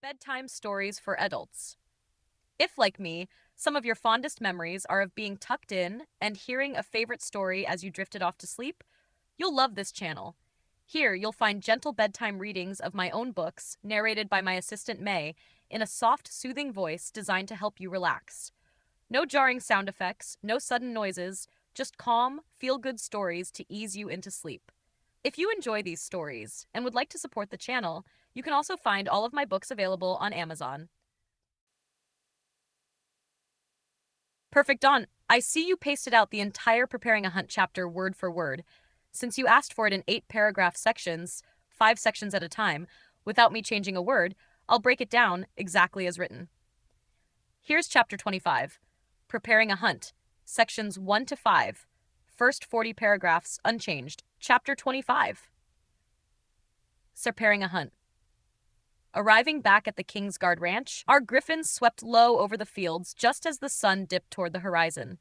Bedtime stories for adults. If, like me, some of your fondest memories are of being tucked in and hearing a favorite story as you drifted off to sleep, you'll love this channel. Here, you'll find gentle bedtime readings of my own books, narrated by my assistant May, in a soft, soothing voice designed to help you relax. No jarring sound effects, no sudden noises, just calm, feel good stories to ease you into sleep. If you enjoy these stories and would like to support the channel, you can also find all of my books available on Amazon. Perfect, Don. I see you pasted out the entire Preparing a Hunt chapter word for word. Since you asked for it in 8-paragraph sections, 5 sections at a time, without me changing a word, I'll break it down exactly as written. Here's chapter 25, Preparing a Hunt, sections 1 to 5, first 40 paragraphs unchanged. Chapter 25. Preparing a Hunt. Arriving back at the Kingsguard Ranch, our griffins swept low over the fields just as the sun dipped toward the horizon.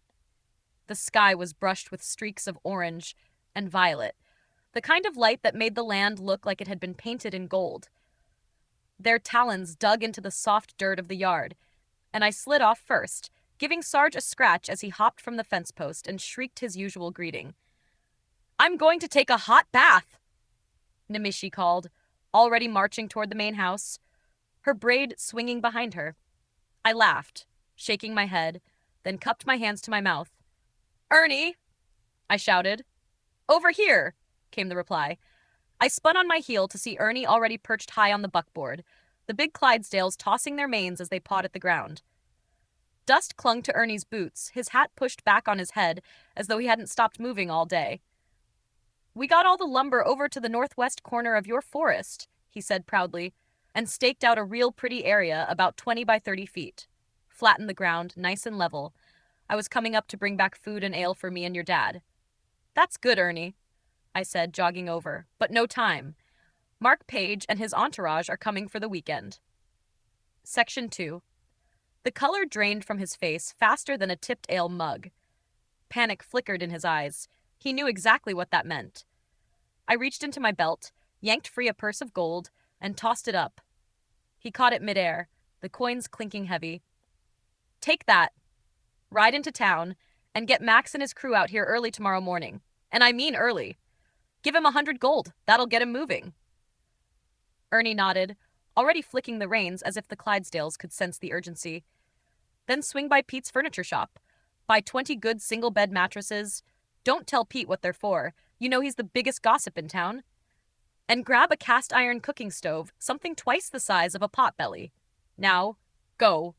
The sky was brushed with streaks of orange and violet, the kind of light that made the land look like it had been painted in gold. Their talons dug into the soft dirt of the yard, and I slid off first, giving Sarge a scratch as he hopped from the fence post and shrieked his usual greeting. "I'm going to take a hot bath," Nimicie called, already marching toward the main house, her braid swinging behind her. I laughed, shaking my head, then cupped my hands to my mouth. "Ernie!" I shouted. "Over here!" came the reply. I spun on my heel to see Ernie already perched high on the buckboard, the big Clydesdales tossing their manes as they pawed at the ground. Dust clung to Ernie's boots, his hat pushed back on his head as though he hadn't stopped moving all day. "We got all the lumber over to the northwest corner of your forest," he said proudly, and staked out a real pretty area about 20 by 30 feet. Flattened the ground, nice and level. I was coming up to bring back food and ale for me and your dad. "That's good, Ernie," I said, jogging over, but no time. Mark Page and his entourage are coming for the weekend. Section 2. The color drained from his face faster than a tipped ale mug. Panic flickered in his eyes. He knew exactly what that meant. I reached into my belt, yanked free a purse of gold, and tossed it up. He caught it midair, the coins clinking heavy. "Take that. Ride into town, and get Max and his crew out here early tomorrow morning. And I mean early. Give him 100 gold. That'll get him moving." Ernie nodded, already flicking the reins as if the Clydesdales could sense the urgency. "Then swing by Pete's furniture shop. Buy 20 good single-bed mattresses. Don't tell Pete what they're for. You know he's the biggest gossip in town. And grab a cast-iron cooking stove, something twice the size of a potbelly. Now, go.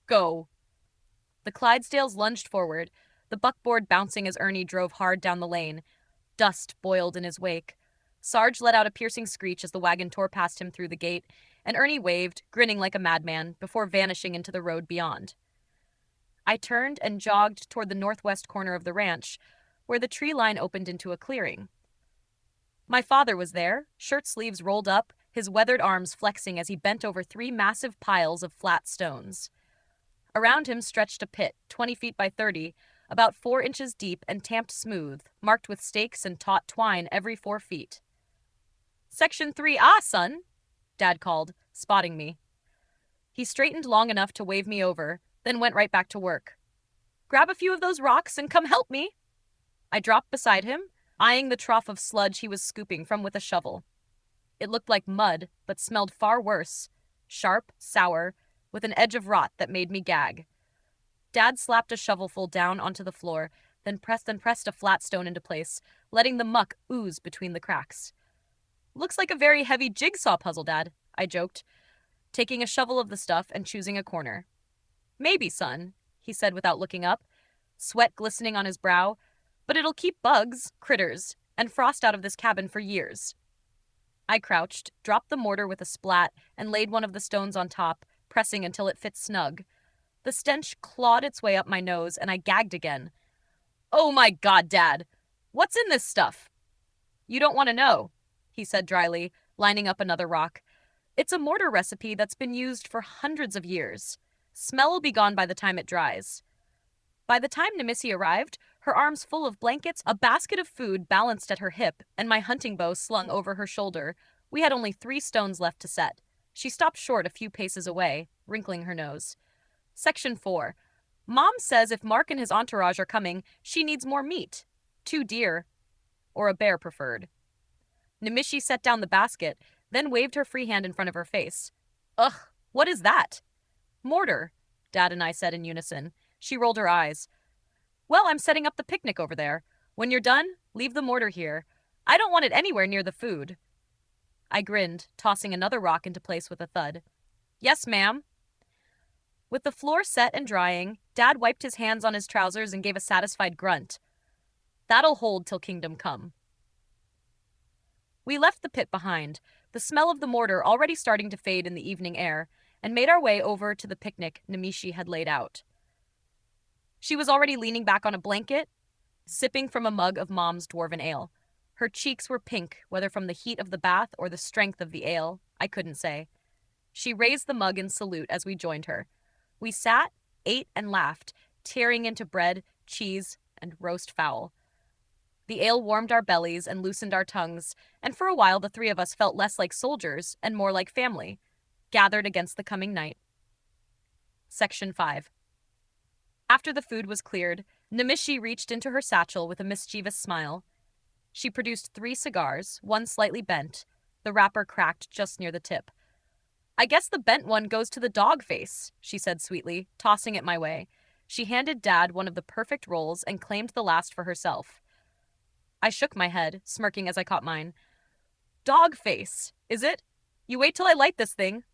Go." The Clydesdales lunged forward, the buckboard bouncing as Ernie drove hard down the lane. Dust boiled in his wake. Sarge let out a piercing screech as the wagon tore past him through the gate, and Ernie waved, grinning like a madman, before vanishing into the road beyond. I turned and jogged toward the northwest corner of the ranch, where the tree line opened into a clearing. My father was there, shirt sleeves rolled up, his weathered arms flexing as he bent over 3 massive piles of flat stones. Around him stretched a pit, 20 feet by 30, about 4 inches deep and tamped smooth, marked with stakes and taut twine every 4 feet. "Section 3, son," Dad called, spotting me. He straightened long enough to wave me over, then went right back to work. "Grab a few of those rocks and come help me." I dropped beside him, eyeing the trough of sludge he was scooping from with a shovel. It looked like mud, but smelled far worse, sharp, sour, with an edge of rot that made me gag. Dad slapped a shovelful down onto the floor, then pressed a flat stone into place, letting the muck ooze between the cracks. "Looks like a very heavy jigsaw puzzle, Dad," I joked, taking a shovel of the stuff and choosing a corner. "Maybe, son," he said without looking up, sweat glistening on his brow, "but it'll keep bugs, critters, and frost out of this cabin for years." I crouched, dropped the mortar with a splat, and laid one of the stones on top, pressing until it fit snug. The stench clawed its way up my nose, and I gagged again. "Oh my God, Dad! What's in this stuff?" "You don't want to know," he said dryly, lining up another rock. "It's a mortar recipe that's been used for hundreds of years. Smell will be gone by the time it dries." By the time Nimicie arrived, her arms full of blankets, a basket of food balanced at her hip, and my hunting bow slung over her shoulder, we had only 3 stones left to set. She stopped short a few paces away, wrinkling her nose. Section 4. Mom says if Mark and his entourage are coming, she needs more meat. 2 deer, or a bear preferred. Nimicie set down the basket, then waved her free hand in front of her face. Ugh, what is that? Mortar, Dad and I said in unison. She rolled her eyes. Well, I'm setting up the picnic over there. When you're done, leave the mortar here. I don't want it anywhere near the food. I grinned, tossing another rock into place with a thud. Yes, ma'am. With the floor set and drying, Dad wiped his hands on his trousers and gave a satisfied grunt. That'll hold till kingdom come. We left the pit behind, the smell of the mortar already starting to fade in the evening air, and made our way over to the picnic Nimicie had laid out. She was already leaning back on a blanket, sipping from a mug of Mom's dwarven ale. Her cheeks were pink, whether from the heat of the bath or the strength of the ale, I couldn't say. She raised the mug in salute as we joined her. We sat, ate, and laughed, tearing into bread, cheese, and roast fowl. The ale warmed our bellies and loosened our tongues, and for a while the 3 of us felt less like soldiers and more like family, gathered against the coming night. Section 5. After the food was cleared, Nimicie reached into her satchel with a mischievous smile. She produced 3 cigars, one slightly bent, the wrapper cracked just near the tip. I guess the bent one goes to the dog face, she said sweetly, tossing it my way. She handed Dad one of the perfect rolls and claimed the last for herself. I shook my head, smirking as I caught mine. Dog face, is it? You wait till I light this thing.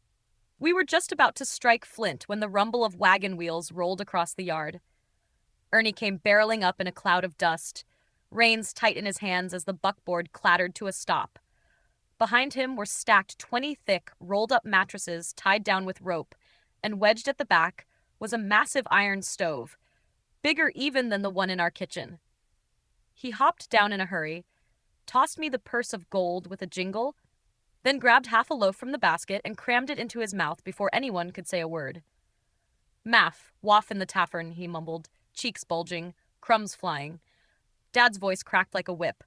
We were just about to strike flint when the rumble of wagon wheels rolled across the yard. Ernie came barreling up in a cloud of dust, reins tight in his hands as the buckboard clattered to a stop. Behind him were stacked 20 thick, rolled-up mattresses tied down with rope, and wedged at the back was a massive iron stove, bigger even than the one in our kitchen. He hopped down in a hurry, tossed me the purse of gold with a jingle, then grabbed half a loaf from the basket and crammed it into his mouth before anyone could say a word. Maff, waff in the tavern, he mumbled, cheeks bulging, crumbs flying. Dad's voice cracked like a whip.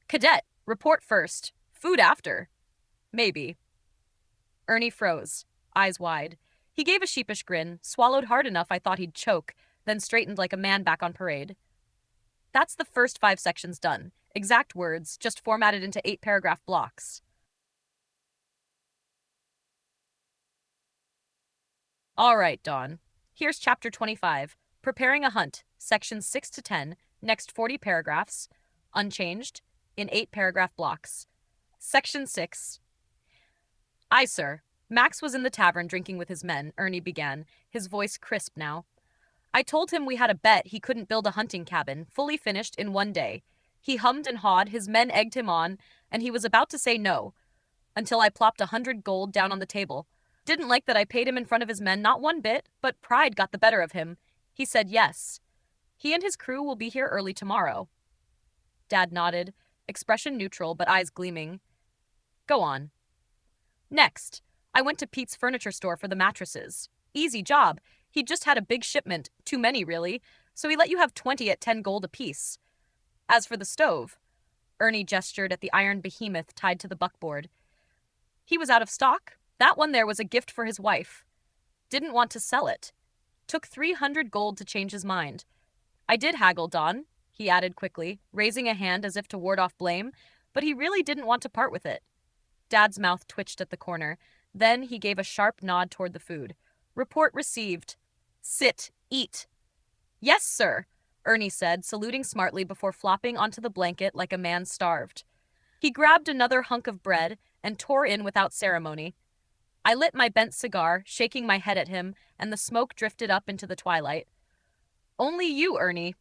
Cadet, report first. Food after. Maybe. Ernie froze, eyes wide. He gave a sheepish grin, swallowed hard enough I thought he'd choke, then straightened like a man back on parade. That's the first 5 sections done. Exact words, just formatted into 8-paragraph blocks. All right, Don. Here's chapter 25, Preparing a Hunt, sections 6 to 10, next 40 paragraphs, unchanged, in 8-paragraph blocks. Section 6. Aye, sir. Max was in the tavern drinking with his men, Ernie began, his voice crisp now. I told him we had a bet he couldn't build a hunting cabin, fully finished, in one day. He hummed and hawed, his men egged him on, and he was about to say no, until I plopped 100 gold down on the table. Didn't like that I paid him in front of his men, not one bit, but pride got the better of him. He said yes. He and his crew will be here early tomorrow. Dad nodded, expression neutral but eyes gleaming. Go on. Next, I went to Pete's furniture store for the mattresses. Easy job. He'd just had a big shipment, too many really, so he let you have 20 at 10 gold apiece. As for the stove, Ernie gestured at the iron behemoth tied to the buckboard. He was out of stock. That one there was a gift for his wife. Didn't want to sell it. Took 300 gold to change his mind. I did haggle, Don, he added quickly, raising a hand as if to ward off blame, but he really didn't want to part with it. Dad's mouth twitched at the corner. Then he gave a sharp nod toward the food. Report received. Sit, eat. Yes, sir, Ernie said, saluting smartly before flopping onto the blanket like a man starved. He grabbed another hunk of bread and tore in without ceremony. I lit my bent cigar, shaking my head at him, and the smoke drifted up into the twilight. Only you, Ernie,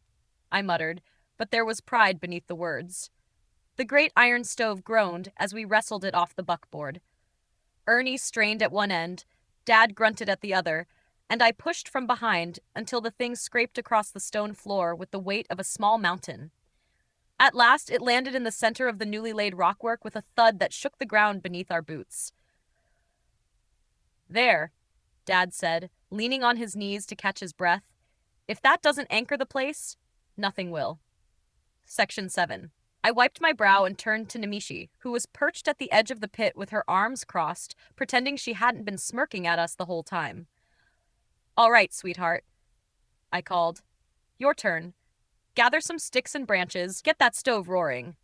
I muttered, but there was pride beneath the words. The great iron stove groaned as we wrestled it off the buckboard. Ernie strained at one end, Dad grunted at the other, and I pushed from behind until the thing scraped across the stone floor with the weight of a small mountain. At last it landed in the center of the newly laid rockwork with a thud that shook the ground beneath our boots. There, Dad said, leaning on his knees to catch his breath. If that doesn't anchor the place, nothing will. Section 7. I wiped my brow and turned to Nimicie, who was perched at the edge of the pit with her arms crossed, pretending she hadn't been smirking at us the whole time. "All right, sweetheart," I called. "Your turn. Gather some sticks and branches, get that stove roaring.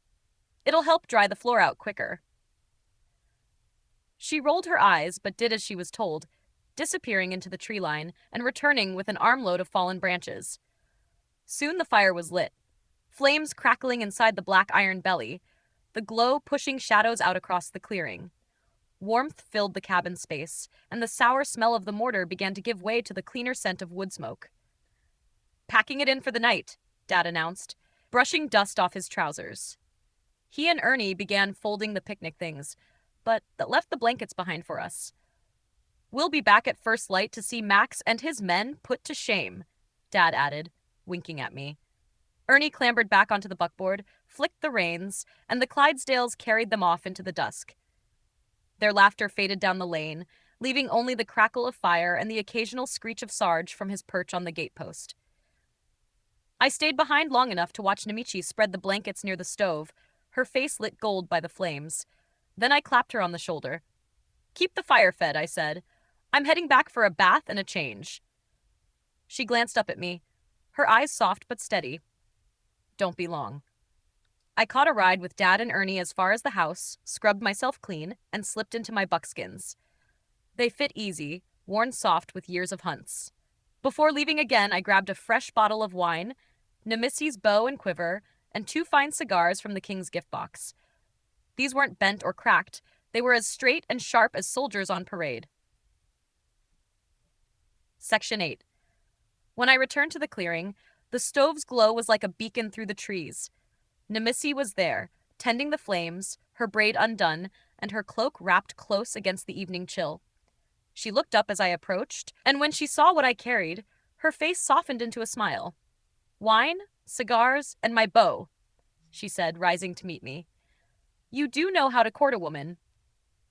It'll help dry the floor out quicker." She rolled her eyes, but did as she was told, disappearing into the tree line and returning with an armload of fallen branches. Soon the fire was lit, flames crackling inside the black iron belly, the glow pushing shadows out across the clearing. Warmth filled the cabin space, and the sour smell of the mortar began to give way to the cleaner scent of wood smoke. "Packing it in for the night," Dad announced, brushing dust off his trousers. He and Ernie began folding the picnic things, but that left the blankets behind for us. "We'll be back at first light to see Max and his men put to shame," Dad added, winking at me. Ernie clambered back onto the buckboard, flicked the reins, and the Clydesdales carried them off into the dusk. Their laughter faded down the lane, leaving only the crackle of fire and the occasional screech of Sarge from his perch on the gatepost. I stayed behind long enough to watch Nimicie spread the blankets near the stove, her face lit gold by the flames. Then I clapped her on the shoulder. "Keep the fire fed," I said. "I'm heading back for a bath and a change." She glanced up at me, her eyes soft but steady. "Don't be long." I caught a ride with Dad and Ernie as far as the house, scrubbed myself clean, and slipped into my buckskins. They fit easy, worn soft with years of hunts. Before leaving again, I grabbed a fresh bottle of wine, Nimicie's bow and quiver, and 2 fine cigars from the King's gift box. These weren't bent or cracked, they were as straight and sharp as soldiers on parade. Section 8. When I returned to the clearing, the stove's glow was like a beacon through the trees. Nimicie was there, tending the flames, her braid undone, and her cloak wrapped close against the evening chill. She looked up as I approached, and when she saw what I carried, her face softened into a smile. "Wine, cigars, and my bow," she said, rising to meet me. "You do know how to court a woman."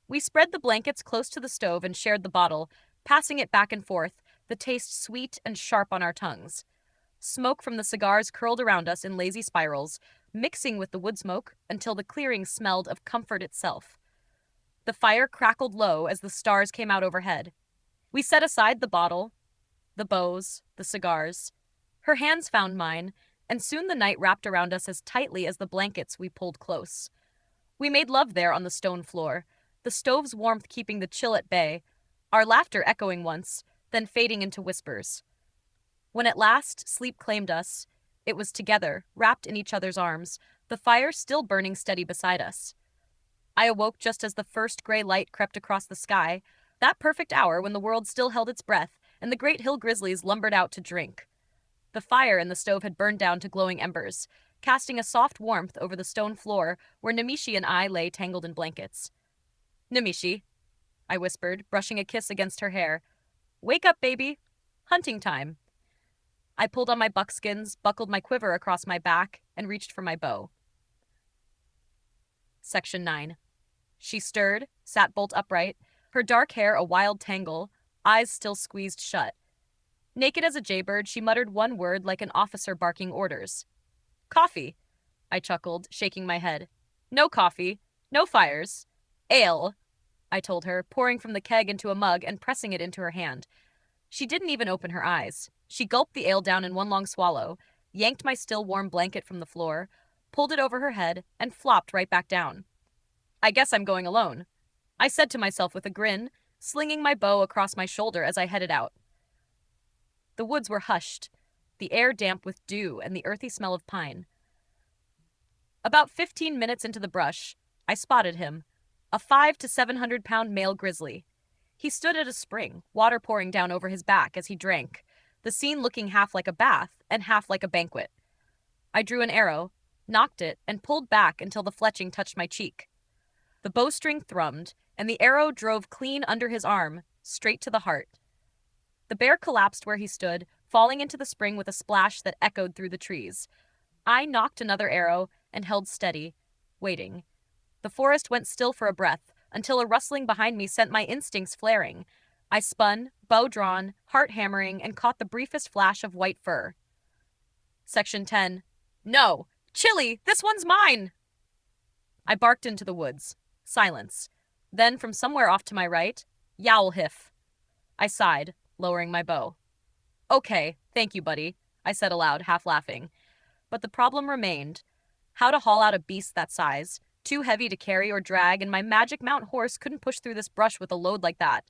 We spread the blankets close to the stove and shared the bottle, passing it back and forth, the taste sweet and sharp on our tongues. Smoke from the cigars curled around us in lazy spirals, mixing with the wood smoke until the clearing smelled of comfort itself. The fire crackled low as the stars came out overhead. We set aside the bottle, the bows, the cigars. Her hands found mine, and soon the night wrapped around us as tightly as the blankets we pulled close. We made love there on the stone floor, the stove's warmth keeping the chill at bay, our laughter echoing once, then fading into whispers. When at last sleep claimed us, it was together, wrapped in each other's arms, the fire still burning steady beside us. I awoke just as the first gray light crept across the sky, that perfect hour when the world still held its breath and the great hill grizzlies lumbered out to drink. The fire in the stove had burned down to glowing embers, casting a soft warmth over the stone floor where Nimicie and I lay tangled in blankets. "Nimicie," I whispered, brushing a kiss against her hair. "Wake up, baby. Hunting time." I pulled on my buckskins, buckled my quiver across my back, and reached for my bow. Section 9. She stirred, sat bolt upright, her dark hair a wild tangle, eyes still squeezed shut. Naked as a jaybird, she muttered one word like an officer barking orders. "Coffee," I chuckled, shaking my head. "No coffee, no fires. Ale," I told her, pouring from the keg into a mug and pressing it into her hand. She didn't even open her eyes. She gulped the ale down in one long swallow, yanked my still warm blanket from the floor, pulled it over her head, and flopped right back down. "I guess I'm going alone," I said to myself with a grin, slinging my bow across my shoulder as I headed out. The woods were hushed, the air damp with dew and the earthy smell of pine. About 15 minutes into the brush, I spotted him, a 500 to 700-pound male grizzly. He stood at a spring, water pouring down over his back as he drank, the scene looking half like a bath and half like a banquet. I drew an arrow, nocked it, and pulled back until the fletching touched my cheek. The bowstring thrummed, and the arrow drove clean under his arm, straight to the heart. The bear collapsed where he stood, falling into the spring with a splash that echoed through the trees. I nocked another arrow and held steady, waiting. The forest went still for a breath, until a rustling behind me sent my instincts flaring. I spun, bow drawn, heart hammering, and caught the briefest flash of white fur. Section 10. "No! Chili, this one's mine! I barked into the woods. Silence. Then, from somewhere off to my right, yowl hiff. I sighed, lowering my bow. Okay, thank you, buddy, I said aloud, half laughing. But the problem remained. How to haul out a beast that size, too heavy to carry or drag, and my magic mount horse couldn't push through this brush with a load like that.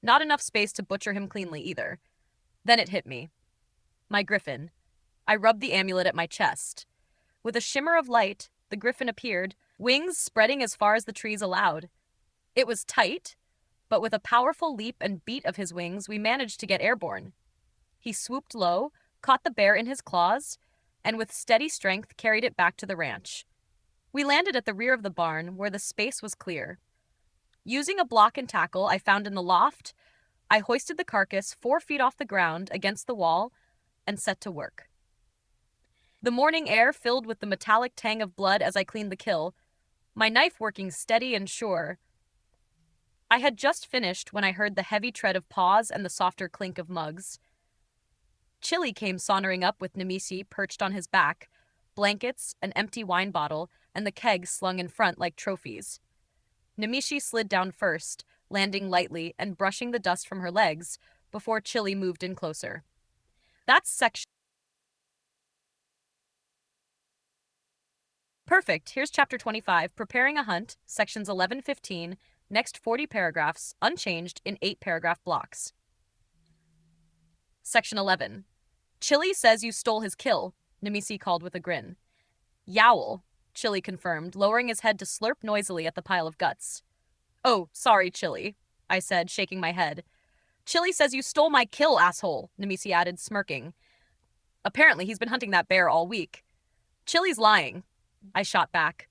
Not enough space to butcher him cleanly either. Then it hit me. My griffin. I rubbed the amulet at my chest. With a shimmer of light, the griffin appeared, wings spreading as far as the trees allowed. It was tight, but with a powerful leap and beat of his wings, we managed to get airborne. He swooped low, caught the bear in his claws, and with steady strength carried it back to the ranch. We landed at the rear of the barn, where the space was clear. Using a block and tackle I found in the loft, I hoisted the carcass 4 feet off the ground against the wall and set to work. The morning air filled with the metallic tang of blood as I cleaned the kill, my knife working steady and sure. I had just finished when I heard the heavy tread of paws and the softer clink of mugs. Chili came sauntering up with Nimicie perched on his back, blankets, an empty wine bottle, and the keg slung in front like trophies. Nimicie slid down first, landing lightly and brushing the dust from her legs before Chili moved in closer. That's section. Perfect. Here's chapter 25, Preparing a Hunt, sections 11-15, next 40 paragraphs, unchanged in 8-paragraph blocks. Section 11. Chili says you stole his kill, Nimicie called with a grin. Yowl, Chili confirmed, lowering his head to slurp noisily at the pile of guts. Oh, sorry, Chili, I said, shaking my head. Chili says you stole my kill, asshole, Nimicie added, smirking. Apparently he's been hunting that bear all week. Chili's lying, I shot back.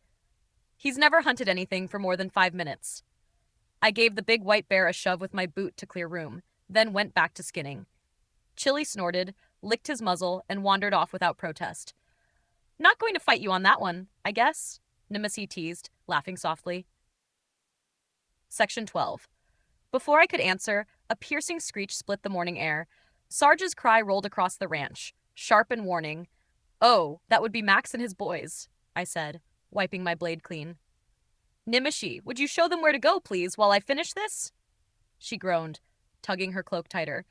He's never hunted anything for more than 5 minutes. I gave the big white bear a shove with my boot to clear room, then went back to skinning. Chili snorted, licked his muzzle, and wandered off without protest. Not going to fight you on that one, I guess, Nimicie teased, laughing softly. Section 12. Before I could answer, a piercing screech split the morning air. Sarge's cry rolled across the ranch, sharp and warning. Oh, that would be Max and his boys, I said, wiping my blade clean. Nimicie, would you show them where to go, please, while I finish this? She groaned, tugging her cloak tighter.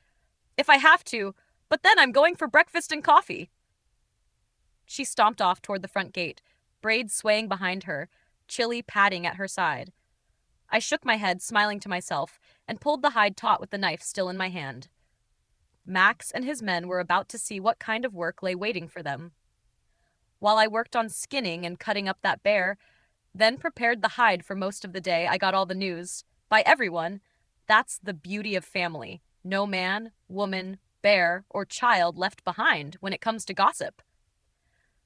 If I have to, but then I'm going for breakfast and coffee. She stomped off toward the front gate, braids swaying behind her, Chili padding at her side. I shook my head, smiling to myself, and pulled the hide taut with the knife still in my hand. Max and his men were about to see what kind of work lay waiting for them. While I worked on skinning and cutting up that bear, then prepared the hide for most of the day, I got all the news. By everyone, that's the beauty of family. No man, woman, bear, or child left behind when it comes to gossip.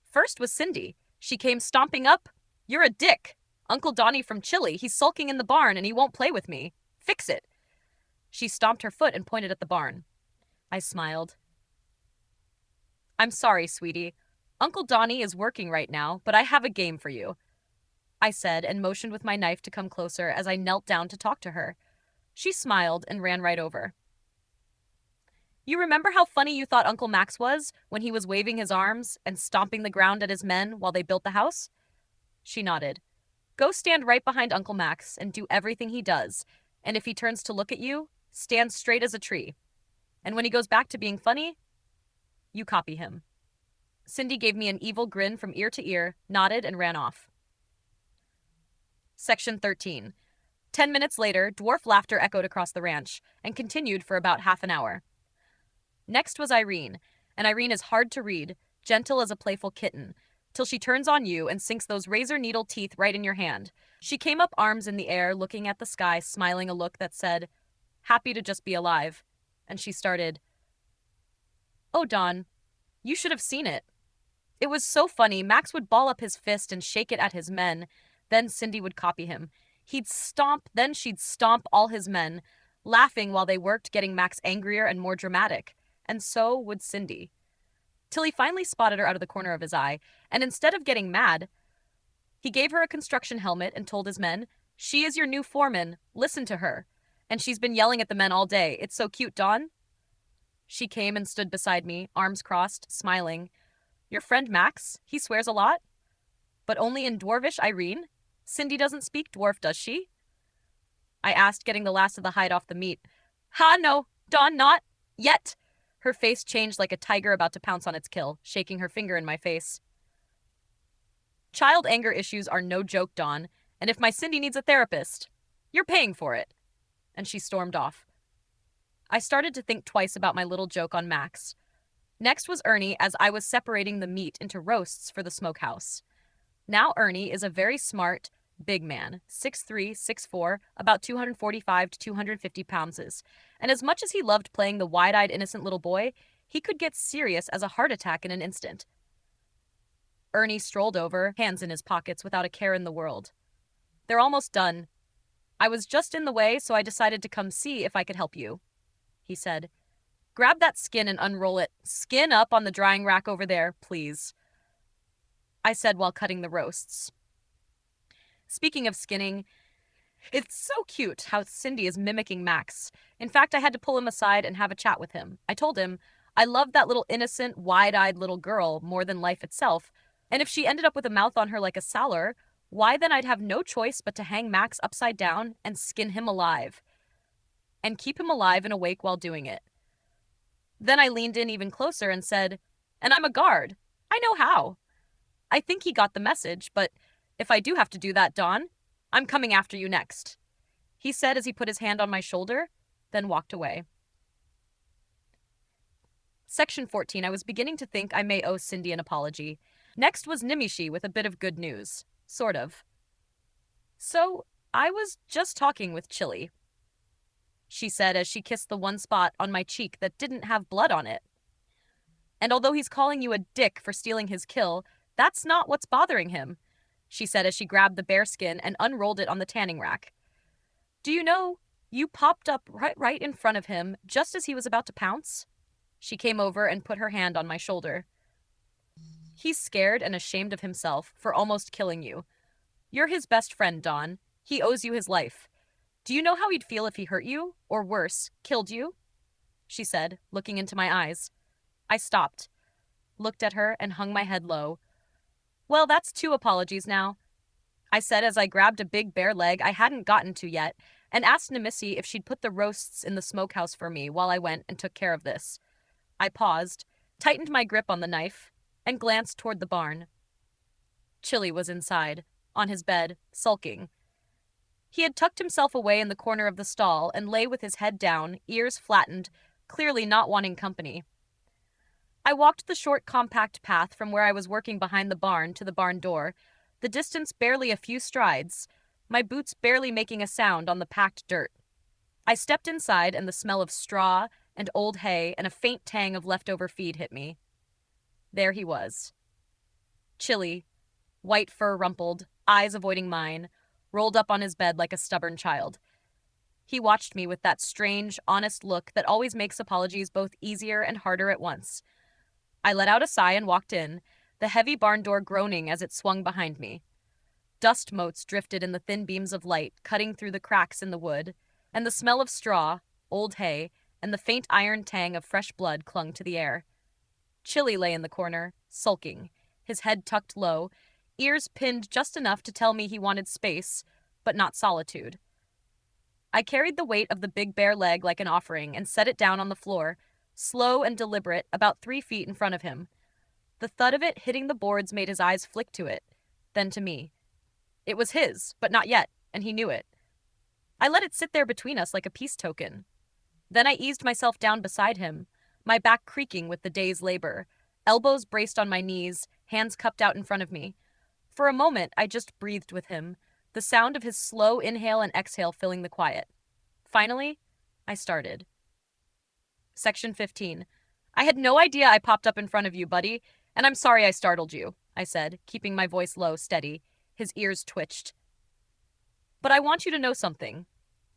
First was Cindy. She came stomping up. You're a dick. Uncle Donnie from Chili. He's sulking in the barn and he won't play with me. Fix it. She stomped her foot and pointed at the barn. I smiled. I'm sorry, sweetie. Uncle Donnie is working right now, but I have a game for you, I said and motioned with my knife to come closer as I knelt down to talk to her. She smiled and ran right over. You remember how funny you thought Uncle Max was when he was waving his arms and stomping the ground at his men while they built the house? She nodded. Go stand right behind Uncle Max and do everything he does, and if he turns to look at you, stand straight as a tree. And when he goes back to being funny, you copy him. Cindy gave me an evil grin from ear to ear, nodded, and ran off. Section 13. 10 minutes later, dwarf laughter echoed across the ranch and continued for about half an hour. Next was Irene, and Irene is hard to read, gentle as a playful kitten, till she turns on you and sinks those razor needle teeth right in your hand. She came up, arms in the air, looking at the sky, smiling a look that said, happy to just be alive. And she started, Oh, Don, you should have seen it. It was so funny. Max would ball up his fist and shake it at his men. Then Cindy would copy him. He'd stomp, then she'd stomp all his men, laughing while they worked, getting Max angrier and more dramatic. And so would Cindy. Till he finally spotted her out of the corner of his eye, and instead of getting mad, he gave her a construction helmet and told his men, She is your new foreman. Listen to her. And she's been yelling at the men all day. It's so cute, Don. She came and stood beside me, arms crossed, smiling. Your friend Max? He swears a lot? But only in Dwarvish, Irene? Cindy doesn't speak Dwarf, does she? I asked, getting the last of the hide off the meat. Ha, no, Don, not yet. Her face changed like a tiger about to pounce on its kill, shaking her finger in my face. Child anger issues are no joke, Don, and if my Cindy needs a therapist, you're paying for it. And she stormed off. I started to think twice about my little joke on Max. Next was Ernie, as I was separating the meat into roasts for the smokehouse. Now Ernie is a very smart, big man, 6'3", 6'4", about 245 to 250 pounds. And as much as he loved playing the wide-eyed innocent little boy, he could get serious as a heart attack in an instant. Ernie strolled over, hands in his pockets, without a care in the world. They're almost done. I was just in the way, so I decided to come see if I could help you, he said. Grab that skin and unroll it. Skin up on the drying rack over there, please, I said while cutting the roasts. Speaking of skinning, it's so cute how Cindy is mimicking Max. In fact, I had to pull him aside and have a chat with him. I told him I loved that little innocent, wide-eyed little girl more than life itself, and if she ended up with a mouth on her like a sailor, why then I'd have no choice but to hang Max upside down and skin him alive. And keep him alive and awake while doing it. Then I leaned in even closer and said, and I'm a guard. I know how. I think he got the message, but if I do have to do that, Don, I'm coming after you next, he said as he put his hand on my shoulder, then walked away. Section 14. I was beginning to think I may owe Cindy an apology. Next was Nimicie with a bit of good news. Sort of. So, I was just talking with Chili, she said as she kissed the one spot on my cheek that didn't have blood on it. And although he's calling you a dick for stealing his kill, that's not what's bothering him, she said as she grabbed the bearskin and unrolled it on the tanning rack. Do you know, you popped up right in front of him just as he was about to pounce? She came over and put her hand on my shoulder. He's scared and ashamed of himself for almost killing you. You're his best friend, Don. He owes you his life. Do you know how he'd feel if he hurt you, or worse, killed you? She said, looking into my eyes. I stopped, looked at her, and hung my head low. Well, that's 2 apologies now, I said as I grabbed a big bare leg I hadn't gotten to yet and asked Nimicie if she'd put the roasts in the smokehouse for me while I went and took care of this. I paused, tightened my grip on the knife, and glanced toward the barn. Chili was inside, on his bed, sulking. He had tucked himself away in the corner of the stall and lay with his head down, ears flattened, clearly not wanting company. I walked the short, compact path from where I was working behind the barn to the barn door, the distance barely a few strides, my boots barely making a sound on the packed dirt. I stepped inside and the smell of straw and old hay and a faint tang of leftover feed hit me. There he was. Chili, white fur rumpled, eyes avoiding mine, rolled up on his bed like a stubborn child. He watched me with that strange, honest look that always makes apologies both easier and harder at once. I let out a sigh and walked in, the heavy barn door groaning as it swung behind me. Dust motes drifted in the thin beams of light, cutting through the cracks in the wood, and the smell of straw, old hay, and the faint iron tang of fresh blood clung to the air. Chili lay in the corner, sulking, his head tucked low, ears pinned just enough to tell me he wanted space, but not solitude. I carried the weight of the big bare leg like an offering and set it down on the floor, slow and deliberate, about 3 feet in front of him. The thud of it hitting the boards made his eyes flick to it, then to me. It was his, but not yet, and he knew it. I let it sit there between us like a peace token. Then I eased myself down beside him, my back creaking with the day's labor, elbows braced on my knees, hands cupped out in front of me. For a moment, I just breathed with him, the sound of his slow inhale and exhale filling the quiet. Finally, I started. Section 15. I had no idea I popped up in front of you, buddy, and I'm sorry I startled you, I said, keeping my voice low, steady. His ears twitched. But I want you to know something.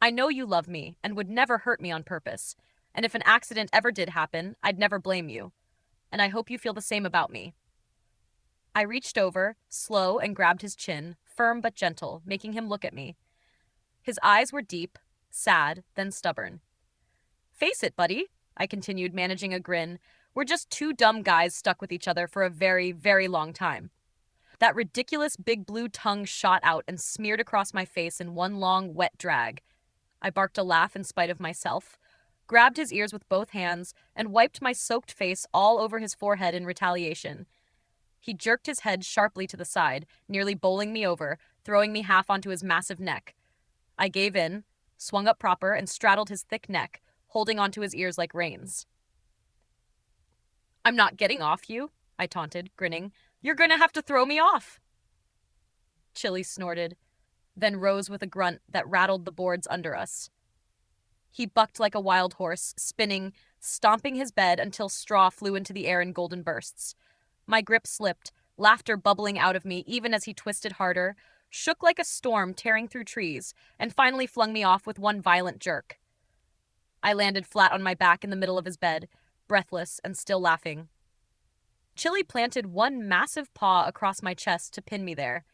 I know you love me and would never hurt me on purpose, and if an accident ever did happen, I'd never blame you. And I hope you feel the same about me. I reached over, slow, and grabbed his chin, firm but gentle, making him look at me. His eyes were deep, sad, then stubborn. Face it, buddy, I continued, managing a grin, We're just two dumb guys stuck with each other for a very, very long time. That ridiculous big blue tongue shot out and smeared across my face in one long, wet drag. I barked a laugh in spite of myself, grabbed his ears with both hands, and wiped my soaked face all over his forehead in retaliation. He jerked his head sharply to the side, nearly bowling me over, throwing me half onto his massive neck. I gave in, swung up proper, and straddled his thick neck, holding onto his ears like reins. "I'm not getting off you," I taunted, grinning. "You're going to have to throw me off." Chili snorted, then rose with a grunt that rattled the boards under us. He bucked like a wild horse, spinning, stomping his bed until straw flew into the air in golden bursts. My grip slipped, laughter bubbling out of me even as he twisted harder, shook like a storm tearing through trees, and finally flung me off with one violent jerk. I landed flat on my back in the middle of his bed, breathless and still laughing. Chili planted one massive paw across my chest to pin me there,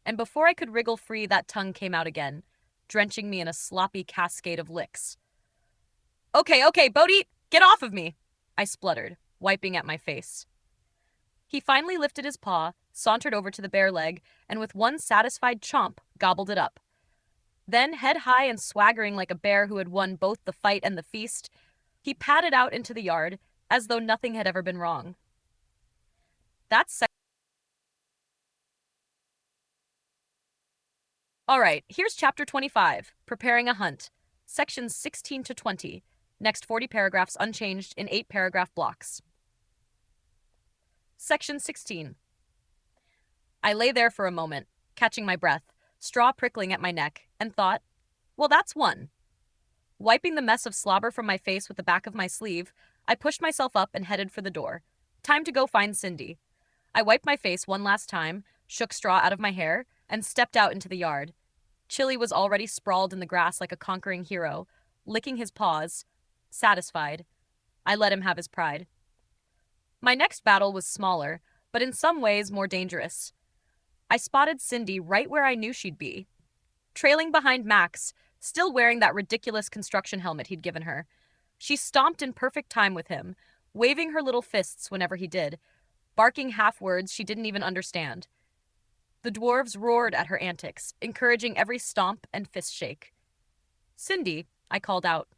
and before I could wriggle free, that tongue came out again, drenching me in a sloppy cascade of licks. Okay, Bodhi, get off of me," I spluttered, wiping at my face. He finally lifted his paw, sauntered over to the bare leg, and with one satisfied chomp, gobbled it up. Then, head high and swaggering like a bear who had won both the fight and the feast, he padded out into the yard as though nothing had ever been wrong. All right, here's Chapter 25, Preparing a Hunt, Sections 16 to 20, next 40 paragraphs unchanged in 8-paragraph blocks. Section 16. I lay there for a moment, catching my breath, straw prickling at my neck, and thought, well, that's one. Wiping the mess of slobber from my face with the back of my sleeve, I pushed myself up and headed for the door. Time to go find Cindy. I wiped my face one last time, shook straw out of my hair, and stepped out into the yard. Chili was already sprawled in the grass like a conquering hero, licking his paws, satisfied. I let him have his pride. My next battle was smaller, but in some ways more dangerous. I spotted Cindy right where I knew she'd be, trailing behind Max, still wearing that ridiculous construction helmet he'd given her. She stomped in perfect time with him, waving her little fists whenever he did, barking half-words she didn't even understand. The dwarves roared at her antics, encouraging every stomp and fist shake. "Cindy," I called out.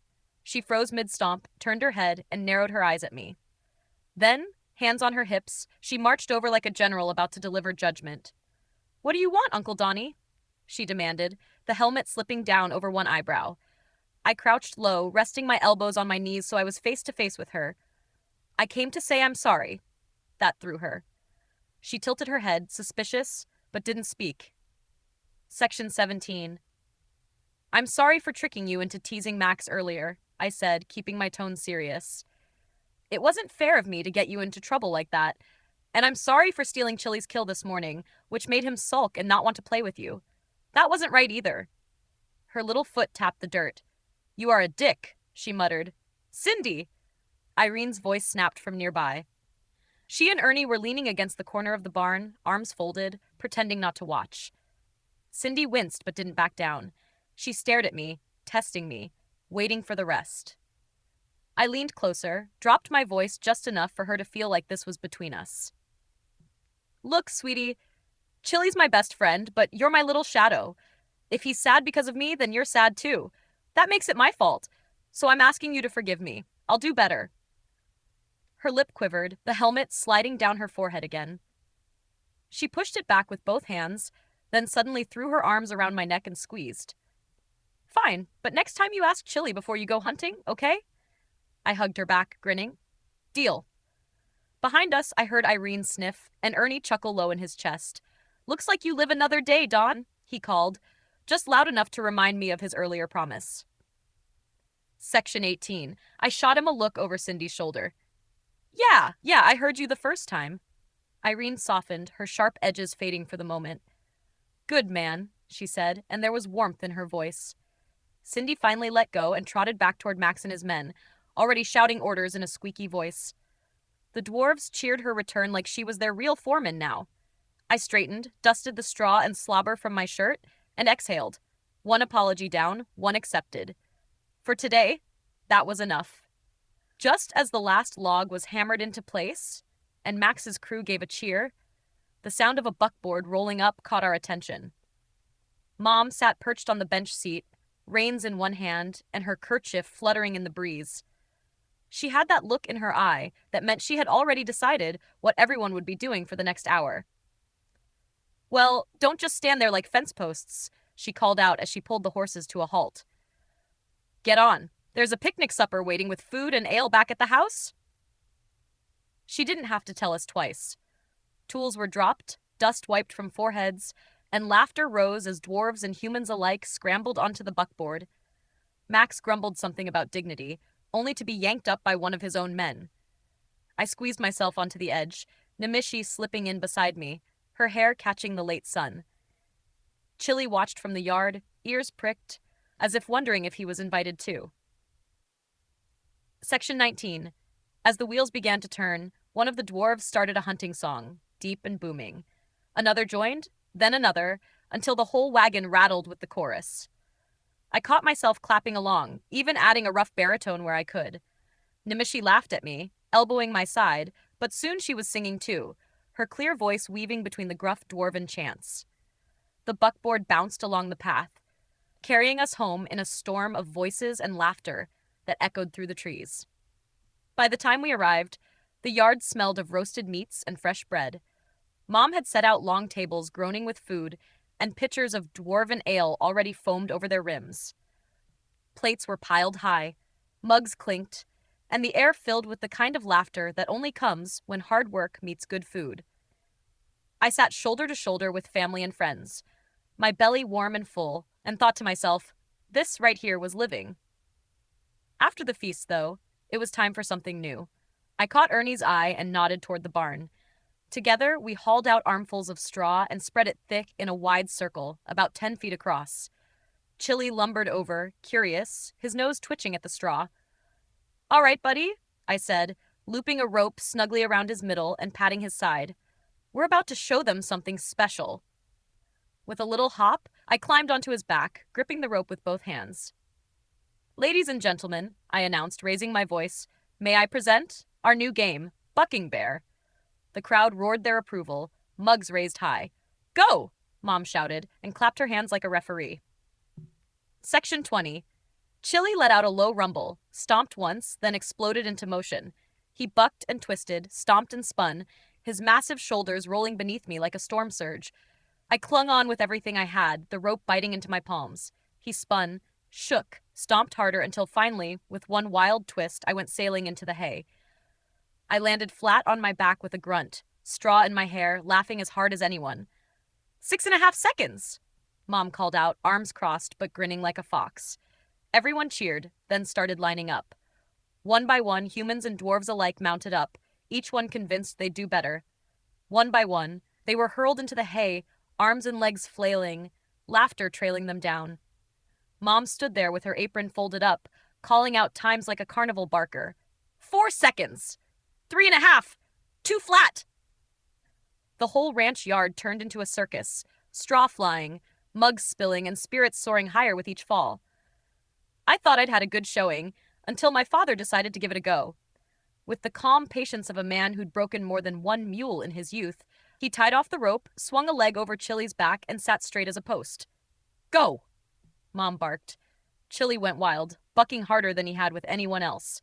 She froze mid-stomp, turned her head, and narrowed her eyes at me. Then, hands on her hips, she marched over like a general about to deliver judgment. "What do you want, Uncle Donnie?" she demanded, the helmet slipping down over one eyebrow. I crouched low, resting my elbows on my knees so I was face to face with her. "I came to say I'm sorry." That threw her. She tilted her head, suspicious, but didn't speak. Section 17. "I'm sorry for tricking you into teasing Max earlier," I said, keeping my tone serious. "It wasn't fair of me to get you into trouble like that, and I'm sorry for stealing Chili's kill this morning, which made him sulk and not want to play with you. That wasn't right either." Her little foot tapped the dirt. "You are a dick," she muttered. "Cindy!" Irene's voice snapped from nearby. She and Ernie were leaning against the corner of the barn, arms folded, pretending not to watch. Cindy winced but didn't back down. She stared at me, testing me, waiting for the rest. I leaned closer, dropped my voice just enough for her to feel like this was between us. "Look, sweetie, Chili's my best friend, but you're my little shadow. If he's sad because of me, then you're sad too. That makes it my fault, so I'm asking you to forgive me. I'll do better." Her lip quivered, the helmet sliding down her forehead again. She pushed it back with both hands, then suddenly threw her arms around my neck and squeezed. "Fine, but next time you ask Chili before you go hunting, okay?" I hugged her back, grinning. "Deal." Behind us, I heard Irene sniff, and Ernie chuckle low in his chest. "Looks like you live another day, Don," he called, just loud enough to remind me of his earlier promise. Section 18. I shot him a look over Cindy's shoulder. Yeah, I heard you the first time." Irene softened, her sharp edges fading for the moment. "Good man," she said, and there was warmth in her voice. Cindy finally let go and trotted back toward Max and his men, already shouting orders in a squeaky voice. The dwarves cheered her return like she was their real foreman now. I straightened, dusted the straw and slobber from my shirt, and exhaled. One apology down, one accepted. For today, that was enough. Just as the last log was hammered into place, and Max's crew gave a cheer, the sound of a buckboard rolling up caught our attention. Mom sat perched on the bench seat, reins in one hand and her kerchief fluttering in the breeze. She had that look in her eye that meant she had already decided what everyone would be doing for the next hour. "Well, don't just stand there like fence posts," she called out as she pulled the horses to a halt. "Get on. There's a picnic supper waiting with food and ale back at the house." She didn't have to tell us twice. Tools were dropped, dust wiped from foreheads, and laughter rose as dwarves and humans alike scrambled onto the buckboard. Max grumbled something about dignity, only to be yanked up by one of his own men. I squeezed myself onto the edge, Nimicie slipping in beside me, her hair catching the late sun. Chili watched from the yard, ears pricked, as if wondering if he was invited too. Section 19. As the wheels began to turn, one of the dwarves started a hunting song, deep and booming. Another joined, then another, until the whole wagon rattled with the chorus. I caught myself clapping along, even adding a rough baritone where I could. Nimicie laughed at me, elbowing my side, but soon she was singing too, her clear voice weaving between the gruff dwarven chants. The buckboard bounced along the path, carrying us home in a storm of voices and laughter that echoed through the trees. By the time we arrived, the yard smelled of roasted meats and fresh bread. Mom had set out long tables groaning with food, and pitchers of dwarven ale already foamed over their rims. Plates were piled high, mugs clinked, and the air filled with the kind of laughter that only comes when hard work meets good food. I sat shoulder to shoulder with family and friends, my belly warm and full, and thought to myself, this right here was living. After the feast, though, it was time for something new. I caught Ernie's eye and nodded toward the barn. Together, we hauled out armfuls of straw and spread it thick in a wide circle, about 10 feet across. Chili lumbered over, curious, his nose twitching at the straw. "All right, buddy," I said, looping a rope snugly around his middle and patting his side. "We're about to show them something special." With a little hop, I climbed onto his back, gripping the rope with both hands. "Ladies and gentlemen," I announced, raising my voice, "may I present our new game, Bucking Bear." The crowd roared their approval, mugs raised high. "Go!" Mom shouted, and clapped her hands like a referee. Section 20. Chili let out a low rumble, stomped once, then exploded into motion. He bucked and twisted, stomped and spun, his massive shoulders rolling beneath me like a storm surge. I clung on with everything I had, the rope biting into my palms. He spun, shook, stomped harder until finally, with one wild twist, I went sailing into the hay. I landed flat on my back with a grunt, straw in my hair, laughing as hard as anyone. 6.5 seconds! Mom called out, arms crossed but grinning like a fox. Everyone cheered, then started lining up. One by one, humans and dwarves alike mounted up, each one convinced they'd do better. One by one, they were hurled into the hay, arms and legs flailing, laughter trailing them down. Mom stood there with her apron folded up, calling out times like a carnival barker. 4 seconds! 3.5! Too flat! The whole ranch yard turned into a circus, straw flying, mugs spilling, and spirits soaring higher with each fall. I thought I'd had a good showing, until my father decided to give it a go. With the calm patience of a man who'd broken more than one mule in his youth, he tied off the rope, swung a leg over Chili's back, and sat straight as a post. "Go!" Mom barked. Chili went wild, bucking harder than he had with anyone else.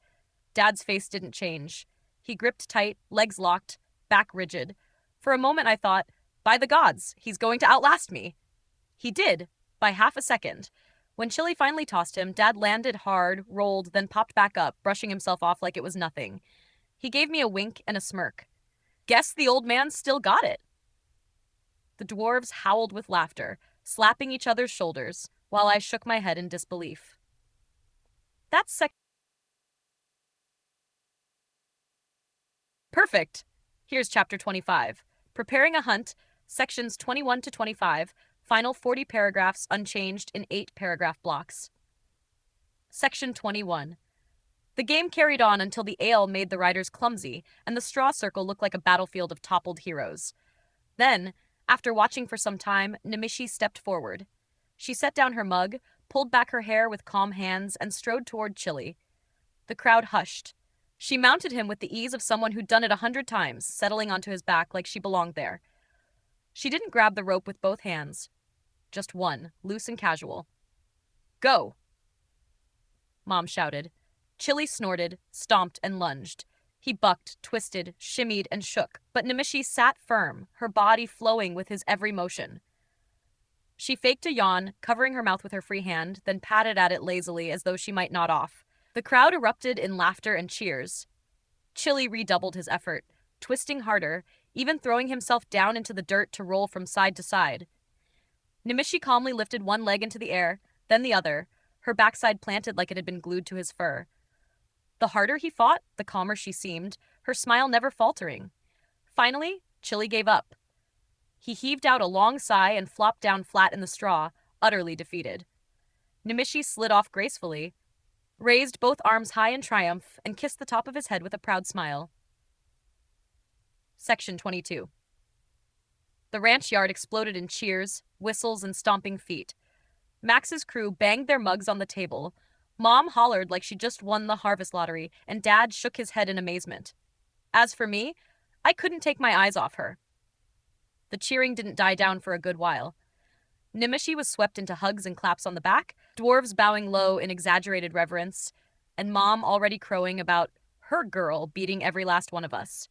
Dad's face didn't change. He gripped tight, legs locked, back rigid. For a moment I thought, by the gods, he's going to outlast me. He did, by half a second. When Chili finally tossed him, Dad landed hard, rolled, then popped back up, brushing himself off like it was nothing. He gave me a wink and a smirk. Guess the old man still got it. The dwarves howled with laughter, slapping each other's shoulders, while I shook my head in disbelief. That's Perfect! Here's Chapter 25. Preparing a Hunt, Sections 21 to 25, final 40 paragraphs unchanged in 8-paragraph blocks. Section 21. The game carried on until the ale made the riders clumsy, and the straw circle looked like a battlefield of toppled heroes. Then, after watching for some time, Nimicie stepped forward. She set down her mug, pulled back her hair with calm hands, and strode toward Chili. The crowd hushed. She mounted him with the ease of someone who'd done it 100 times, settling onto his back like she belonged there. She didn't grab the rope with both hands, just one, loose and casual. Go! Mom shouted. Chili snorted, stomped, and lunged. He bucked, twisted, shimmied, and shook, but Nimicie sat firm, her body flowing with his every motion. She faked a yawn, covering her mouth with her free hand, then patted at it lazily as though she might nod off. The crowd erupted in laughter and cheers. Chili redoubled his effort, twisting harder, even throwing himself down into the dirt to roll from side to side. Nimicie calmly lifted one leg into the air, then the other, her backside planted like it had been glued to his fur. The harder he fought, the calmer she seemed, her smile never faltering. Finally, Chili gave up. He heaved out a long sigh and flopped down flat in the straw, utterly defeated. Nimicie slid off gracefully, raised both arms high in triumph, and kissed the top of his head with a proud smile. Section 22. The ranch yard exploded in cheers, whistles, and stomping feet. Max's crew banged their mugs on the table. Mom hollered like she just won the harvest lottery, and Dad shook his head in amazement. As for me, I couldn't take my eyes off her. The cheering didn't die down for a good while. Nimicie was swept into hugs and claps on the back, dwarves bowing low in exaggerated reverence, and Mom already crowing about her girl beating every last one of us.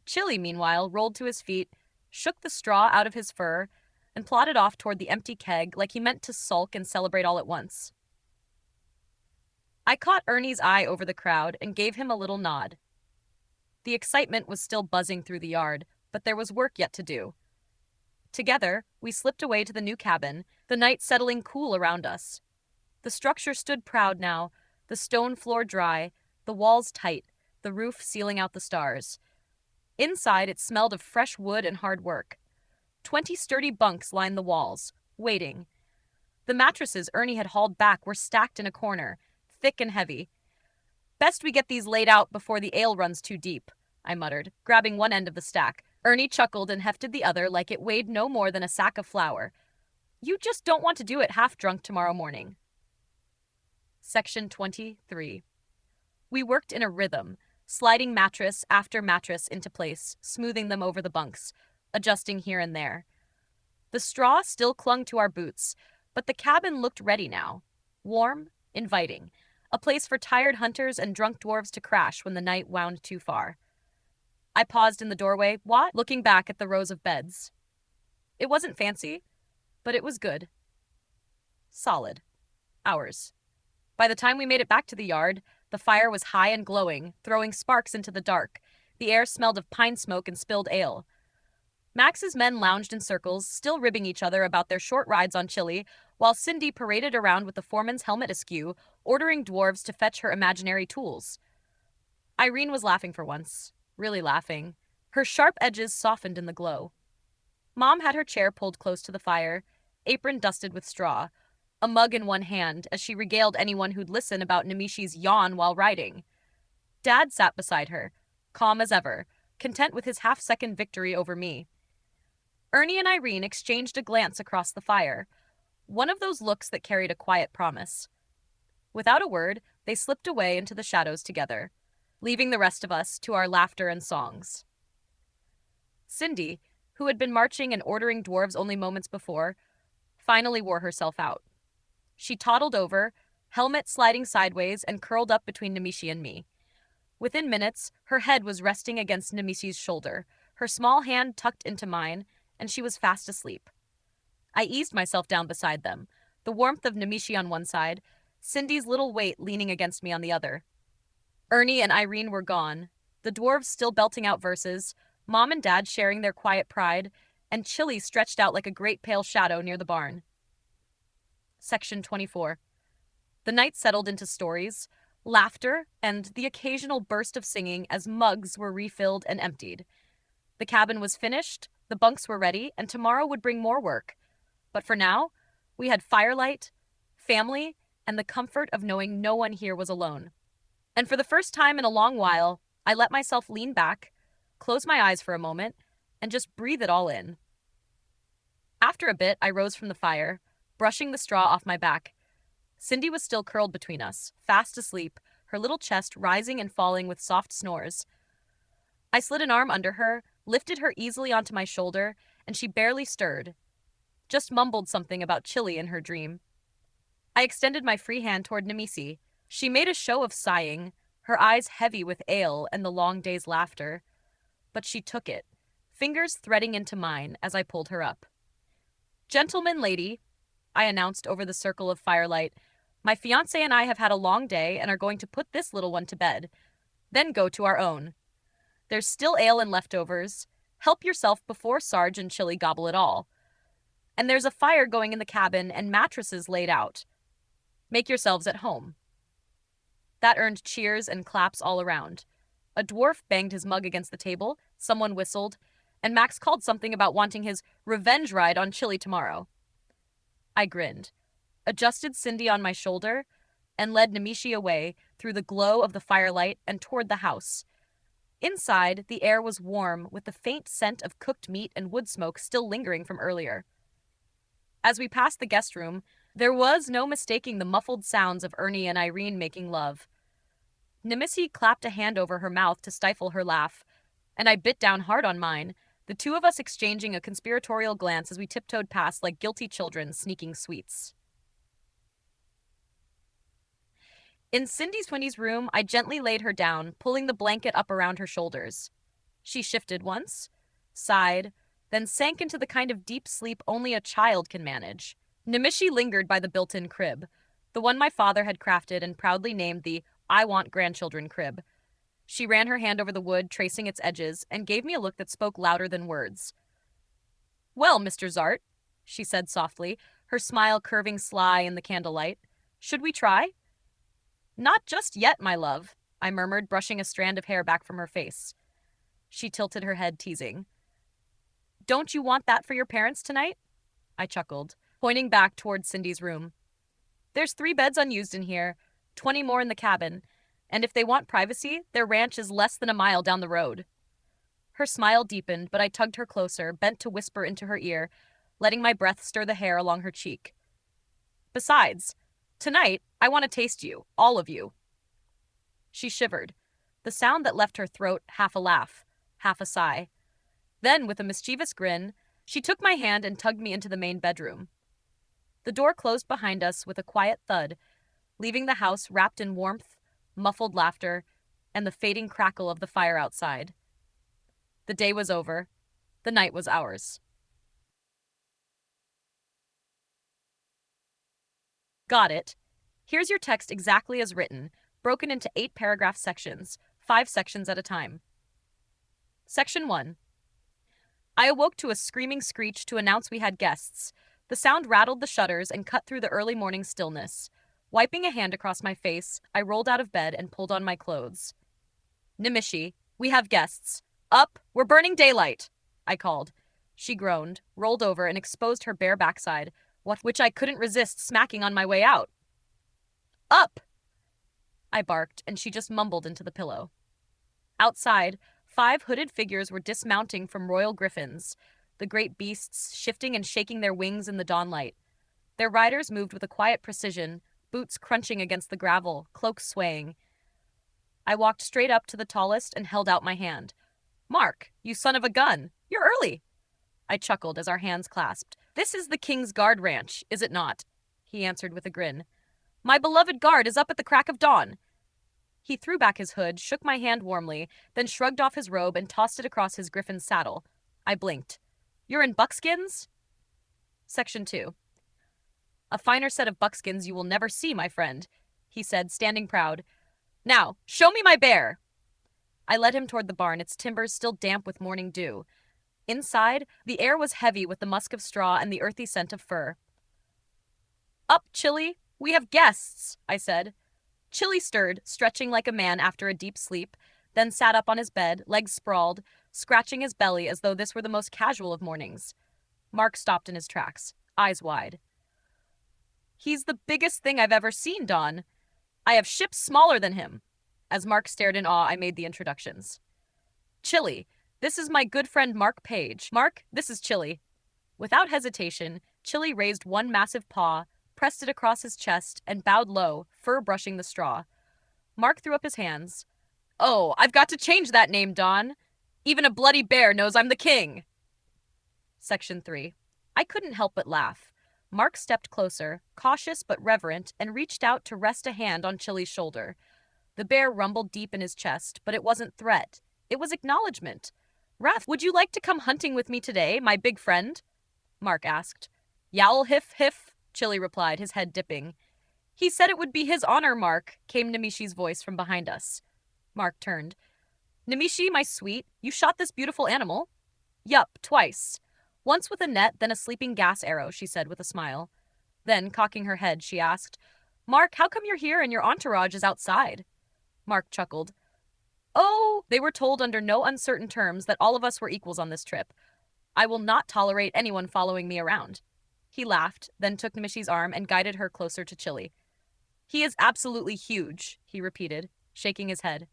Chili, meanwhile, rolled to his feet, shook the straw out of his fur, and plodded off toward the empty keg like he meant to sulk and celebrate all at once. I caught Ernie's eye over the crowd and gave him a little nod. The excitement was still buzzing through the yard, but there was work yet to do. Together, we slipped away to the new cabin, the night settling cool around us. The structure stood proud now, the stone floor dry, the walls tight, the roof sealing out the stars. Inside, it smelled of fresh wood and hard work. 20 sturdy bunks lined the walls, waiting. The mattresses Ernie had hauled back were stacked in a corner, thick and heavy. Best we get these laid out before the ale runs too deep, I muttered, grabbing one end of the stack. Ernie chuckled and hefted the other like it weighed no more than a sack of flour. You just don't want to do it half-drunk tomorrow morning. Section 23. We worked in a rhythm, sliding mattress after mattress into place, smoothing them over the bunks, adjusting here and there. The straw still clung to our boots, but the cabin looked ready now. Warm, inviting. A place for tired hunters and drunk dwarves to crash when the night wound too far. I paused in the doorway, looking back at the rows of beds. It wasn't fancy, but it was good. Solid. Ours. By the time we made it back to the yard, the fire was high and glowing, throwing sparks into the dark. The air smelled of pine smoke and spilled ale. Max's men lounged in circles, still ribbing each other about their short rides on Chili, while Cindy paraded around with the foreman's helmet askew, ordering dwarves to fetch her imaginary tools. Irene was laughing for once. Really laughing. Her sharp edges softened in the glow. Mom had her chair pulled close to the fire, apron dusted with straw, a mug in one hand as she regaled anyone who'd listen about Nimicie's yawn while riding. Dad sat beside her, calm as ever, content with his half-second victory over me. Ernie and Irene exchanged a glance across the fire, one of those looks that carried a quiet promise. Without a word, they slipped away into the shadows together, leaving the rest of us to our laughter and songs. Cindy, who had been marching and ordering dwarves only moments before, finally wore herself out. She toddled over, helmet sliding sideways, and curled up between Nimicie and me. Within minutes, her head was resting against Nimicie's shoulder, her small hand tucked into mine, and she was fast asleep. I eased myself down beside them, the warmth of Nimicie on one side, Cindy's little weight leaning against me on the other. Ernie and Irene were gone, the dwarves still belting out verses, Mom and Dad sharing their quiet pride, and Chili stretched out like a great pale shadow near the barn. Section 24. The night settled into stories, laughter, and the occasional burst of singing as mugs were refilled and emptied. The cabin was finished, the bunks were ready, and tomorrow would bring more work. But for now, we had firelight, family, and the comfort of knowing no one here was alone. And for the first time in a long while, I let myself lean back, close my eyes for a moment, and just breathe it all in. After a bit, I rose from the fire, brushing the straw off my back. Cindy was still curled between us, fast asleep, her little chest rising and falling with soft snores. I slid an arm under her, lifted her easily onto my shoulder, and she barely stirred. Just mumbled something about chili in her dream. I extended my free hand toward Nimicie. She made a show of sighing, her eyes heavy with ale and the long day's laughter. But she took it, fingers threading into mine as I pulled her up. "Gentleman, lady," I announced over the circle of firelight, "my fiancé and I have had a long day and are going to put this little one to bed, then go to our own. There's still ale and leftovers. Help yourself before Sarge and Chili gobble it all. And there's a fire going in the cabin and mattresses laid out. Make yourselves at home." That earned cheers and claps all around. A dwarf banged his mug against the table, someone whistled, and Max called something about wanting his revenge ride on Chili tomorrow. I grinned, adjusted Cindy on my shoulder, and led Nimicie away through the glow of the firelight and toward the house. Inside, the air was warm with the faint scent of cooked meat and wood smoke still lingering from earlier. As we passed the guest room, there was no mistaking the muffled sounds of Ernie and Irene making love. Nimicie clapped a hand over her mouth to stifle her laugh, and I bit down hard on mine, the two of us exchanging a conspiratorial glance as we tiptoed past like guilty children sneaking sweets. In Cindy Sweeney's room, I gently laid her down, pulling the blanket up around her shoulders. She shifted once, sighed, then sank into the kind of deep sleep only a child can manage. Nimicie lingered by the built-in crib, the one my father had crafted and proudly named the "I Want Grandchildren" crib. She ran her hand over the wood, tracing its edges, and gave me a look that spoke louder than words. "Well, Mr. Zart," she said softly, her smile curving sly in the candlelight, "should we try?" "Not just yet, my love," I murmured, brushing a strand of hair back from her face. She tilted her head, teasing. "Don't you want that for your parents tonight?" I chuckled, pointing back toward Cindy's room. "There's 3 beds unused in here, 20 more in the cabin, and if they want privacy, their ranch is less than a mile down the road." Her smile deepened, but I tugged her closer, bent to whisper into her ear, letting my breath stir the hair along her cheek. "Besides, tonight, I want to taste you, all of you." She shivered, the sound that left her throat half a laugh, half a sigh. Then, with a mischievous grin, she took my hand and tugged me into the main bedroom. The door closed behind us with a quiet thud, leaving the house wrapped in warmth, muffled laughter, and the fading crackle of the fire outside. The day was over. The night was ours. Got it. Here's your text exactly as written, broken into 8 paragraph sections, 5 sections at a time. Section 1. I awoke to a screaming screech to announce we had guests. The sound rattled the shutters and cut through the early morning stillness. Wiping a hand across my face, I rolled out of bed and pulled on my clothes. "Nimicie, we have guests. Up, we're burning daylight," I called. She groaned, rolled over, and exposed her bare backside, which I couldn't resist smacking on my way out. "Up!" I barked, and she just mumbled into the pillow. Outside, 5 hooded figures were dismounting from royal griffins, the great beasts shifting and shaking their wings in the dawnlight. Their riders moved with a quiet precision, boots crunching against the gravel, cloaks swaying. I walked straight up to the tallest and held out my hand. "Mark, you son of a gun, you're early." I chuckled as our hands clasped. "This is the King's Guard Ranch, is it not?" He answered with a grin. "My beloved guard is up at the crack of dawn." He threw back his hood, shook my hand warmly, then shrugged off his robe and tossed it across his griffin's saddle. I blinked. "You're in buckskins?" Section 2. "A finer set of buckskins you will never see, my friend," he said, standing proud. "Now, show me my bear." I led him toward the barn, its timbers still damp with morning dew. Inside, the air was heavy with the musk of straw and the earthy scent of fur. "Up, Chili, we have guests," I said. Chili stirred, stretching like a man after a deep sleep, then sat up on his bed, legs sprawled, scratching his belly as though this were the most casual of mornings. Mark stopped in his tracks, eyes wide. "He's the biggest thing I've ever seen, Don. I have ships smaller than him." As Mark stared in awe, I made the introductions. "Chili, this is my good friend Mark Page. Mark, this is Chili." Without hesitation, Chili raised one massive paw, pressed it across his chest, and bowed low, fur brushing the straw. Mark threw up his hands. Oh, I've got to change that name, Don. Even a bloody bear knows I'm the king. Section 3. I couldn't help but laugh. Mark stepped closer, cautious but reverent, and reached out to rest a hand on Chili's shoulder. The bear rumbled deep in his chest, but it wasn't threat. It was acknowledgement. Raph, would you like to come hunting with me today, my big friend? Mark asked. Yowl hiff hiff, Chili replied, his head dipping. He said it would be his honor, Mark, came Nimicie's voice from behind us. Mark turned. Nimicie, my sweet, you shot this beautiful animal? Yup, twice. Once with a net, then a sleeping gas arrow, she said with a smile. Then, cocking her head, she asked, Mark, how come you're here and your entourage is outside? Mark chuckled. Oh, they were told under no uncertain terms that all of us were equals on this trip. I will not tolerate anyone following me around. He laughed, then took Nimicie's arm and guided her closer to Chili. He is absolutely huge, he repeated, shaking his head.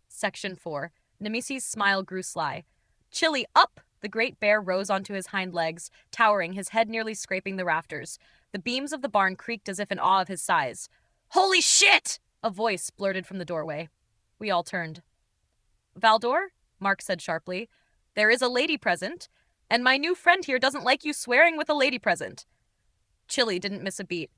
Section 4. Nimicie's smile grew sly. Chili, up! The great bear rose onto his hind legs, towering, his head nearly scraping the rafters. The beams of the barn creaked as if in awe of his size. Holy shit! A voice blurted from the doorway. We all turned. Valdor? Mark said sharply. There is a lady present, and my new friend here doesn't like you swearing with a lady present. Chili didn't miss a beat.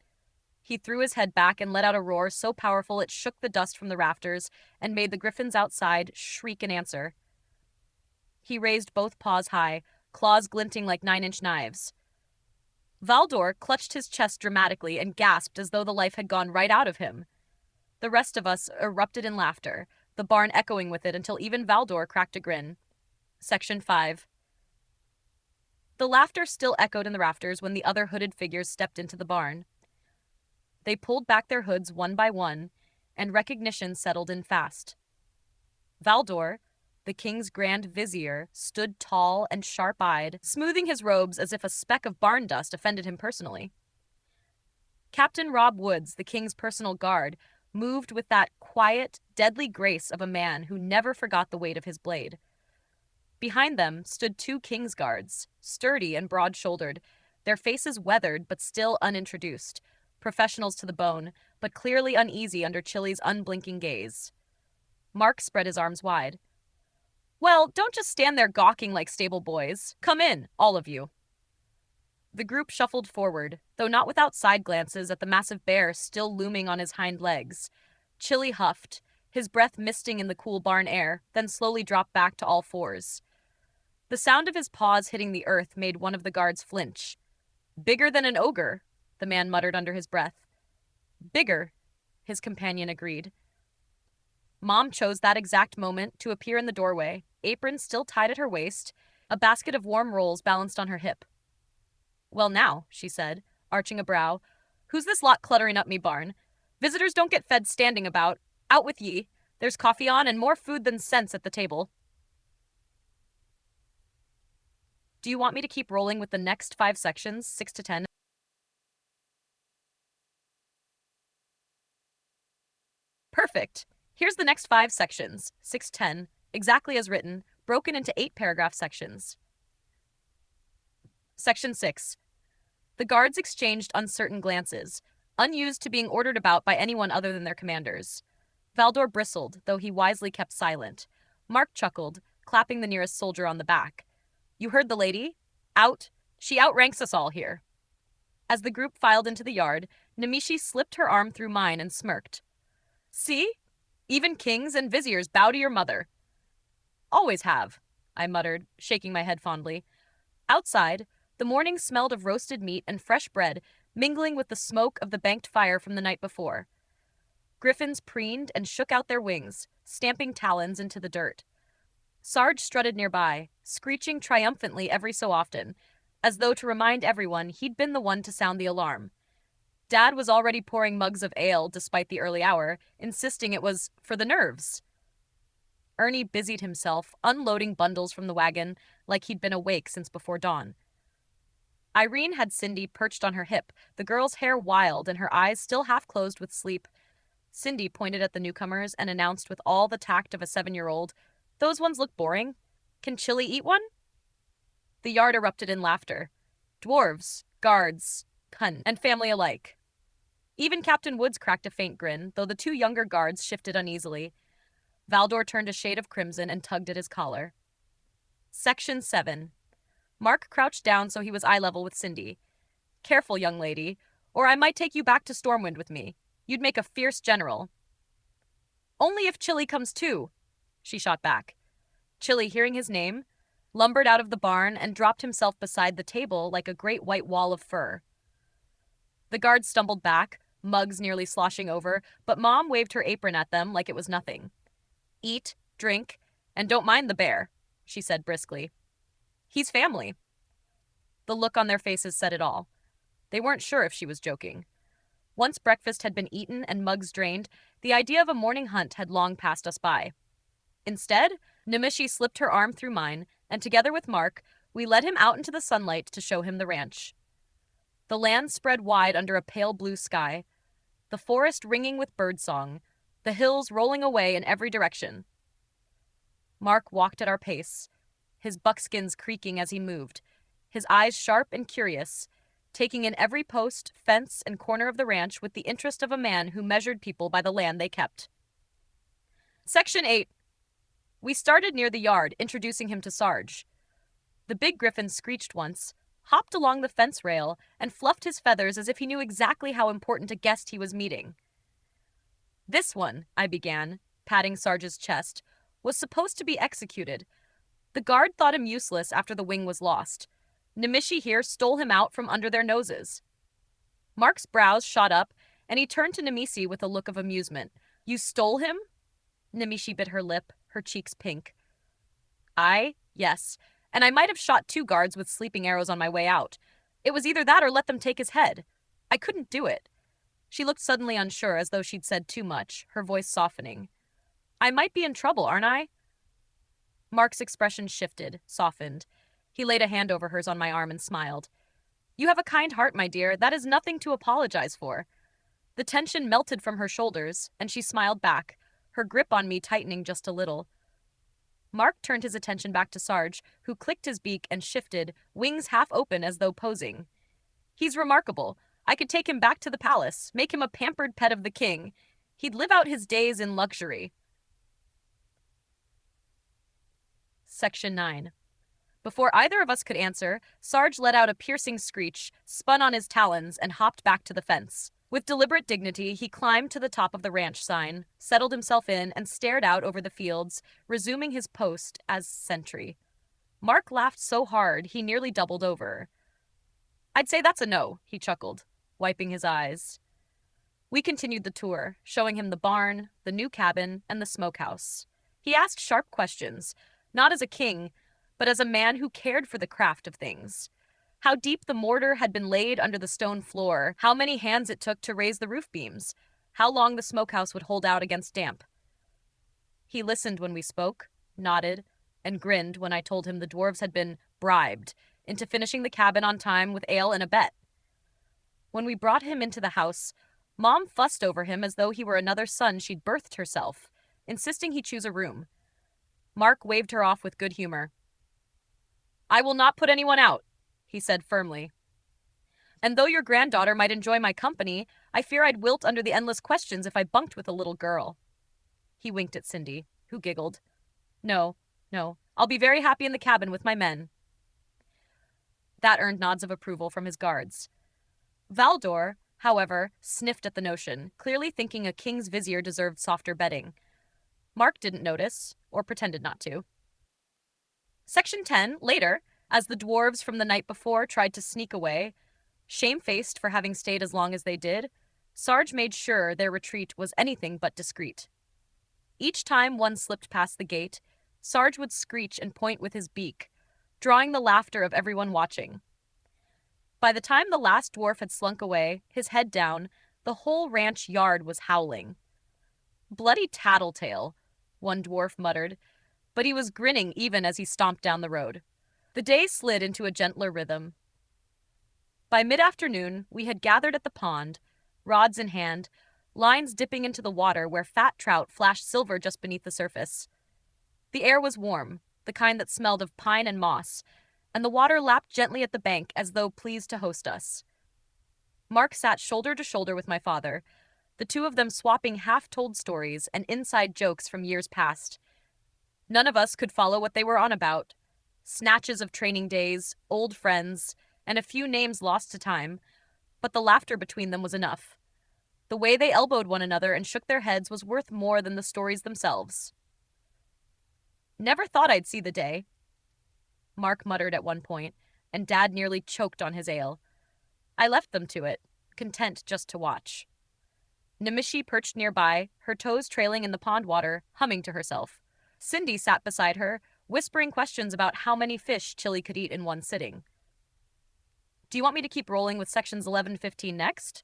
He threw his head back and let out a roar so powerful it shook the dust from the rafters and made the griffins outside shriek in answer. He raised both paws high, claws glinting like 9-inch knives. Valdor clutched his chest dramatically and gasped as though the life had gone right out of him. The rest of us erupted in laughter, the barn echoing with it until even Valdor cracked a grin. Section 5. The laughter still echoed in the rafters when the other hooded figures stepped into the barn. They pulled back their hoods one by one, and recognition settled in fast. Valdor, the king's grand vizier, stood tall and sharp-eyed, smoothing his robes as if a speck of barn dust offended him personally. Captain Rob Woods, the king's personal guard, moved with that quiet, deadly grace of a man who never forgot the weight of his blade. Behind them stood 2 king's guards, sturdy and broad-shouldered, their faces weathered but still unintroduced, professionals to the bone, but clearly uneasy under Chili's unblinking gaze. Mark spread his arms wide. Well, don't just stand there gawking like stable boys. Come in, all of you. The group shuffled forward, though not without side glances at the massive bear still looming on his hind legs. Chili huffed, his breath misting in the cool barn air, then slowly dropped back to all fours. The sound of his paws hitting the earth made one of the guards flinch. Bigger than an ogre, the man muttered under his breath. Bigger, his companion agreed. Mom chose that exact moment to appear in the doorway, apron still tied at her waist, a basket of warm rolls balanced on her hip. Well now, she said, arching a brow, who's this lot cluttering up me barn? Visitors don't get fed standing about. Out with ye. There's coffee on and more food than sense at the table. Do you want me to keep rolling with the next 5 sections, 6 to 10? Perfect. Here's the next 5 sections, 6-10, exactly as written, broken into 8-paragraph sections. Section 6. The guards exchanged uncertain glances, unused to being ordered about by anyone other than their commanders. Valdor bristled, though he wisely kept silent. Mark chuckled, clapping the nearest soldier on the back. You heard the lady? Out. She outranks us all here. As the group filed into the yard, Nimicie slipped her arm through mine and smirked. See? Even kings and viziers bow to your mother. Always have, I muttered, shaking my head fondly. Outside, the morning smelled of roasted meat and fresh bread, mingling with the smoke of the banked fire from the night before. Griffins preened and shook out their wings, stamping talons into the dirt. Sarge strutted nearby, screeching triumphantly every so often, as though to remind everyone he'd been the one to sound the alarm. Dad was already pouring mugs of ale despite the early hour, insisting it was for the nerves. Ernie busied himself, unloading bundles from the wagon like he'd been awake since before dawn. Irene had Cindy perched on her hip, the girl's hair wild and her eyes still half closed with sleep. Cindy pointed at the newcomers and announced with all the tact of a 7-year-old, "Those ones look boring. Can Chili eat one?" The yard erupted in laughter. Dwarves, guards, cunt, and family alike. Even Captain Woods cracked a faint grin, though the two younger guards shifted uneasily. Valdor turned a shade of crimson and tugged at his collar. Section 7. Mark crouched down so he was eye level with Cindy. Careful, young lady, or I might take you back to Stormwind with me. You'd make a fierce general. Only if Chili comes too, she shot back. Chili, hearing his name, lumbered out of the barn and dropped himself beside the table like a great white wall of fur. The guards stumbled back, mugs nearly sloshing over, but Mom waved her apron at them like it was nothing. Eat, drink, and don't mind the bear, she said briskly. He's family. The look on their faces said it all. They weren't sure if she was joking. Once breakfast had been eaten and mugs drained, the idea of a morning hunt had long passed us by. Instead, Nimicie slipped her arm through mine, and together with Mark, we led him out into the sunlight to show him the ranch. The land spread wide under a pale blue sky, the forest ringing with birdsong, the hills rolling away in every direction. Mark walked at our pace, his buckskins creaking as he moved, his eyes sharp and curious, taking in every post, fence, and corner of the ranch with the interest of a man who measured people by the land they kept. Section 8. We started near the yard, introducing him to Sarge. The big griffin screeched once, hopped along the fence rail, and fluffed his feathers as if he knew exactly how important a guest he was meeting. This one, I began, patting Sarge's chest, was supposed to be executed. The guard thought him useless after the wing was lost. Nimicie here stole him out from under their noses. Mark's brows shot up, and he turned to Nimicie with a look of amusement. You stole him? Nimicie bit her lip, her cheeks pink. Yes, and I might have shot 2 guards with sleeping arrows on my way out. It was either that or let them take his head. I couldn't do it. She looked suddenly unsure, as though she'd said too much, her voice softening. I might be in trouble, aren't I? Mark's expression shifted, softened. He laid a hand over hers on my arm and smiled. You have a kind heart, my dear. That is nothing to apologize for. The tension melted from her shoulders, and she smiled back, her grip on me tightening just a little. Mark turned his attention back to Sarge, who clicked his beak and shifted, wings half open as though posing. He's remarkable. I could take him back to the palace, make him a pampered pet of the king. He'd live out his days in luxury. Section 9. Before either of us could answer, Sarge let out a piercing screech, spun on his talons, and hopped back to the fence. With deliberate dignity, he climbed to the top of the ranch sign, settled himself in, and stared out over the fields, resuming his post as sentry. Mark laughed so hard he nearly doubled over. I'd say that's a no, he chuckled, wiping his eyes. We continued the tour, showing him the barn, the new cabin, and the smokehouse. He asked sharp questions, not as a king, but as a man who cared for the craft of things. How deep the mortar had been laid under the stone floor, how many hands it took to raise the roof beams, how long the smokehouse would hold out against damp. He listened when we spoke, nodded, and grinned when I told him the dwarves had been bribed into finishing the cabin on time with ale and a bet. When we brought him into the house, Mom fussed over him as though he were another son she'd birthed herself, insisting he choose a room. Mark waved her off with good humor. I will not put anyone out, he said firmly. And though your granddaughter might enjoy my company, I fear I'd wilt under the endless questions if I bunked with a little girl. He winked at Cindy, who giggled. No, I'll be very happy in the cabin with my men. That earned nods of approval from his guards. Valdor, however, sniffed at the notion, clearly thinking a king's vizier deserved softer bedding. Mark didn't notice, or pretended not to. Section 10, later, as the dwarves from the night before tried to sneak away, shamefaced for having stayed as long as they did, Sarge made sure their retreat was anything but discreet. Each time one slipped past the gate, Sarge would screech and point with his beak, drawing the laughter of everyone watching. By the time the last dwarf had slunk away, his head down, the whole ranch yard was howling. Bloody tattletale, one dwarf muttered, but he was grinning even as he stomped down the road. The day slid into a gentler rhythm. By mid-afternoon, we had gathered at the pond, rods in hand, lines dipping into the water where fat trout flashed silver just beneath the surface. The air was warm, the kind that smelled of pine and moss, and the water lapped gently at the bank as though pleased to host us. Mark sat shoulder to shoulder with my father, the two of them swapping half-told stories and inside jokes from years past. None of us could follow what they were on about. Snatches of training days, old friends, and a few names lost to time, but the laughter between them was enough. The way they elbowed one another and shook their heads was worth more than the stories themselves. "Never thought I'd see the day," Mark muttered at one point, and Dad nearly choked on his ale. I left them to it, content just to watch. Nimicie perched nearby, her toes trailing in the pond water, humming to herself. Cindy sat beside her, whispering questions about how many fish Chili could eat in one sitting. "Do you want me to keep rolling with sections 11 to 15 next?"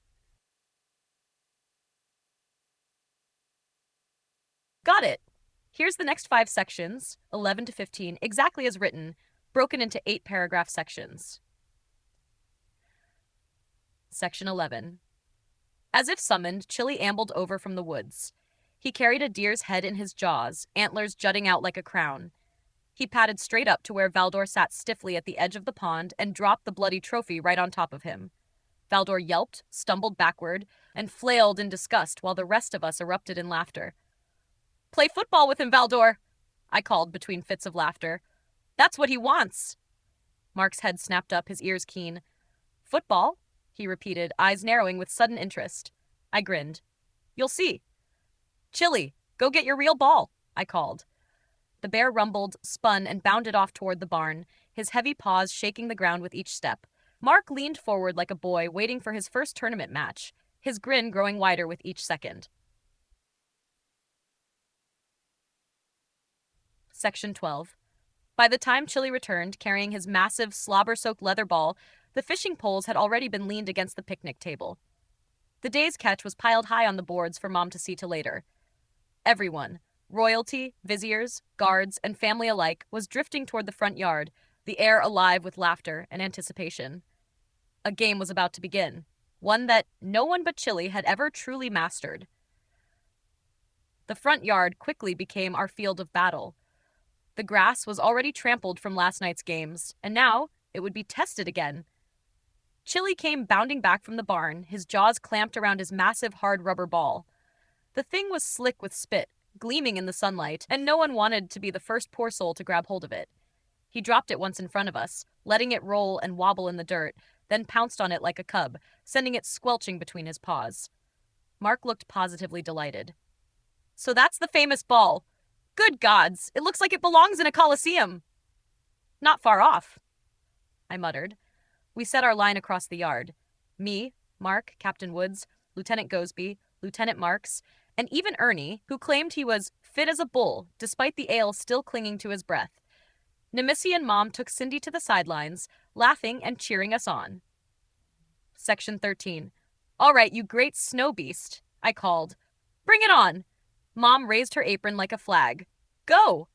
"Got it. Here's the next 5 sections, 11 to 15, exactly as written, broken into 8-paragraph sections." Section 11. As if summoned, Chili ambled over from the woods. He carried a deer's head in his jaws, antlers jutting out like a crown. He padded straight up to where Valdor sat stiffly at the edge of the pond and dropped the bloody trophy right on top of him. Valdor yelped, stumbled backward, and flailed in disgust while the rest of us erupted in laughter. "Play football with him, Valdor," I called between fits of laughter. "That's what he wants." Mark's head snapped up, his ears keen. "Football?" he repeated, eyes narrowing with sudden interest. I grinned. "You'll see." "Chili, go get your real ball," I called. The bear rumbled, spun, and bounded off toward the barn, his heavy paws shaking the ground with each step. Mark leaned forward like a boy waiting for his first tournament match, his grin growing wider with each second. Section 12. By the time Chili returned, carrying his massive, slobber-soaked leather ball, the fishing poles had already been leaned against the picnic table. The day's catch was piled high on the boards for Mom to see to later. Everyone, royalty, viziers, guards, and family alike, was drifting toward the front yard, the air alive with laughter and anticipation. A game was about to begin, one that no one but Chili had ever truly mastered. The front yard quickly became our field of battle. The grass was already trampled from last night's games, and now it would be tested again. Chili came bounding back from the barn, his jaws clamped around his massive hard rubber ball. The thing was slick with spit, gleaming in the sunlight, and no one wanted to be the first poor soul to grab hold of it. He dropped it once in front of us, letting it roll and wobble in the dirt, then pounced on it like a cub, sending it squelching between his paws. Mark looked positively delighted. "So that's the famous ball. Good gods, it looks like it belongs in a coliseum." "Not far off," I muttered. We set our line across the yard. Me, Mark, Captain Woods, Lieutenant Gosby, Lieutenant Marks, and even Ernie, who claimed he was fit as a bull despite the ale still clinging to his breath. Nimicie and Mom took Cindy to the sidelines, laughing and cheering us on. Section 13. "All right, you great snow beast," I called. "Bring it on." Mom raised her apron like a flag. "Go!"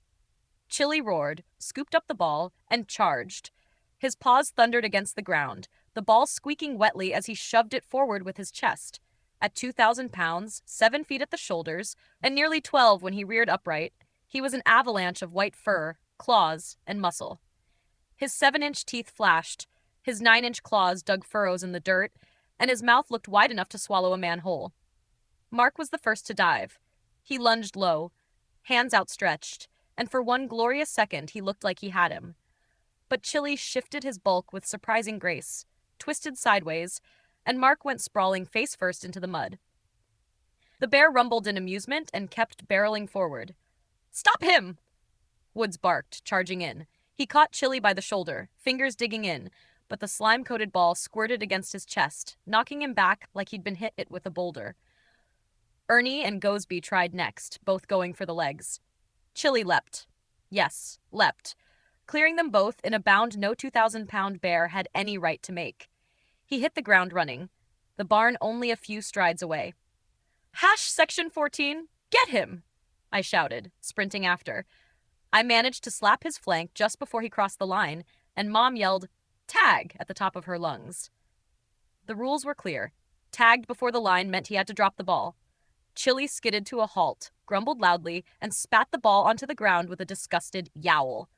Chili roared, scooped up the ball, and charged. His paws thundered against the ground, the ball squeaking wetly as he shoved it forward with his chest. At 2,000 pounds, 7 feet at the shoulders, and nearly 12 when he reared upright, he was an avalanche of white fur, claws, and muscle. His 7-inch teeth flashed, his 9-inch claws dug furrows in the dirt, and his mouth looked wide enough to swallow a man whole. Mark was the first to dive. He lunged low, hands outstretched, and for one glorious second he looked like he had him. But Chili shifted his bulk with surprising grace, twisted sideways, and Mark went sprawling face first into the mud. The bear rumbled in amusement and kept barreling forward. "Stop him!" Woods barked, charging in. He caught Chili by the shoulder, fingers digging in, but the slime-coated ball squirted against his chest, knocking him back like he'd been hit with a boulder. Ernie and Gosby tried next, both going for the legs. Chili leapt. Yes, leapt, clearing them both in a bound no 2,000-pound bear had any right to make. He hit the ground running, the barn only a few strides away. Section 14, get him! I shouted, sprinting after. I managed to slap his flank just before he crossed the line, and Mom yelled, "Tag!" at the top of her lungs. The rules were clear. Tagged before the line meant he had to drop the ball. Chili skidded to a halt, grumbled loudly, and spat the ball onto the ground with a disgusted yowl.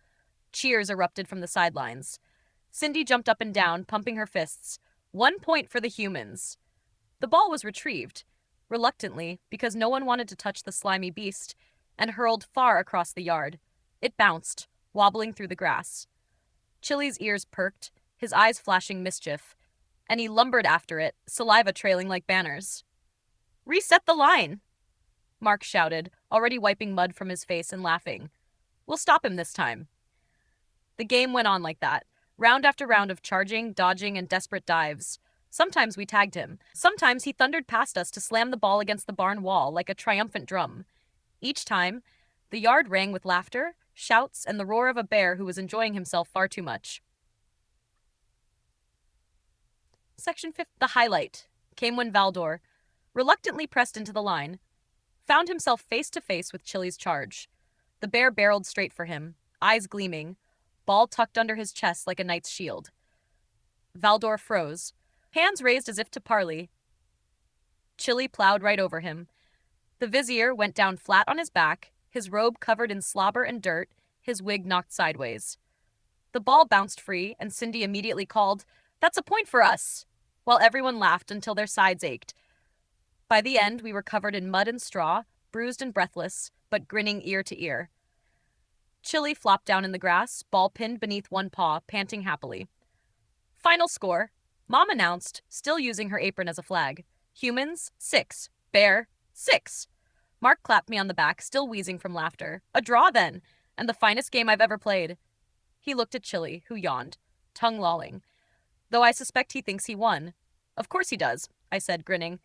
Cheers erupted from the sidelines. Cindy jumped up and down, pumping her fists. 1 point for the humans. The ball was retrieved, reluctantly, because no one wanted to touch the slimy beast, and hurled far across the yard. It bounced, wobbling through the grass. Chili's ears perked, his eyes flashing mischief, and he lumbered after it, saliva trailing like banners. "Reset the line!" Mark shouted, already wiping mud from his face and laughing. "We'll stop him this time." The game went on like that, round after round of charging, dodging, and desperate dives. Sometimes we tagged him. Sometimes he thundered past us to slam the ball against the barn wall like a triumphant drum. Each time, the yard rang with laughter, shouts, and the roar of a bear who was enjoying himself far too much. Section 5. The highlight came when Valdor, reluctantly pressed into the line, found himself face to face with Chili's charge. The bear barreled straight for him, eyes gleaming, ball tucked under his chest like a knight's shield. Valdor froze, hands raised as if to parley. Chili plowed right over him. The vizier went down flat on his back, his robe covered in slobber and dirt, his wig knocked sideways. The ball bounced free, and Cindy immediately called, "That's a point for us!" while everyone laughed until their sides ached. By the end, we were covered in mud and straw, bruised and breathless, but grinning ear to ear. Chili flopped down in the grass, ball pinned beneath one paw, panting happily. Final score, Mom announced, still using her apron as a flag. Humans, 6. Bear, 6. Mark clapped me on the back, still wheezing from laughter. A draw, then, and the finest game I've ever played. He looked at Chili, who yawned, tongue lolling, though I suspect he thinks he won. Of course he does, I said, grinning.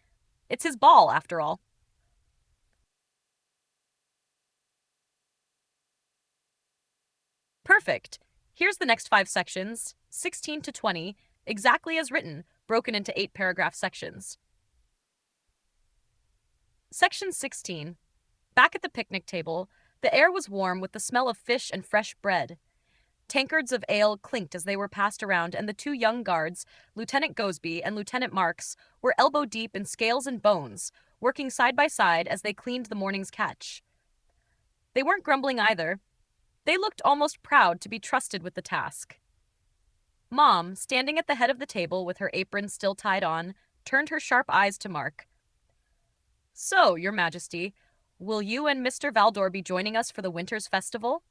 It's his ball, after all. Perfect. Here's the next 5 sections, 16 to 20, exactly as written, broken into 8-paragraph sections. Section 16. Back at the picnic table, the air was warm with the smell of fish and fresh bread. Tankards of ale clinked as they were passed around, and the 2 young guards, Lieutenant Gosby and Lieutenant Marks, were elbow-deep in scales and bones, working side by side as they cleaned the morning's catch. They weren't grumbling either. They looked almost proud to be trusted with the task. Mom, standing at the head of the table with her apron still tied on, turned her sharp eyes to Mark. "So, Your Majesty, will you and Mr. Valdor be joining us for the Winter's Festival?"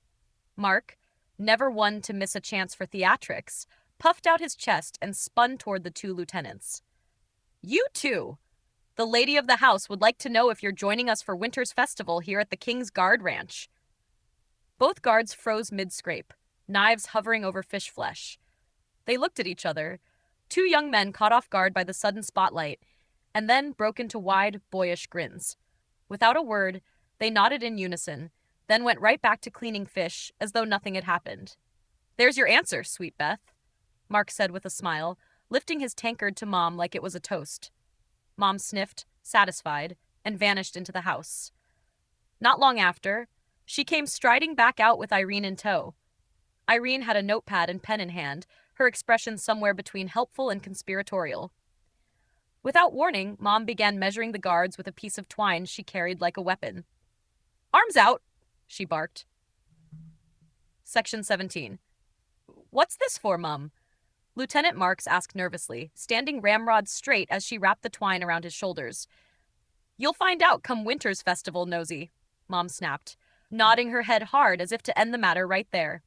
Mark, never one to miss a chance for theatrics, puffed out his chest and spun toward the 2 lieutenants. "You too! The lady of the house would like to know if you're joining us for Winter's Festival here at the King's Guard Ranch." Both guards froze mid-scrape, knives hovering over fish flesh. They looked at each other, 2 young men caught off guard by the sudden spotlight, and then broke into wide, boyish grins. Without a word, they nodded in unison, then went right back to cleaning fish as though nothing had happened. "There's your answer, sweet Beth," Mark said with a smile, lifting his tankard to Mom like it was a toast. Mom sniffed, satisfied, and vanished into the house. Not long after, she came striding back out with Irene in tow. Irene had a notepad and pen in hand, her expression somewhere between helpful and conspiratorial. Without warning, Mom began measuring the guards with a piece of twine she carried like a weapon. "Arms out!" she barked. Section 17. "What's this for, Mum?" Lieutenant Marks asked nervously, standing ramrod straight as she wrapped the twine around his shoulders. "You'll find out come Winter's Festival, Nosy," Mom snapped, nodding her head hard as if to end the matter right there.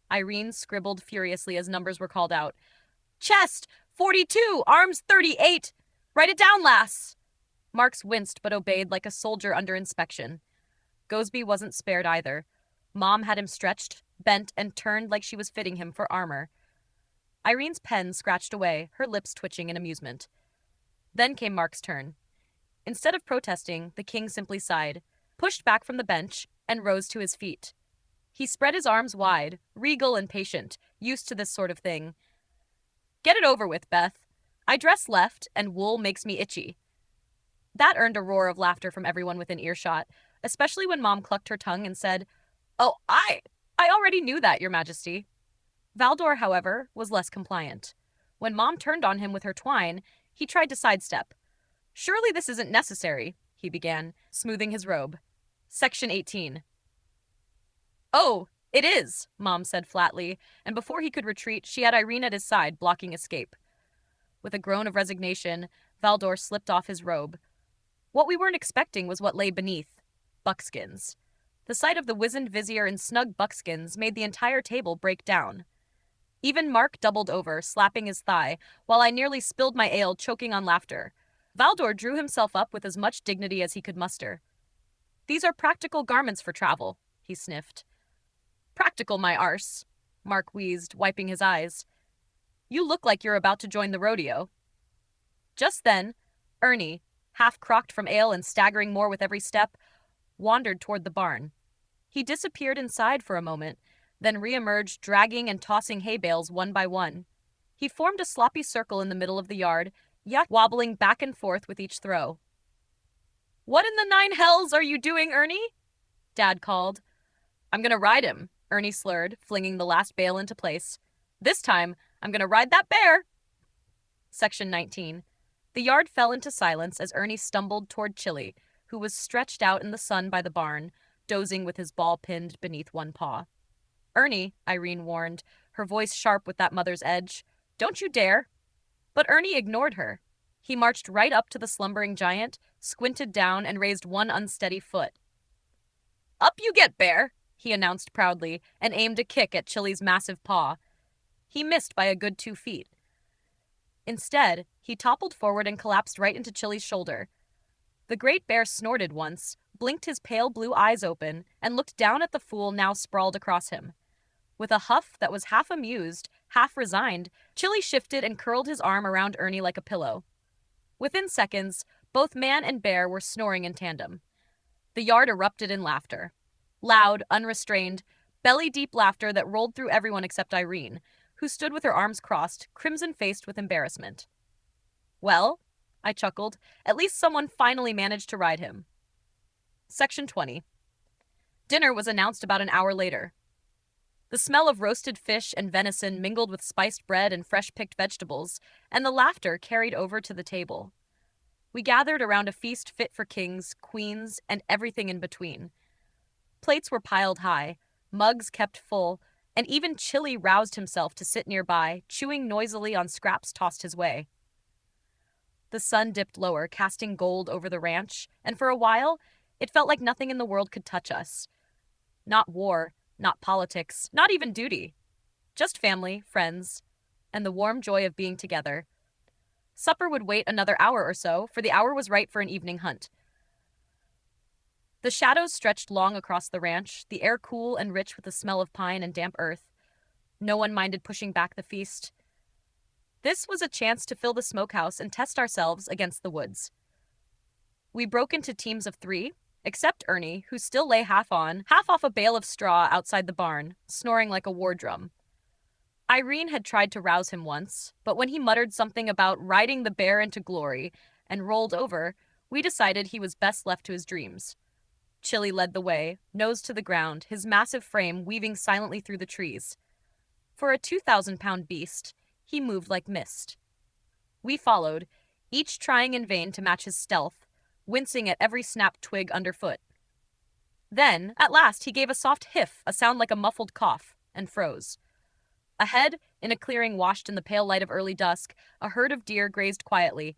Irene scribbled furiously as numbers were called out. "Chest, 42, arms 38. Write it down, lass." Marks winced but obeyed like a soldier under inspection. Gosby wasn't spared either. Mom had him stretched, bent, and turned like she was fitting him for armor. Irene's pen scratched away, her lips twitching in amusement. Then came Mark's turn. Instead of protesting, the king simply sighed, pushed back from the bench, and rose to his feet. He spread his arms wide, regal and patient, used to this sort of thing. "Get it over with, Beth. I dress left, and wool makes me itchy." That earned a roar of laughter from everyone within earshot, especially when Mom clucked her tongue and said, "Oh, I already knew that, Your Majesty." Valdor, however, was less compliant. When Mom turned on him with her twine, he tried to sidestep. "Surely this isn't necessary," he began, smoothing his robe. Section 18. "Oh, it is," Mom said flatly, and before he could retreat, she had Irene at his side, blocking escape. With a groan of resignation, Valdor slipped off his robe. What we weren't expecting was what lay beneath: buckskins. The sight of the wizened vizier in snug buckskins made the entire table break down. Even Mark doubled over, slapping his thigh, while I nearly spilled my ale, choking on laughter. Valdor drew himself up with as much dignity as he could muster. "These are practical garments for travel," he sniffed. "Practical, my arse," Mark wheezed, wiping his eyes. "You look like you're about to join the rodeo." Just then, Ernie, half crocked from ale and staggering more with every step, wandered toward the barn. He disappeared inside for a moment, then re-emerged, dragging and tossing hay bales one by one. He formed a sloppy circle in the middle of the yard, yet wobbling back and forth with each throw. "What in the nine hells are you doing, Ernie?" Dad called. "I'm gonna ride him," Ernie slurred, flinging the last bale into place. "This time, I'm gonna ride that bear." Section 19. The yard fell into silence as Ernie stumbled toward Chili, who was stretched out in the sun by the barn, dozing with his ball pinned beneath one paw. "Ernie," Irene warned, her voice sharp with that mother's edge, "don't you dare." But Ernie ignored her. He marched right up to the slumbering giant, squinted down, and raised one unsteady foot. "Up you get, bear," he announced proudly, and aimed a kick at Chili's massive paw. He missed by a good 2 feet. Instead, he toppled forward and collapsed right into Chili's shoulder. The great bear snorted once, blinked his pale blue eyes open, and looked down at the fool now sprawled across him. With a huff that was half amused, half resigned, Chili shifted and curled his arm around Ernie like a pillow. Within seconds, both man and bear were snoring in tandem. The yard erupted in laughter. Loud, unrestrained, belly-deep laughter that rolled through everyone except Irene, who stood with her arms crossed, crimson-faced with embarrassment. "Well," I chuckled, "at least someone finally managed to ride him." Section 20. Dinner was announced about an hour later. The smell of roasted fish and venison mingled with spiced bread and fresh-picked vegetables, and the laughter carried over to the table. We gathered around a feast fit for kings, queens, and everything in between. Plates were piled high, mugs kept full, and even Chili roused himself to sit nearby, chewing noisily on scraps tossed his way. The sun dipped lower, casting gold over the ranch, and for a while, it felt like nothing in the world could touch us. Not war, not politics, not even duty. Just family, friends, and the warm joy of being together. Supper would wait another hour or so, for the hour was right for an evening hunt. The shadows stretched long across the ranch, the air cool and rich with the smell of pine and damp earth. No one minded pushing back the feast. This was a chance to fill the smokehouse and test ourselves against the woods. We broke into teams of 3, except Ernie, who still lay half on, half off a bale of straw outside the barn, snoring like a war drum. Irene had tried to rouse him once, but when he muttered something about riding the bear into glory and rolled over, we decided he was best left to his dreams. Chili led the way, nose to the ground, his massive frame weaving silently through the trees. For a 2,000-pound beast, he moved like mist. We followed, each trying in vain to match his stealth, wincing at every snapped twig underfoot. Then, at last, he gave a soft hiff, a sound like a muffled cough, and froze. Ahead, in a clearing washed in the pale light of early dusk, a herd of deer grazed quietly.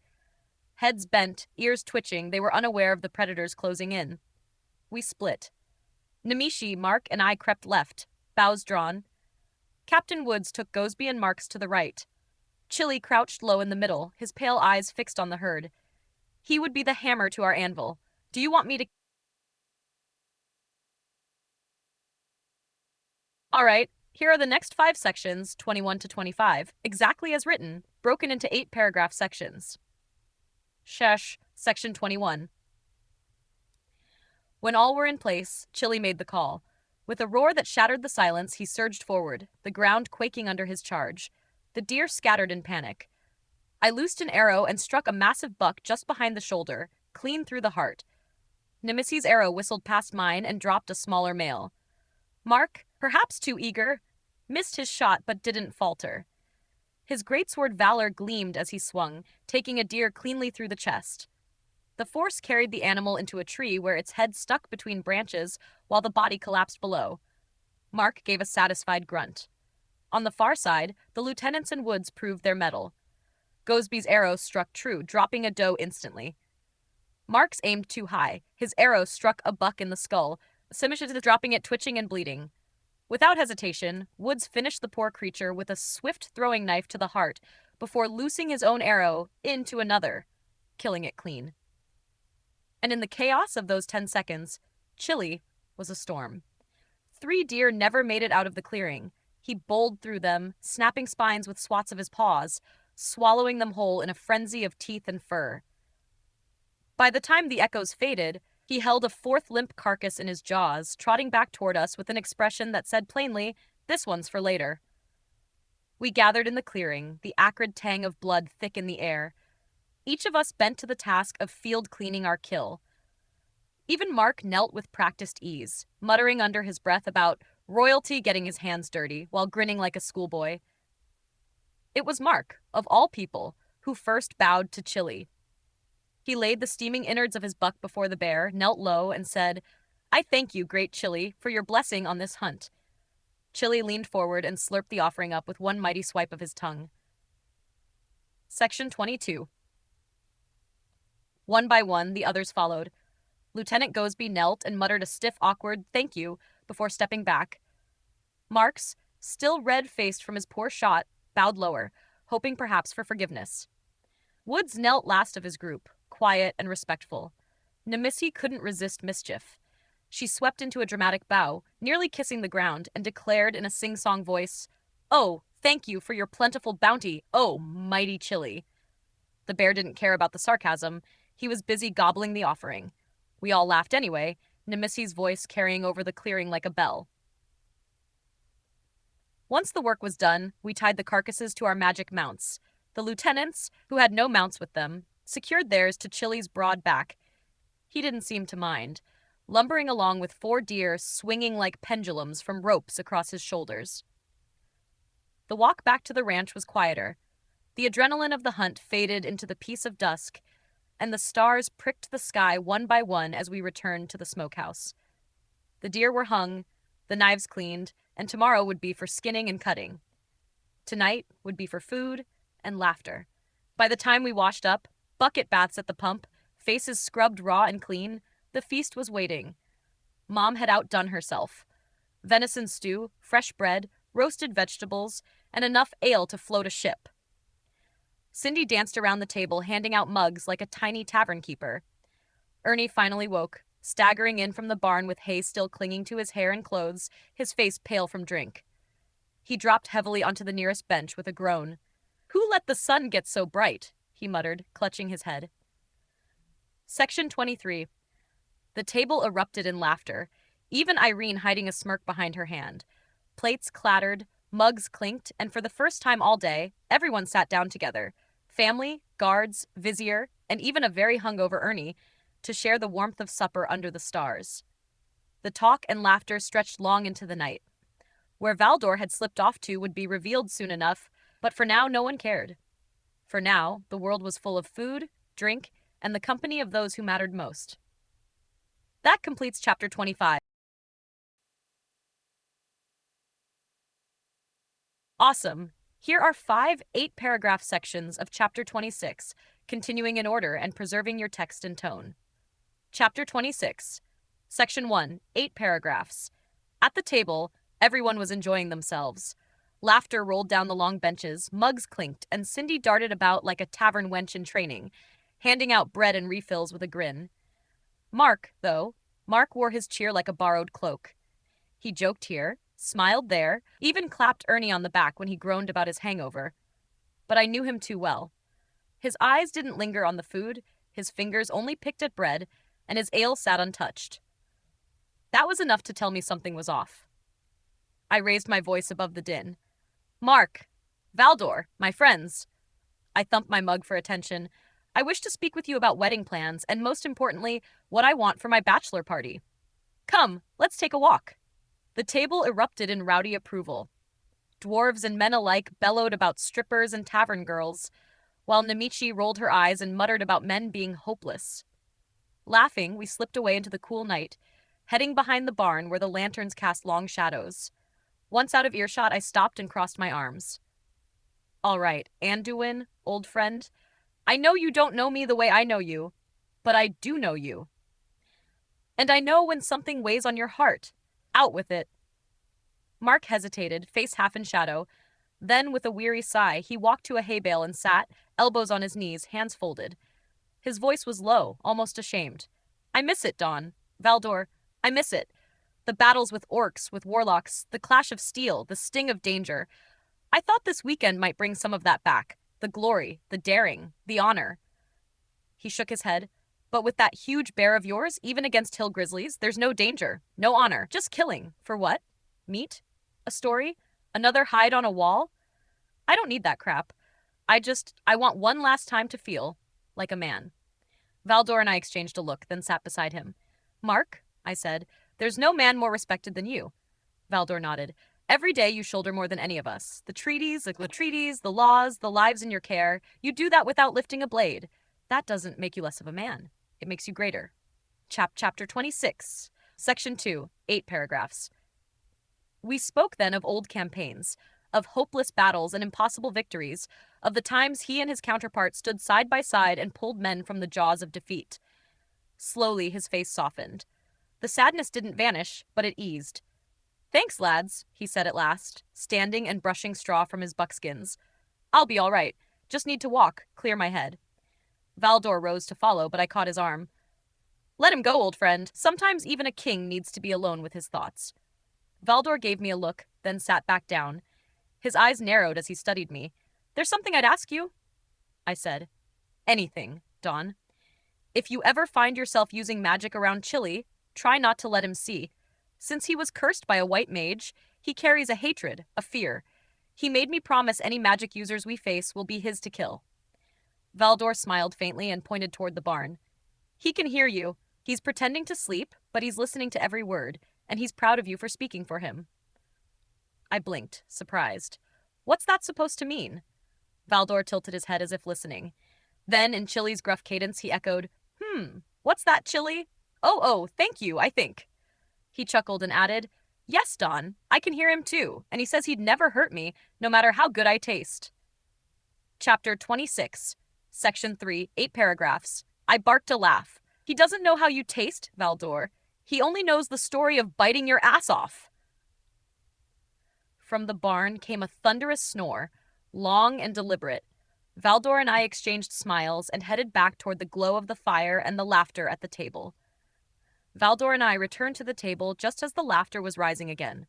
Heads bent, ears twitching, they were unaware of the predators closing in. We split. Nimicie, Mark, and I crept left, bows drawn. Captain Woods took Gosby and Marks to the right. Chili crouched low in the middle, his pale eyes fixed on the herd. He would be the hammer to our anvil. Do you want me to... All right, here are the next 5 sections, 21 to 25, exactly as written, broken into 8 paragraph sections. Section 21. When all were in place, Chili made the call. With a roar that shattered the silence, he surged forward, the ground quaking under his charge. The deer scattered in panic. I loosed an arrow and struck a massive buck just behind the shoulder, clean through the heart. Nimicie's arrow whistled past mine and dropped a smaller male. Mark, perhaps too eager, missed his shot but didn't falter. His greatsword valor gleamed as he swung, taking a deer cleanly through the chest. The force carried the animal into a tree where its head stuck between branches while the body collapsed below. Mark gave a satisfied grunt. On the far side, the lieutenants and Woods proved their mettle. Gosby's arrow struck true, dropping a doe instantly. Mark's aimed too high. His arrow struck a buck in the skull, Simish's dropping it twitching and bleeding. Without hesitation, Woods finished the poor creature with a swift throwing knife to the heart before loosing his own arrow into another, killing it clean. And in the chaos of those 10 seconds, Chili was a storm. 3 deer never made it out of the clearing. He bowled through them, snapping spines with swats of his paws, swallowing them whole in a frenzy of teeth and fur. By the time the echoes faded, he held a 4th limp carcass in his jaws, trotting back toward us with an expression that said plainly, "This one's for later." We gathered in the clearing, the acrid tang of blood thick in the air. Each of us bent to the task of field cleaning our kill. Even Mark knelt with practiced ease, muttering under his breath about royalty getting his hands dirty while grinning like a schoolboy. It was Mark, of all people, who first bowed to Chili. He laid the steaming innards of his buck before the bear, knelt low, and said, "I thank you, great Chili, for your blessing on this hunt." Chili leaned forward and slurped the offering up with one mighty swipe of his tongue. Section 22. One by one, the others followed. Lieutenant Gosby knelt and muttered a stiff, awkward "thank you" before stepping back. Marks, still red-faced from his poor shot, bowed lower, hoping perhaps for forgiveness. Woods knelt last of his group, quiet and respectful. Nimicie couldn't resist mischief. She swept into a dramatic bow, nearly kissing the ground, and declared in a sing-song voice, "Oh, thank you for your plentiful bounty, oh, mighty Chili." The bear didn't care about the sarcasm. He was busy gobbling the offering. We all laughed anyway, Nimicie's voice carrying over the clearing like a bell. Once the work was done, we tied the carcasses to our magic mounts. The lieutenants, who had no mounts with them, secured theirs to Chili's broad back. He didn't seem to mind, lumbering along with 4 deer swinging like pendulums from ropes across his shoulders. The walk back to the ranch was quieter. The adrenaline of the hunt faded into the peace of dusk, and the stars pricked the sky one by one as we returned to the smokehouse. The deer were hung, the knives cleaned, and tomorrow would be for skinning and cutting. Tonight would be for food and laughter. By the time we washed up, bucket baths at the pump, faces scrubbed raw and clean, the feast was waiting. Mom had outdone herself. Venison stew, fresh bread, roasted vegetables, and enough ale to float a ship. Cindy danced around the table, handing out mugs like a tiny tavern keeper. Ernie finally woke, staggering in from the barn with hay still clinging to his hair and clothes, his face pale from drink. He dropped heavily onto the nearest bench with a groan. "Who let the sun get so bright?" he muttered, clutching his head. Section 23. The table erupted in laughter, even Irene hiding a smirk behind her hand. Plates clattered, mugs clinked, and for the first time all day, everyone sat down together. Family, guards, vizier, and even a very hungover Ernie, to share the warmth of supper under the stars. The talk and laughter stretched long into the night. Where Valdor had slipped off to would be revealed soon enough, but for now no one cared. For now, the world was full of food, drink, and the company of those who mattered most. That completes Chapter 25. Awesome! Here are 5 8-paragraph sections of Chapter 26, continuing in order and preserving your text and tone. Chapter 26. Section 1, 8 paragraphs. At the table, everyone was enjoying themselves. Laughter rolled down the long benches, mugs clinked, and Cindy darted about like a tavern wench in training, handing out bread and refills with a grin. Mark wore his cheer like a borrowed cloak. He joked here, smiled there, even clapped Ernie on the back when he groaned about his hangover. But I knew him too well. His eyes didn't linger on the food, his fingers only picked at bread, and his ale sat untouched. That was enough to tell me something was off. I raised my voice above the din. "Mark, Valdor, my friends." I thumped my mug for attention. "I wish to speak with you about wedding plans, and most importantly, what I want for my bachelor party. Come, let's take a walk." The table erupted in rowdy approval. Dwarves and men alike bellowed about strippers and tavern girls, while Nimicie rolled her eyes and muttered about men being hopeless. Laughing, we slipped away into the cool night, heading behind the barn where the lanterns cast long shadows. Once out of earshot, I stopped and crossed my arms. All right, Anduin, old friend. I know you don't know me the way I know you, but I do know you. And I know when something weighs on your heart. Out with it. Mark hesitated, face half in shadow. Then, with a weary sigh, he walked to a hay bale and sat, elbows on his knees, hands folded. His voice was low, almost ashamed. I miss it, Don. Valdor, I miss it. The battles with orcs, with warlocks, the clash of steel, the sting of danger. I thought this weekend might bring some of that back. The glory, the daring, the honor. He shook his head. But with that huge bear of yours, even against hill grizzlies, there's no danger, no honor, just killing. For what? Meat? A story? Another hide on a wall? I don't need that crap. I want one last time to feel like a man. Valdor and I exchanged a look, then sat beside him. Mark, I said, there's no man more respected than you. Valdor nodded. Every day you shoulder more than any of us. The treaties, the laws, the lives in your care. You do that without lifting a blade. That doesn't make you less of a man. It makes you greater. Chapter 26, Section 2, 8 paragraphs. We spoke then of old campaigns, of hopeless battles and impossible victories, of the times he and his counterpart stood side by side and pulled men from the jaws of defeat. Slowly his face softened. The sadness didn't vanish, but it eased. Thanks, lads, he said at last, standing and brushing straw from his buckskins. I'll be all right. Just need to walk, clear my head. Valdor rose to follow, but I caught his arm. Let him go, old friend. Sometimes even a king needs to be alone with his thoughts. Valdor gave me a look, then sat back down. His eyes narrowed as he studied me. There's something I'd ask you, I said. Anything, Don. If you ever find yourself using magic around Chili, try not to let him see. Since he was cursed by a white mage, he carries a hatred, a fear. He made me promise any magic users we face will be his to kill. Valdor smiled faintly and pointed toward the barn. He can hear you. He's pretending to sleep, but he's listening to every word, and he's proud of you for speaking for him. I blinked, surprised. What's that supposed to mean? Valdor tilted his head as if listening. Then, in Chili's gruff cadence, he echoed, what's that, Chili? Oh, thank you, I think. He chuckled and added, Yes, Don, I can hear him too, and he says he'd never hurt me, no matter how good I taste. Chapter 26, Section 3, 8 paragraphs. I barked a laugh. He doesn't know how you taste, Valdor. He only knows the story of biting your ass off. From the barn came a thunderous snore, long and deliberate. Valdor and I exchanged smiles and headed back toward the glow of the fire and the laughter at the table. Valdor and I returned to the table just as the laughter was rising again.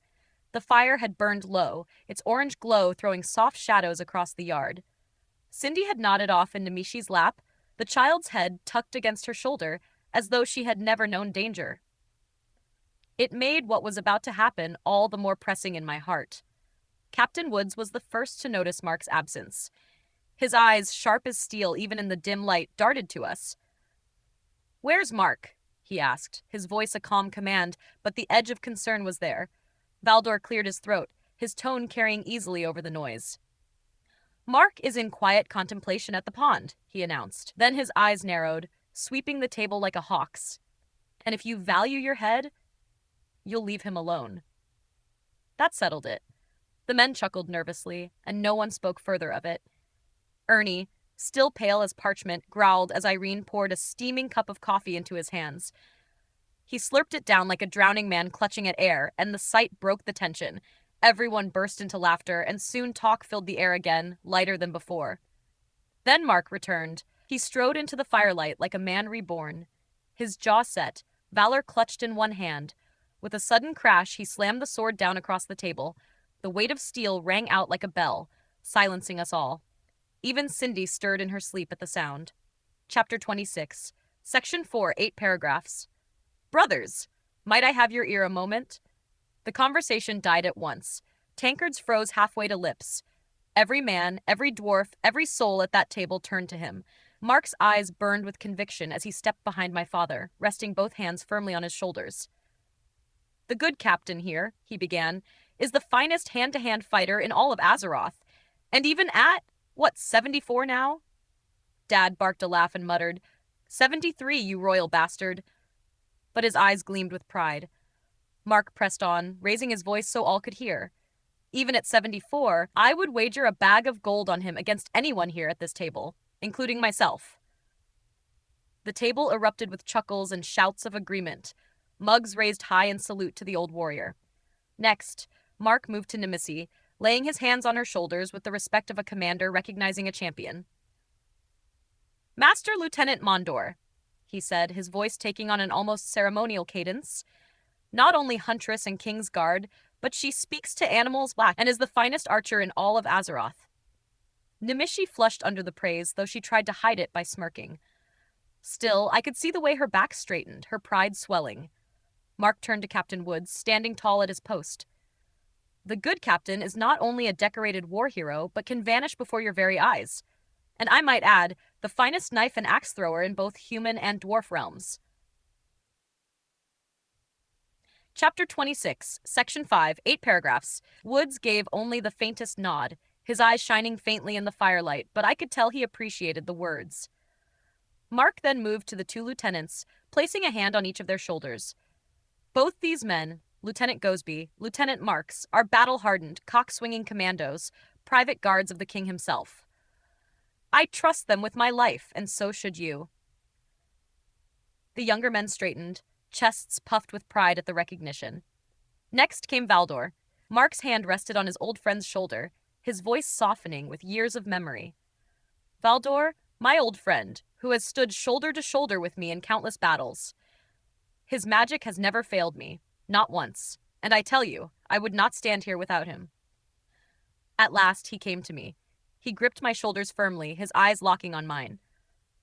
The fire had burned low, its orange glow throwing soft shadows across the yard. Cindy had nodded off in Nimicie's lap, the child's head tucked against her shoulder, as though she had never known danger. It made what was about to happen all the more pressing in my heart. Captain Woods was the first to notice Mark's absence. His eyes, sharp as steel even in the dim light, darted to us. Where's Mark? He asked, his voice a calm command, but the edge of concern was there. Valdor cleared his throat, his tone carrying easily over the noise. Mark is in quiet contemplation at the pond, he announced. Then his eyes narrowed, sweeping the table like a hawk's. And if you value your head, you'll leave him alone. That settled it. The men chuckled nervously, and no one spoke further of it. Ernie, still pale as parchment, growled as Irene poured a steaming cup of coffee into his hands. He slurped it down like a drowning man clutching at air, and the sight broke the tension. Everyone burst into laughter, and soon talk filled the air again, lighter than before. Then Mark returned. He strode into the firelight like a man reborn. His jaw set, valor clutched in one hand. With a sudden crash, he slammed the sword down across the table. The weight of steel rang out like a bell, silencing us all. Even Cindy stirred in her sleep at the sound. Chapter 26, Section 4, 8 paragraphs. Brothers, might I have your ear a moment? The conversation died at once. Tankards froze halfway to lips. Every man, every dwarf, every soul at that table turned to him. Mark's eyes burned with conviction as he stepped behind my father, resting both hands firmly on his shoulders. The good captain here, he began, is the finest hand-to-hand fighter in all of Azeroth. And even at, 74 now? Dad barked a laugh and muttered, 73, you royal bastard. But his eyes gleamed with pride. Mark pressed on, raising his voice so all could hear. Even at 74, I would wager a bag of gold on him against anyone here at this table, including myself. The table erupted with chuckles and shouts of agreement. Mugs raised high in salute to the old warrior. Next, Mark moved to Nimicie, laying his hands on her shoulders with the respect of a commander recognizing a champion. Master Lieutenant Mondor, he said, his voice taking on an almost ceremonial cadence. Not only huntress and king's guard, but she speaks to animals black and is the finest archer in all of Azeroth. Nimicie flushed under the praise, though she tried to hide it by smirking. Still, I could see the way her back straightened, her pride swelling. Mark turned to Captain Woods, standing tall at his post. The good captain is not only a decorated war hero, but can vanish before your very eyes. And I might add, the finest knife and axe thrower in both human and dwarf realms. Chapter 26, Section 5, 8 paragraphs. Woods gave only the faintest nod, his eyes shining faintly in the firelight, but I could tell he appreciated the words. Mark then moved to the two lieutenants, placing a hand on each of their shoulders. Both these men, Lieutenant Goseby, Lieutenant Marks, are battle-hardened, cock-swinging commandos, private guards of the king himself. I trust them with my life, and so should you. The younger men straightened, chests puffed with pride at the recognition. Next came Valdor. Mark's hand rested on his old friend's shoulder, his voice softening with years of memory. Valdor, my old friend, who has stood shoulder to shoulder with me in countless battles. His magic has never failed me, not once, and I tell you, I would not stand here without him. At last he came to me. He gripped my shoulders firmly, his eyes locking on mine.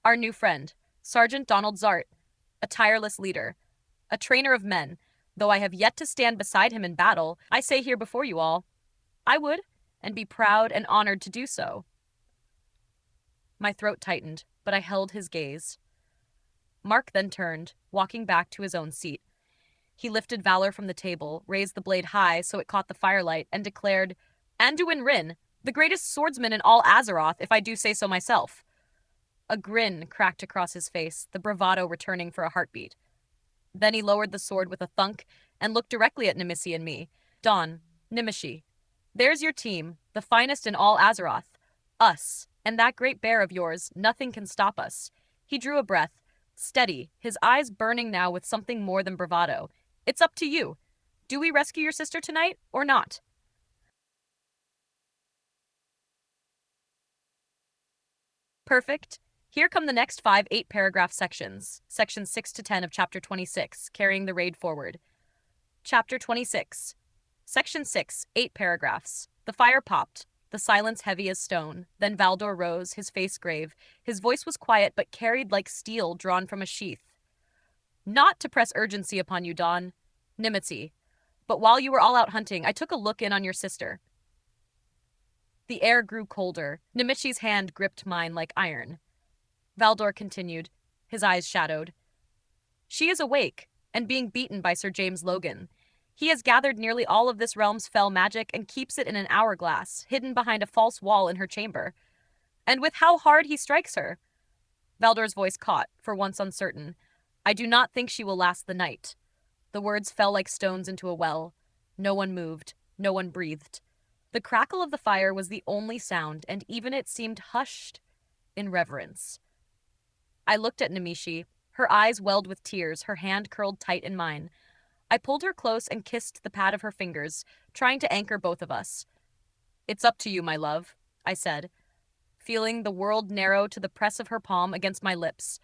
Our new friend, Sergeant Donald Zart, a tireless leader, a trainer of men. Though I have yet to stand beside him in battle, I say here before you all, I would, and be proud and honored to do so. My throat tightened, but I held his gaze. Mark then turned, walking back to his own seat. He lifted Valor from the table, raised the blade high so it caught the firelight, and declared, Anduin Wrynn, the greatest swordsman in all Azeroth, if I do say so myself. A grin cracked across his face, the bravado returning for a heartbeat. Then he lowered the sword with a thunk and looked directly at Nimicie and me. Don, Nimicie, there's your team, the finest in all Azeroth. Us, and that great bear of yours, nothing can stop us. He drew a breath, steady, his eyes burning now with something more than bravado. It's up to you. Do we rescue your sister tonight, or not? Perfect. Here come the next 5 8-paragraph sections, sections 6 to 10 of Chapter 26, carrying the raid forward. Chapter 26. Section 6, 8 paragraphs. The fire popped, the silence heavy as stone. Then Valdor rose, his face grave. His voice was quiet but carried like steel drawn from a sheath. Not to press urgency upon you, Don, Nimicie, but while you were all out hunting, I took a look in on your sister. The air grew colder. Nimicie's hand gripped mine like iron. Valdor continued, his eyes shadowed. She is awake, and being beaten by Sir James Logan. He has gathered nearly all of this realm's fell magic and keeps it in an hourglass, hidden behind a false wall in her chamber. And with how hard he strikes her. Valdor's voice caught, for once uncertain. I do not think she will last the night. The words fell like stones into a well. No one moved, no one breathed. The crackle of the fire was the only sound, and even it seemed hushed in reverence. I looked at Nimicie, her eyes welled with tears, her hand curled tight in mine. I pulled her close and kissed the pad of her fingers, trying to anchor both of us. It's up to you, my love, I said, feeling the world narrow to the press of her palm against my lips.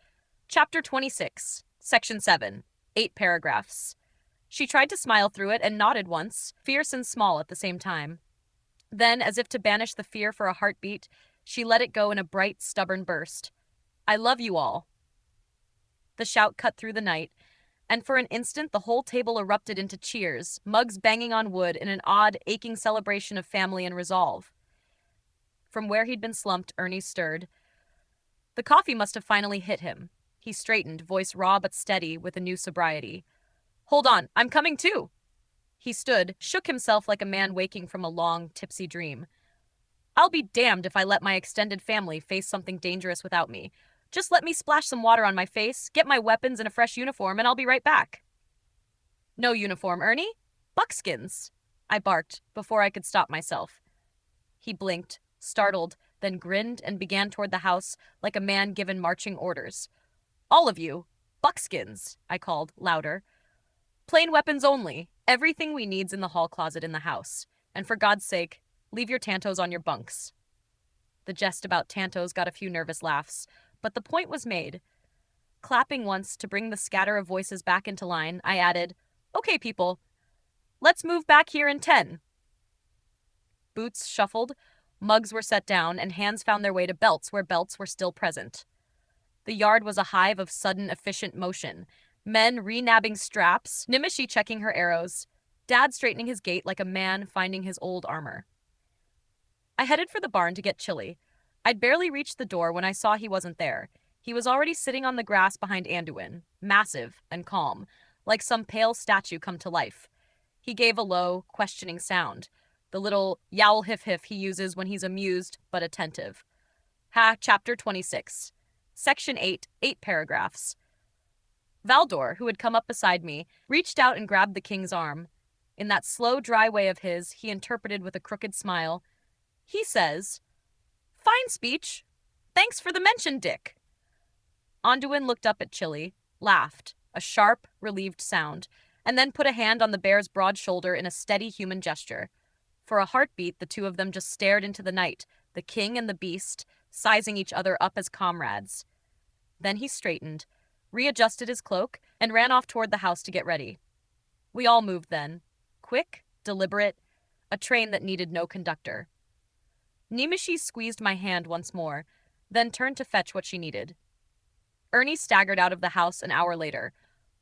Chapter 26, Section 7, 8 paragraphs. She tried to smile through it and nodded once, fierce and small at the same time. Then, as if to banish the fear for a heartbeat, she let it go in a bright, stubborn burst. I love you all. The shout cut through the night, and for an instant the whole table erupted into cheers, mugs banging on wood in an odd, aching celebration of family and resolve. From where he'd been slumped, Ernie stirred. The coffee must have finally hit him. He straightened, voice raw but steady, with a new sobriety. Hold on, I'm coming too! He stood, shook himself like a man waking from a long, tipsy dream. I'll be damned if I let my extended family face something dangerous without me. Just let me splash some water on my face, get my weapons and a fresh uniform, and I'll be right back. No uniform, Ernie. Buckskins. I barked, before I could stop myself. He blinked, startled, then grinned and began toward the house like a man given marching orders. All of you, buckskins, I called, louder. Plain weapons only. Everything we need's in the hall closet in the house. And for God's sake, leave your tantos on your bunks. The jest about tantos got a few nervous laughs, but the point was made. Clapping once to bring the scatter of voices back into line, I added, Okay, people, let's move back here in 10. Boots shuffled, mugs were set down, and hands found their way to belts where belts were still present. The yard was a hive of sudden, efficient motion. Men re-nabbing straps, Nimicie checking her arrows, Dad straightening his gait like a man finding his old armor. I headed for the barn to get chili. I'd barely reached the door when I saw he wasn't there. He was already sitting on the grass behind Anduin, massive and calm, like some pale statue come to life. He gave a low, questioning sound, the little yowl hiff-hiff he uses when he's amused but attentive. Chapter 26. Section 8, 8 paragraphs. Valdor, who had come up beside me, reached out and grabbed the king's arm. In that slow, dry way of his, he interpreted with a crooked smile. He says, Fine speech. Thanks for the mention, Dick. Anduin looked up at Chili, laughed, a sharp, relieved sound, and then put a hand on the bear's broad shoulder in a steady human gesture. For a heartbeat, the two of them just stared into the night, the king and the beast, sizing each other up as comrades. Then he straightened, readjusted his cloak, and ran off toward the house to get ready. We all moved then. Quick, deliberate, a train that needed no conductor. Nimicie squeezed my hand once more, then turned to fetch what she needed. Ernie staggered out of the house an hour later.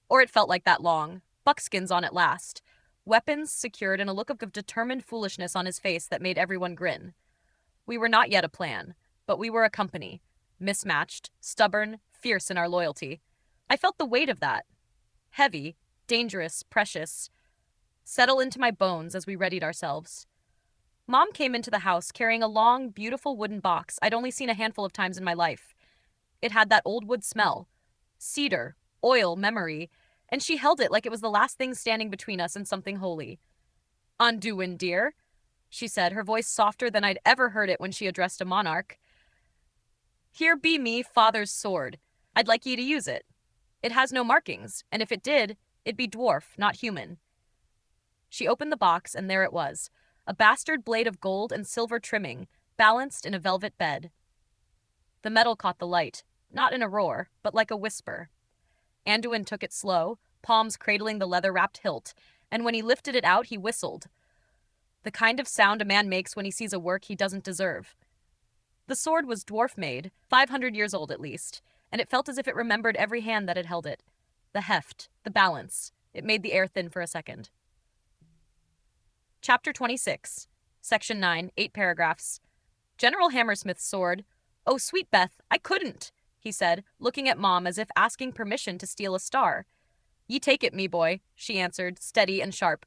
Or it felt like that long. Buckskins on at last. Weapons secured and a look of determined foolishness on his face that made everyone grin. We were not yet a plan, but we were a company. Mismatched, stubborn, fierce in our loyalty. I felt the weight of that. Heavy, dangerous, precious. Settle into my bones as we readied ourselves. Mom came into the house carrying a long, beautiful wooden box I'd only seen a handful of times in my life. It had that old wood smell. Cedar, oil, memory, and she held it like it was the last thing standing between us and something holy. Anduin, dear, she said, her voice softer than I'd ever heard it when she addressed a monarch. Here be me, father's sword. I'd like ye to use it. It has no markings, and if it did, it'd be dwarf, not human. She opened the box, and there it was, a bastard blade of gold and silver trimming, balanced in a velvet bed. The metal caught the light, not in a roar, but like a whisper. Anduin took it slow, palms cradling the leather-wrapped hilt, and when he lifted it out, he whistled. The kind of sound a man makes when he sees a work he doesn't deserve. The sword was dwarf-made, 500 years old at least, and it felt as if it remembered every hand that had held it. The heft, the balance. It made the air thin for a second. Chapter 26. Section 9, 8 paragraphs. General Hammersmith's sword. Oh, sweet Beth, I couldn't, he said, looking at Mom as if asking permission to steal a star. Ye take it, me boy, she answered, steady and sharp.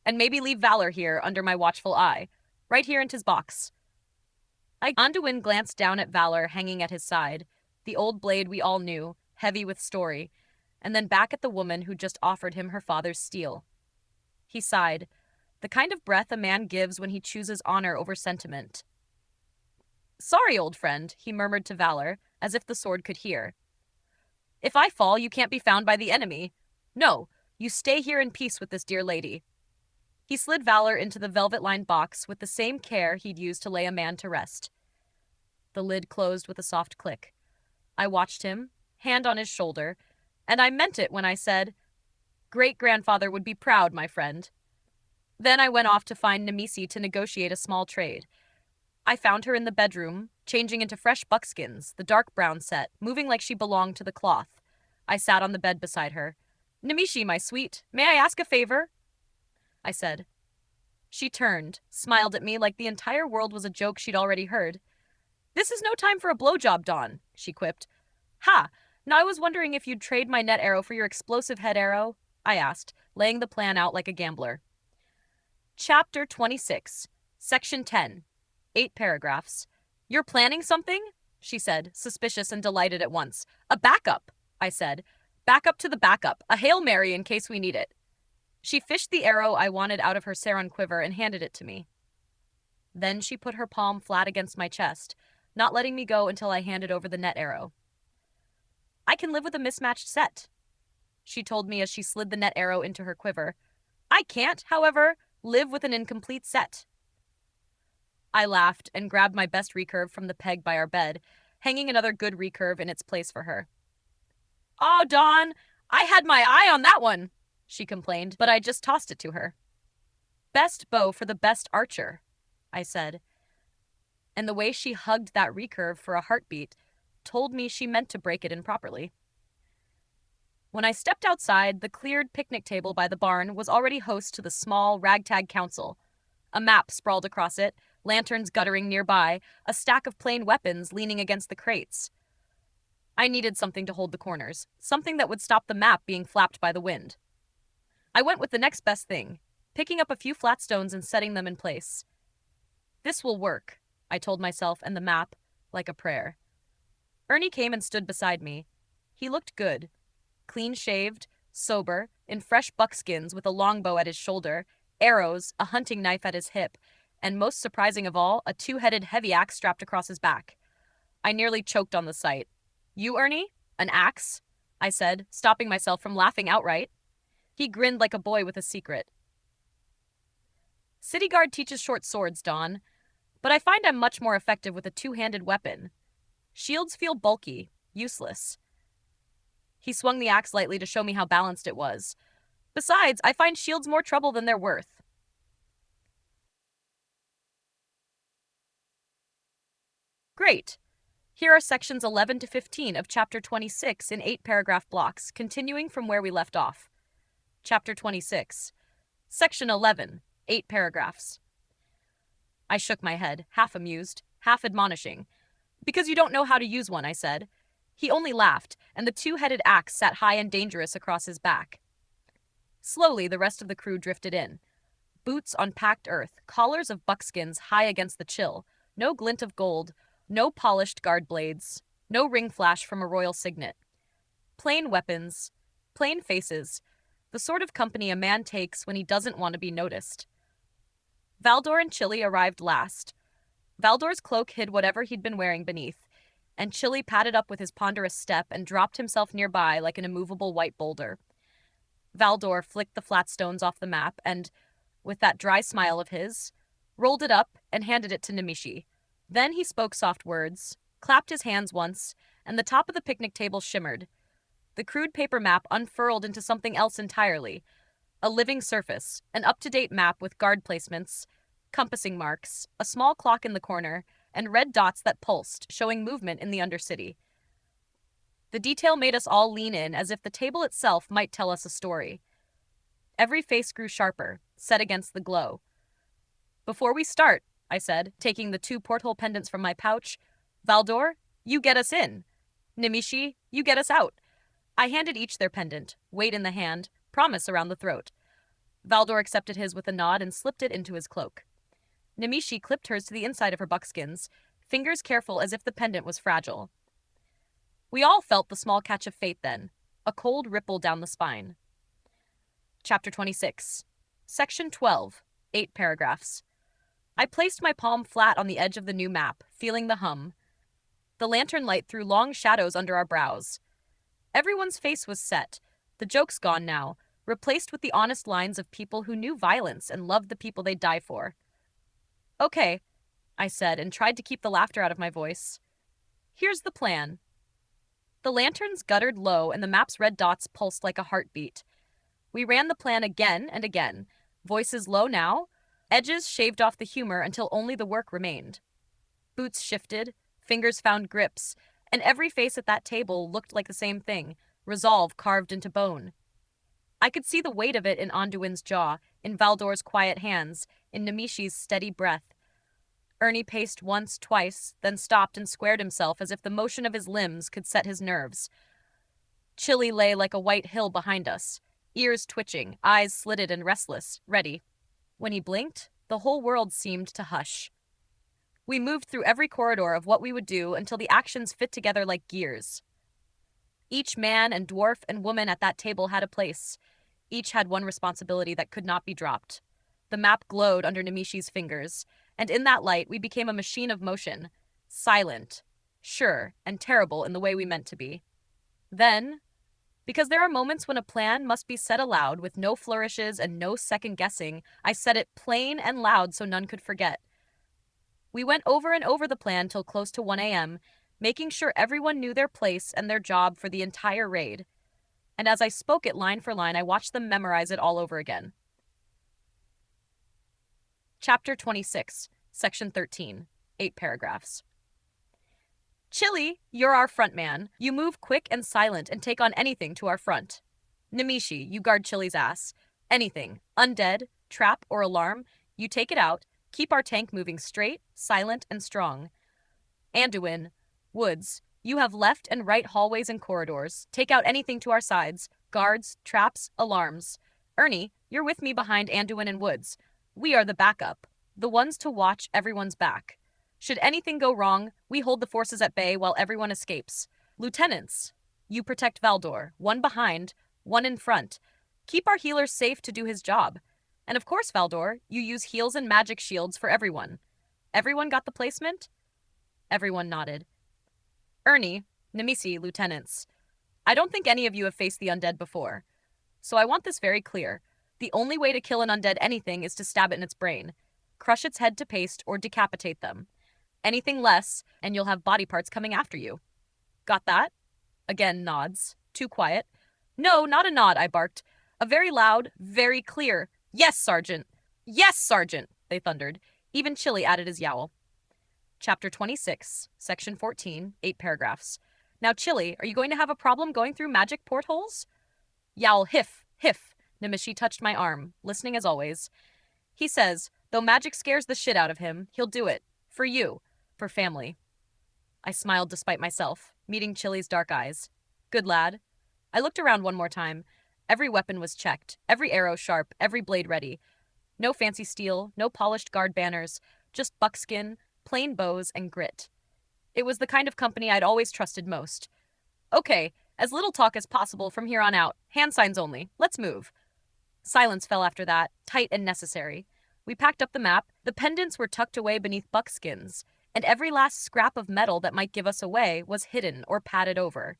And maybe leave Valor here under my watchful eye. Right here in his box. Anduin glanced down at Valor hanging at his side, the old blade we all knew, heavy with story, and then back at the woman who just offered him her father's steel. He sighed, the kind of breath a man gives when he chooses honor over sentiment. Sorry, old friend, he murmured to Valor, as if the sword could hear. If I fall, you can't be found by the enemy. No, you stay here in peace with this dear lady. He slid Valor into the velvet-lined box with the same care he'd used to lay a man to rest. The lid closed with a soft click. I watched him, hand on his shoulder, and I meant it when I said, Great-grandfather would be proud, my friend. Then I went off to find Nimicie to negotiate a small trade. I found her in the bedroom, changing into fresh buckskins, the dark brown set, moving like she belonged to the cloth. I sat on the bed beside her. Nimicie, my sweet, may I ask a favor? I said. She turned, smiled at me like the entire world was a joke she'd already heard. This is no time for a blowjob, Don, she quipped. Ha! Now I was wondering if you'd trade my net arrow for your explosive head arrow, I asked, laying the plan out like a gambler. Chapter 26, Section 10, 8 paragraphs. You're planning something? She said, suspicious and delighted at once. A backup, I said. Backup to the backup, a Hail Mary in case we need it. She fished the arrow I wanted out of her Saron quiver and handed it to me. Then she put her palm flat against my chest, not letting me go until I handed over the net arrow. I can live with a mismatched set, she told me as she slid the net arrow into her quiver. I can't, however, live with an incomplete set. I laughed and grabbed my best recurve from the peg by our bed, hanging another good recurve in its place for her. Oh, Dawn, I had my eye on that one, she complained, but I just tossed it to her. Best bow for the best archer, I said. And the way she hugged that recurve for a heartbeat told me she meant to break it in properly. When I stepped outside, the cleared picnic table by the barn was already host to the small, ragtag council. A map sprawled across it, lanterns guttering nearby, a stack of plain weapons leaning against the crates. I needed something to hold the corners, something that would stop the map being flapped by the wind. I went with the next best thing, picking up a few flat stones and setting them in place. This will work, I told myself and the map, like a prayer. Ernie came and stood beside me. He looked good. Clean-shaved, sober, in fresh buckskins with a longbow at his shoulder, arrows, a hunting knife at his hip, and most surprising of all, a two-headed heavy axe strapped across his back. I nearly choked on the sight. You, Ernie? An axe? I said, stopping myself from laughing outright. He grinned like a boy with a secret. City Guard teaches short swords, Don, but I find I'm much more effective with a two-handed weapon. Shields feel bulky, useless. He swung the axe lightly to show me how balanced it was. Besides, I find shields more trouble than they're worth. Great. Here are sections 11 to 15 of Chapter 26 in 8-paragraph blocks, continuing from where we left off. Chapter 26. Section 11, 8 paragraphs. I shook my head, half amused, half admonishing. Because you don't know how to use one, I said. He only laughed, and the two-headed axe sat high and dangerous across his back. Slowly, the rest of the crew drifted in. Boots on packed earth, collars of buckskins high against the chill, no glint of gold, no polished guard blades, no ring flash from a royal signet. Plain weapons, plain faces, the sort of company a man takes when he doesn't want to be noticed. Valdor and Chili arrived last. Valdor's cloak hid whatever he'd been wearing beneath, and Chili padded up with his ponderous step and dropped himself nearby like an immovable white boulder. Valdor flicked the flat stones off the map and, with that dry smile of his, rolled it up and handed it to Nimicie. Then he spoke soft words, clapped his hands once, and the top of the picnic table shimmered. The crude paper map unfurled into something else entirely, a living surface, an up-to-date map with guard placements, compassing marks, a small clock in the corner, and red dots that pulsed, showing movement in the Undercity. The detail made us all lean in as if the table itself might tell us a story. Every face grew sharper, set against the glow. Before we start, I said, taking the 2 porthole pendants from my pouch, Valdor, you get us in. Nimicie, you get us out. I handed each their pendant, weight in the hand, promise around the throat. Valdor accepted his with a nod and slipped it into his cloak. Nimicie clipped hers to the inside of her buckskins, fingers careful as if the pendant was fragile. We all felt the small catch of fate then, a cold ripple down the spine. Chapter 26. Section 12, 8 paragraphs. I placed my palm flat on the edge of the new map, feeling the hum. The lantern light threw long shadows under our brows. Everyone's face was set, the jokes gone now, replaced with the honest lines of people who knew violence and loved the people they'd die for. Okay, I said, and tried to keep the laughter out of my voice. Here's the plan. The lanterns guttered low and the map's red dots pulsed like a heartbeat. We ran the plan again and again, voices low now, edges shaved off the humor until only the work remained. Boots shifted, fingers found grips, and every face at that table looked like the same thing, resolve carved into bone. I could see the weight of it in Anduin's jaw, in Valdor's quiet hands, in Nimicie's steady breath. Ernie paced once, twice, then stopped and squared himself as if the motion of his limbs could set his nerves. Chili lay like a white hill behind us, ears twitching, eyes slitted and restless, ready. When he blinked, the whole world seemed to hush. We moved through every corridor of what we would do until the actions fit together like gears. Each man and dwarf and woman at that table had a place. Each had one responsibility that could not be dropped. The map glowed under Nimicie's fingers, and in that light we became a machine of motion, silent, sure, and terrible in the way we meant to be. Then, because there are moments when a plan must be said aloud with no flourishes and no second guessing, I said it plain and loud so none could forget. We went over and over the plan till close to 1 a.m., making sure everyone knew their place and their job for the entire raid. And as I spoke it line for line, I watched them memorize it all over again. Chapter 26, Section 13, 8 paragraphs. Chili, you're our front man. You move quick and silent and take on anything to our front. Nimicie, you guard Chili's ass. Anything, undead, trap, or alarm, you take it out, keep our tank moving straight, silent, and strong. Anduin, Woods, you have left and right hallways and corridors. Take out anything to our sides, guards, traps, alarms. Ernie, you're with me behind Anduin and Woods. We are the backup, the ones to watch everyone's back. Should anything go wrong, we hold the forces at bay while everyone escapes. Lieutenants, you protect Valdor, one behind, one in front. Keep our healer safe to do his job. And of course, Valdor, you use heals and magic shields for everyone. Everyone got the placement? Everyone nodded. Ernie, Nimicie, lieutenants. I don't think any of you have faced the undead before. So I want this very clear. The only way to kill an undead anything is to stab it in its brain, crush its head to paste, or decapitate them. Anything less, and you'll have body parts coming after you. Got that? Again, nods. Too quiet. No, not a nod, I barked. A very loud, very clear, yes, Sergeant! Yes, Sergeant! They thundered. Even Chili added his yowl. Chapter 26, Section 14, 8 paragraphs. Now, Chili, are you going to have a problem going through magic portholes? Yowl, hiff, hiff. Nimicie touched my arm, listening as always. He says, though magic scares the shit out of him, he'll do it. For you. For family. I smiled despite myself, meeting Chili's dark eyes. Good lad. I looked around one more time. Every weapon was checked, every arrow sharp, every blade ready. No fancy steel, no polished guard banners, just buckskin, plain bows, and grit. It was the kind of company I'd always trusted most. Okay, as little talk as possible from here on out. Hand signs only. Let's move. Silence fell after that, tight and necessary. We packed up the map. The pendants were tucked away beneath buckskins, and every last scrap of metal that might give us away was hidden or padded over.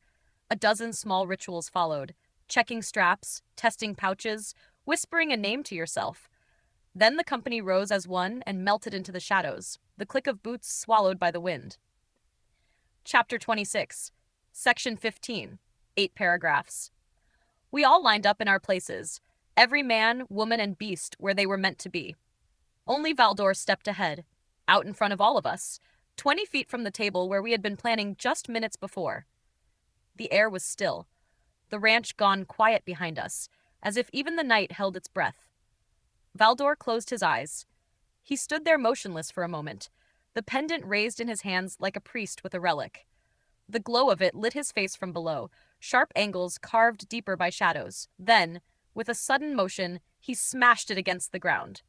A dozen small rituals followed, checking straps, testing pouches, whispering a name to yourself. Then the company rose as one and melted into the shadows, the click of boots swallowed by the wind. Chapter 26, Section 15, 8 paragraphs. We all lined up in our places, every man, woman, and beast where they were meant to be. Only Valdor stepped ahead, out in front of all of us, 20 feet from the table where we had been planning just minutes before. The air was still, the ranch gone quiet behind us, as if even the night held its breath. Valdor closed his eyes. He stood there motionless for a moment, the pendant raised in his hands like a priest with a relic. The glow of it lit his face from below, sharp angles carved deeper by shadows. Then, with a sudden motion, he smashed it against the ground.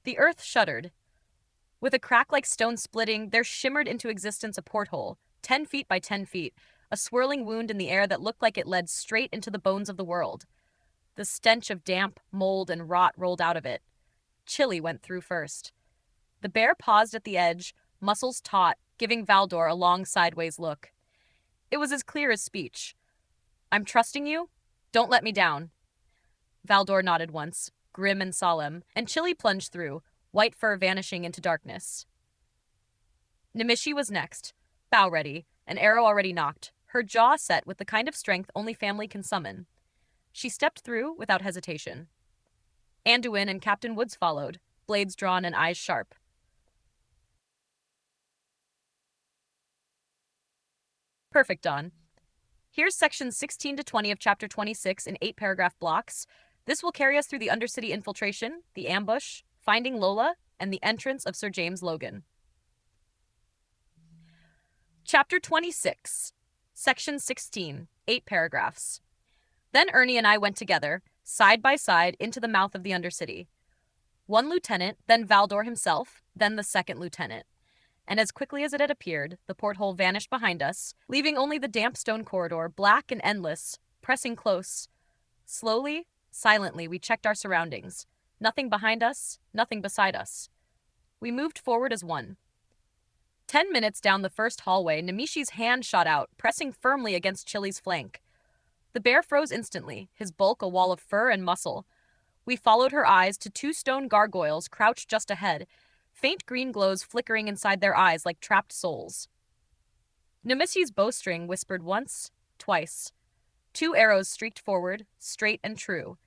The earth shuddered. With a crack like stone splitting, there shimmered into existence a porthole, 10 feet by 10 feet, a swirling wound in the air that looked like it led straight into the bones of the world. The stench of damp, mold, and rot rolled out of it. Chili went through first. The bear paused at the edge, muscles taut, giving Valdor a long sideways look. It was as clear as speech. I'm trusting you. Don't let me down. Valdor nodded once, grim and solemn, and Chili plunged through, white fur vanishing into darkness. Nimicie was next, bow ready, an arrow already knocked, her jaw set with the kind of strength only family can summon. She stepped through without hesitation. Anduin and Captain Woods followed, blades drawn and eyes sharp. Perfect, Don. Here's sections 16 to 20 of Chapter 26 in 8-paragraph blocks. This will carry us through the Undercity infiltration, the ambush, finding Lola, and the entrance of Sir James Logan. Chapter 26, Section 16, 8 paragraphs. Then Ernie and I went together, side by side, into the mouth of the Undercity. One lieutenant, then Valdor himself, then the second lieutenant. And as quickly as it had appeared, the porthole vanished behind us, leaving only the damp stone corridor, black and endless, pressing close. Slowly, Silently, we checked our surroundings. Nothing behind us, nothing beside us. We moved forward as one. 10 minutes down the first hallway, Nimicie's hand shot out, pressing firmly against Chili's flank. The bear froze instantly, his bulk a wall of fur and muscle. We followed her eyes to two stone gargoyles crouched just ahead, faint green glows flickering inside their eyes like trapped souls. Nimicie's bowstring whispered once, twice. Two arrows streaked forward, straight and true.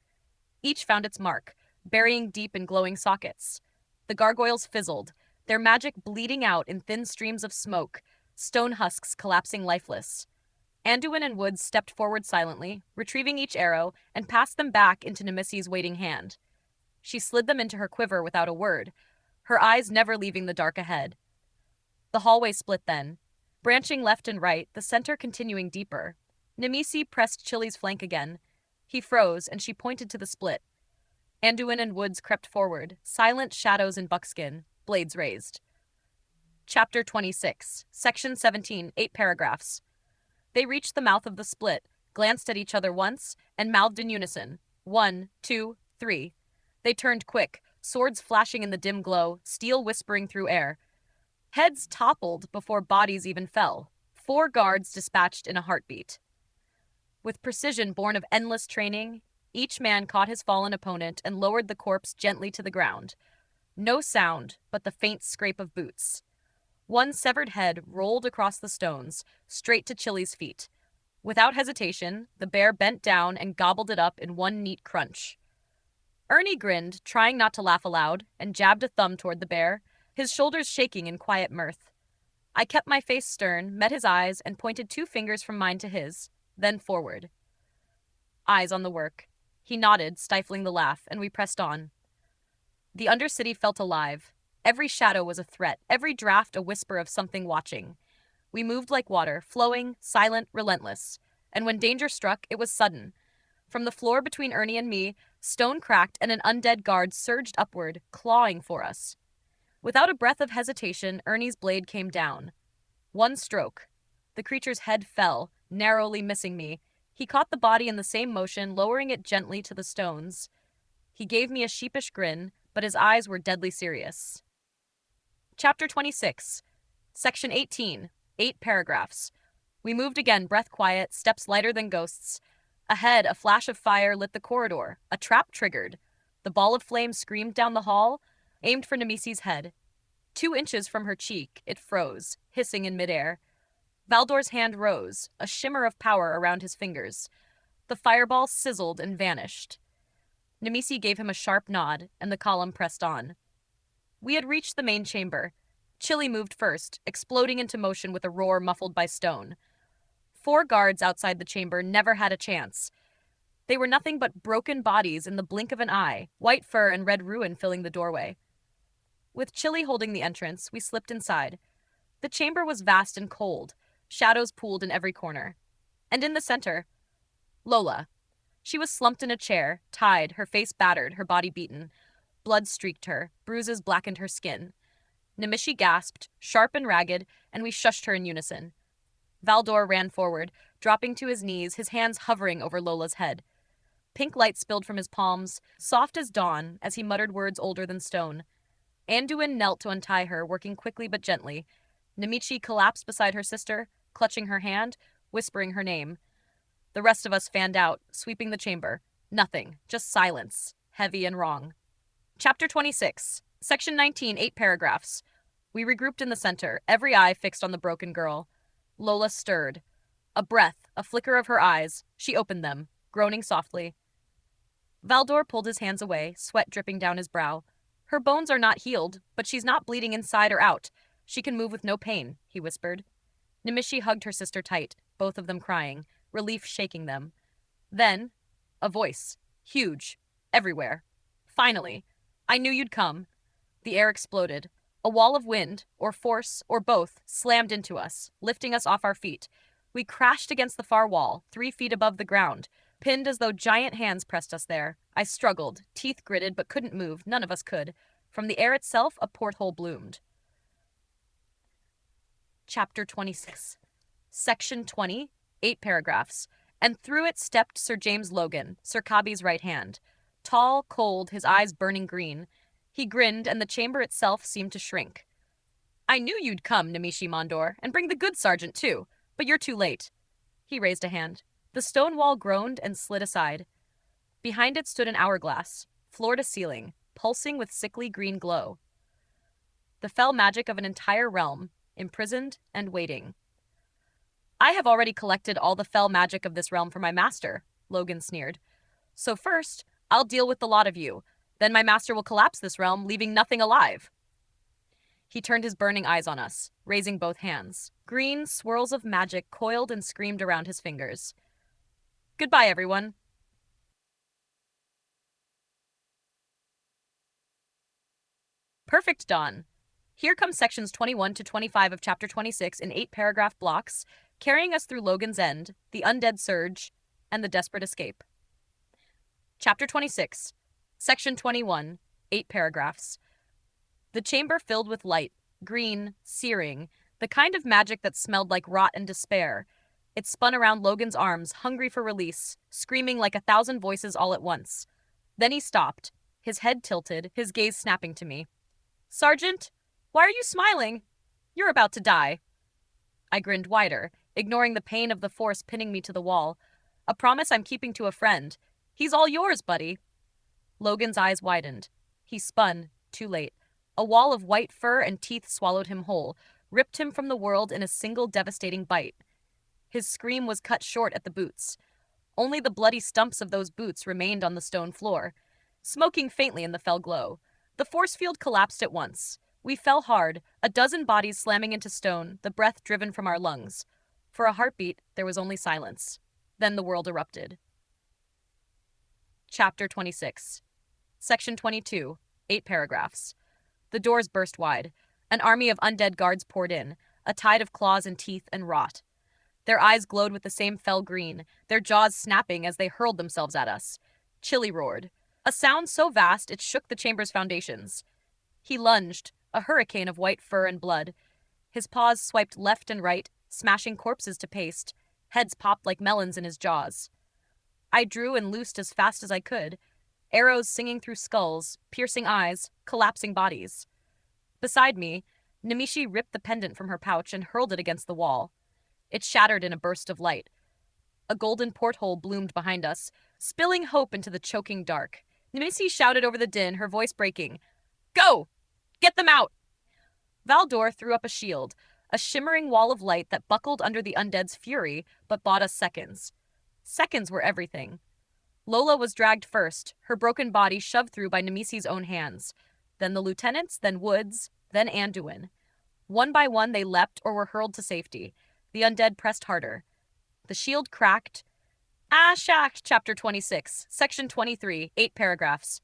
Each found its mark, burying deep in glowing sockets. The gargoyles fizzled, their magic bleeding out in thin streams of smoke, stone husks collapsing lifeless. Anduin and Woods stepped forward silently, retrieving each arrow, and passed them back into Nimicie's waiting hand. She slid them into her quiver without a word, her eyes never leaving the dark ahead. The hallway split then, branching left and right, the center continuing deeper. Nimicie pressed Chili's flank again. He froze, and she pointed to the split. Anduin and Woods crept forward, silent shadows in buckskin, blades raised. Chapter 26, Section 17, 8 paragraphs. They reached the mouth of the split, glanced at each other once, and mouthed in unison. 1, 2, 3. They turned quick, swords flashing in the dim glow, steel whispering through air. Heads toppled before bodies even fell. 4 guards dispatched in a heartbeat. With precision born of endless training, each man caught his fallen opponent and lowered the corpse gently to the ground. No sound, but the faint scrape of boots. One severed head rolled across the stones, straight to Chili's feet. Without hesitation, the bear bent down and gobbled it up in one neat crunch. Ernie grinned, trying not to laugh aloud, and jabbed a thumb toward the bear, his shoulders shaking in quiet mirth. I kept my face stern, met his eyes, and pointed 2 fingers from mine to his, then forward. Eyes on the work. He nodded, stifling the laugh, and we pressed on. The Undercity felt alive. Every shadow was a threat, every draft a whisper of something watching. We moved like water, flowing, silent, relentless. And when danger struck, it was sudden. From the floor between Ernie and me, stone cracked and an undead guard surged upward, clawing for us. Without a breath of hesitation, Ernie's blade came down. One stroke. The creature's head fell, narrowly missing me. He caught the body in the same motion, lowering it gently to the stones. He gave me a sheepish grin, but his eyes were deadly serious. Chapter 26, Section 18, 8 paragraphs. We moved again, breath quiet, steps lighter than ghosts. Ahead, a flash of fire lit the corridor. A trap triggered. The ball of flame screamed down the hall, aimed for Nimicie's head. 2 inches from her cheek, it froze, hissing in midair. Valdor's hand rose, a shimmer of power around his fingers. The fireball sizzled and vanished. Nimicie gave him a sharp nod, and the column pressed on. We had reached the main chamber. Chili moved first, exploding into motion with a roar muffled by stone. 4 guards outside the chamber never had a chance. They were nothing but broken bodies in the blink of an eye, white fur and red ruin filling the doorway. With Chili holding the entrance, we slipped inside. The chamber was vast and cold, shadows pooled in every corner. And in the center, Lola. She was slumped in a chair, tied, her face battered, her body beaten. Blood streaked her, bruises blackened her skin. Nimicie gasped, sharp and ragged, and we shushed her in unison. Valdor ran forward, dropping to his knees, his hands hovering over Lola's head. Pink light spilled from his palms, soft as dawn, as he muttered words older than stone. Anduin knelt to untie her, working quickly but gently. Nimicie collapsed beside her sister, clutching her hand, whispering her name. The rest of us fanned out, sweeping the chamber. Nothing, just silence, heavy and wrong. Chapter 26, Section 19, 8 paragraphs. We regrouped in the center, every eye fixed on the broken girl. Lola stirred. A breath, a flicker of her eyes. She opened them, groaning softly. Valdor pulled his hands away, sweat dripping down his brow. Her bones are not healed, but she's not bleeding inside or out. She can move with no pain, he whispered. Nimicie hugged her sister tight, both of them crying, relief shaking them. Then, a voice, huge, everywhere. Finally, I knew you'd come. The air exploded. A wall of wind, or force, or both, slammed into us, lifting us off our feet. We crashed against the far wall, 3 feet above the ground, pinned as though giant hands pressed us there. I struggled, teeth gritted, but couldn't move. None of us could. From the air itself, a porthole bloomed. Chapter 26, Section 20, 8 paragraphs. and through it stepped Sir James Logan, Sir Kabi's right hand. Tall, cold, his eyes burning green. He grinned, and the chamber itself seemed to shrink. I knew you'd come, Nimicie Mondor, and bring the good sergeant too, but you're too late. He raised a hand. The stone wall groaned and slid aside. Behind it stood an hourglass, floor to ceiling, pulsing with sickly green glow. The fell magic of an entire realm, imprisoned and waiting. I have already collected all the fell magic of this realm for my master, Logan sneered. So first, I'll deal with the lot of you. Then my master will collapse this realm, leaving nothing alive. He turned his burning eyes on us, raising both hands. Green swirls of magic coiled and screamed around his fingers. Goodbye, everyone. Perfect, Don. Here come sections 21 to 25 of Chapter 26 in 8-paragraph blocks, carrying us through Logan's End, the undead surge, and the desperate escape. Chapter 26, Section 21, 8 paragraphs. The chamber filled with light, green, searing, the kind of magic that smelled like rot and despair. It spun around Logan's arms, hungry for release, screaming like 1,000 voices all at once. Then he stopped, his head tilted, his gaze snapping to me. Sergeant, why are you smiling? You're about to die. I grinned wider, ignoring the pain of the force pinning me to the wall. A promise I'm keeping to a friend. He's all yours, buddy. Logan's eyes widened. He spun, too late. A wall of white fur and teeth swallowed him whole, ripped him from the world in a single devastating bite. His scream was cut short at the boots. Only the bloody stumps of those boots remained on the stone floor, smoking faintly in the fell glow. The force field collapsed at once. We fell hard, a dozen bodies slamming into stone, the breath driven from our lungs. For a heartbeat, there was only silence. Then the world erupted. Chapter 26. Section 22, 8 paragraphs. The doors burst wide. An army of undead guards poured in, a tide of claws and teeth and rot. Their eyes glowed with the same fell green, their jaws snapping as they hurled themselves at us. Chili roared, a sound so vast it shook the chamber's foundations. He lunged, a hurricane of white fur and blood. His paws swiped left and right, smashing corpses to paste. Heads popped like melons in his jaws. I drew and loosed as fast as I could, arrows singing through skulls, piercing eyes, collapsing bodies. Beside me, Nimicie ripped the pendant from her pouch and hurled it against the wall. It shattered in a burst of light. A golden porthole bloomed behind us, spilling hope into the choking dark. Nimicie shouted over the din, her voice breaking. Go! Get them out! Valdor threw up a shield, a shimmering wall of light that buckled under the undead's fury, but bought us seconds. Seconds were everything. Lola was dragged first, her broken body shoved through by Nimicie's own hands. Then the lieutenants, then Woods, then Anduin. One by one they leapt or were hurled to safety. The undead pressed harder. The shield cracked. Shak, Chapter 26, Section 23, 8 paragraphs.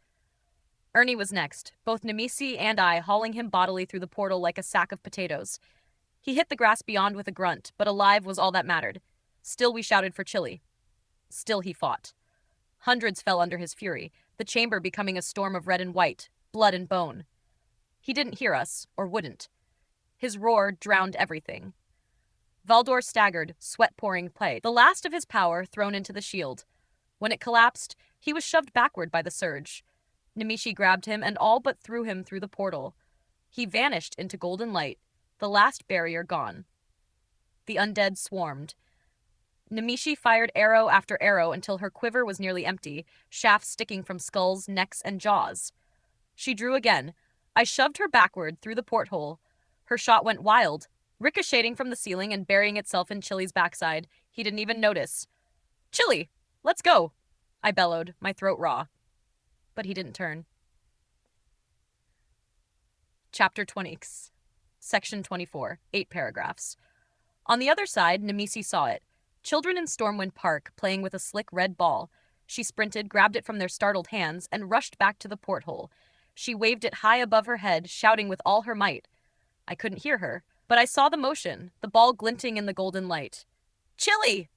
Ernie was next, both Nimicie and I hauling him bodily through the portal like a sack of potatoes. He hit the grass beyond with a grunt, but alive was all that mattered. Still we shouted for Chili. Still he fought. Hundreds fell under his fury, the chamber becoming a storm of red and white, blood and bone. He didn't hear us, or wouldn't. His roar drowned everything. Valdor staggered, sweat pouring play, the last of his power thrown into the shield. When it collapsed, he was shoved backward by the surge. Nimicie grabbed him and all but threw him through the portal. He vanished into golden light, the last barrier gone. The undead swarmed. Nimicie fired arrow after arrow until her quiver was nearly empty, shafts sticking from skulls, necks, and jaws. She drew again. I shoved her backward through the porthole. Her shot went wild, ricocheting from the ceiling and burying itself in Chili's backside. He didn't even notice. Chili, let's go, I bellowed, my throat raw. But he didn't turn. Chapter 20, Section 24, 8 paragraphs. On the other side, Nimicie saw it. Children in Stormwind Park playing with a slick red ball. She sprinted, grabbed it from their startled hands, and rushed back to the porthole. She waved it high above her head, shouting with all her might. I couldn't hear her, but I saw the motion, the ball glinting in the golden light. Chili!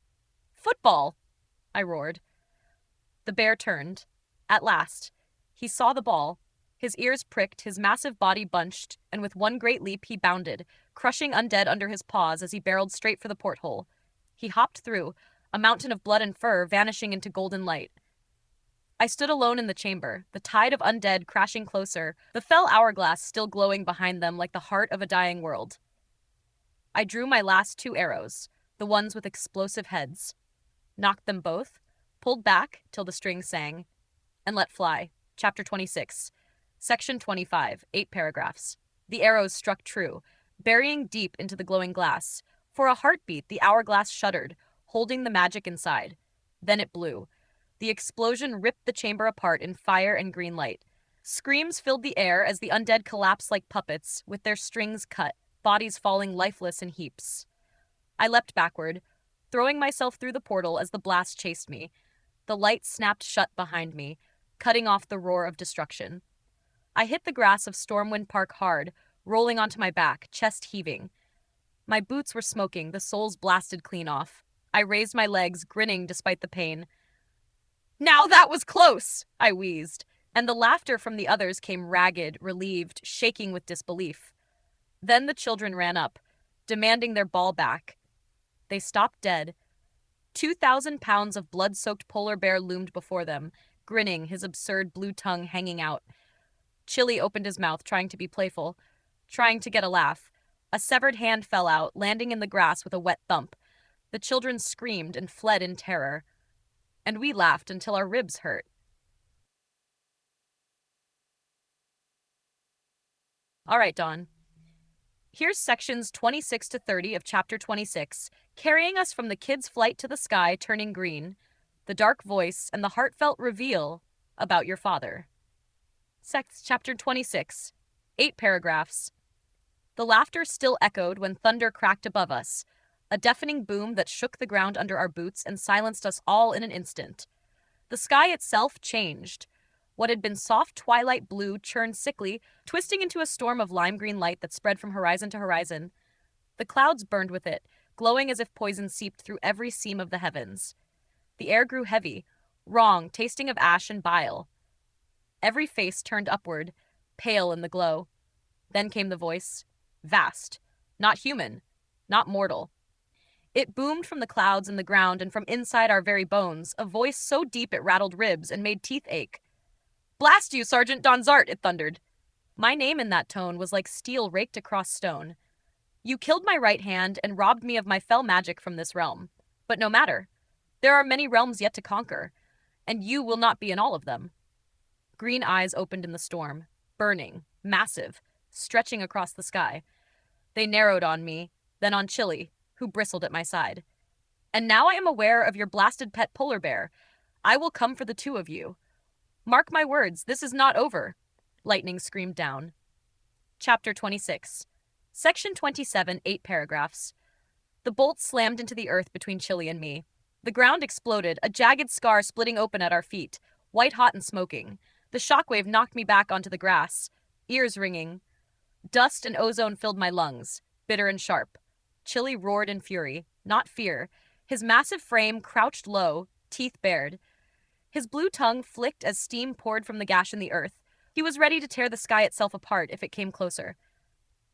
Football! I roared. The bear turned. At last. He saw the ball. His ears pricked, his massive body bunched, and with one great leap he bounded, crushing undead under his paws as he barreled straight for the porthole. He hopped through, a mountain of blood and fur vanishing into golden light. I stood alone in the chamber, the tide of undead crashing closer, the fell hourglass still glowing behind them like the heart of a dying world. I drew my last 2 arrows, the ones with explosive heads, knocked them both, pulled back till the string sang, and let fly. Chapter 26. Section 25, 8 paragraphs. The arrows struck true, burying deep into the glowing glass. For a heartbeat, the hourglass shuddered, holding the magic inside. Then it blew. The explosion ripped the chamber apart in fire and green light. Screams filled the air as the undead collapsed like puppets, with their strings cut, bodies falling lifeless in heaps. I leapt backward, throwing myself through the portal as the blast chased me. The light snapped shut behind me, cutting off the roar of destruction. I hit the grass of Stormwind Park hard, rolling onto my back, chest heaving. My boots were smoking, the soles blasted clean off. I raised my legs, grinning despite the pain. "Now that was close!" I wheezed, and the laughter from the others came ragged, relieved, shaking with disbelief. Then the children ran up, demanding their ball back. They stopped dead. 2,000 pounds of blood-soaked polar bear loomed before them, grinning, his absurd blue tongue hanging out. Chili opened his mouth, trying to be playful, trying to get a laugh. A severed hand fell out, landing in the grass with a wet thump. The children screamed and fled in terror. And we laughed until our ribs hurt. All right, Don. Here's sections 26 to 30 of chapter 26, carrying us from the kid's flight to the sky turning green, the dark voice, and the heartfelt reveal about your father. Chapter 26, 8 paragraphs. The laughter still echoed when thunder cracked above us, a deafening boom that shook the ground under our boots and silenced us all in an instant. The sky itself changed. What had been soft twilight blue churned sickly, twisting into a storm of lime-green light that spread from horizon to horizon. The clouds burned with it, glowing as if poison seeped through every seam of the heavens. The air grew heavy, wrong, tasting of ash and bile. Every face turned upward, pale in the glow. Then came the voice, vast, not human, not mortal. It boomed from the clouds and the ground and from inside our very bones, a voice so deep it rattled ribs and made teeth ache. "Blast you, Sergeant Don Zart," it thundered. My name in that tone was like steel raked across stone. You killed my right hand and robbed me of my fell magic from this realm. But no matter. There are many realms yet to conquer, and you will not be in all of them. Green eyes opened in the storm, burning, massive, stretching across the sky. They narrowed on me, then on Chili, who bristled at my side. "And now I am aware of your blasted pet polar bear. I will come for the 2 of you. Mark my words, this is not over," lightning screamed down. Chapter 26. Section 27, 8 paragraphs. The bolt slammed into the earth between Chili and me. The ground exploded, a jagged scar splitting open at our feet, white-hot and smoking. The shockwave knocked me back onto the grass, ears ringing. Dust and ozone filled my lungs, bitter and sharp. Chili roared in fury, not fear. His massive frame crouched low, teeth bared. His blue tongue flicked as steam poured from the gash in the earth. He was ready to tear the sky itself apart if it came closer.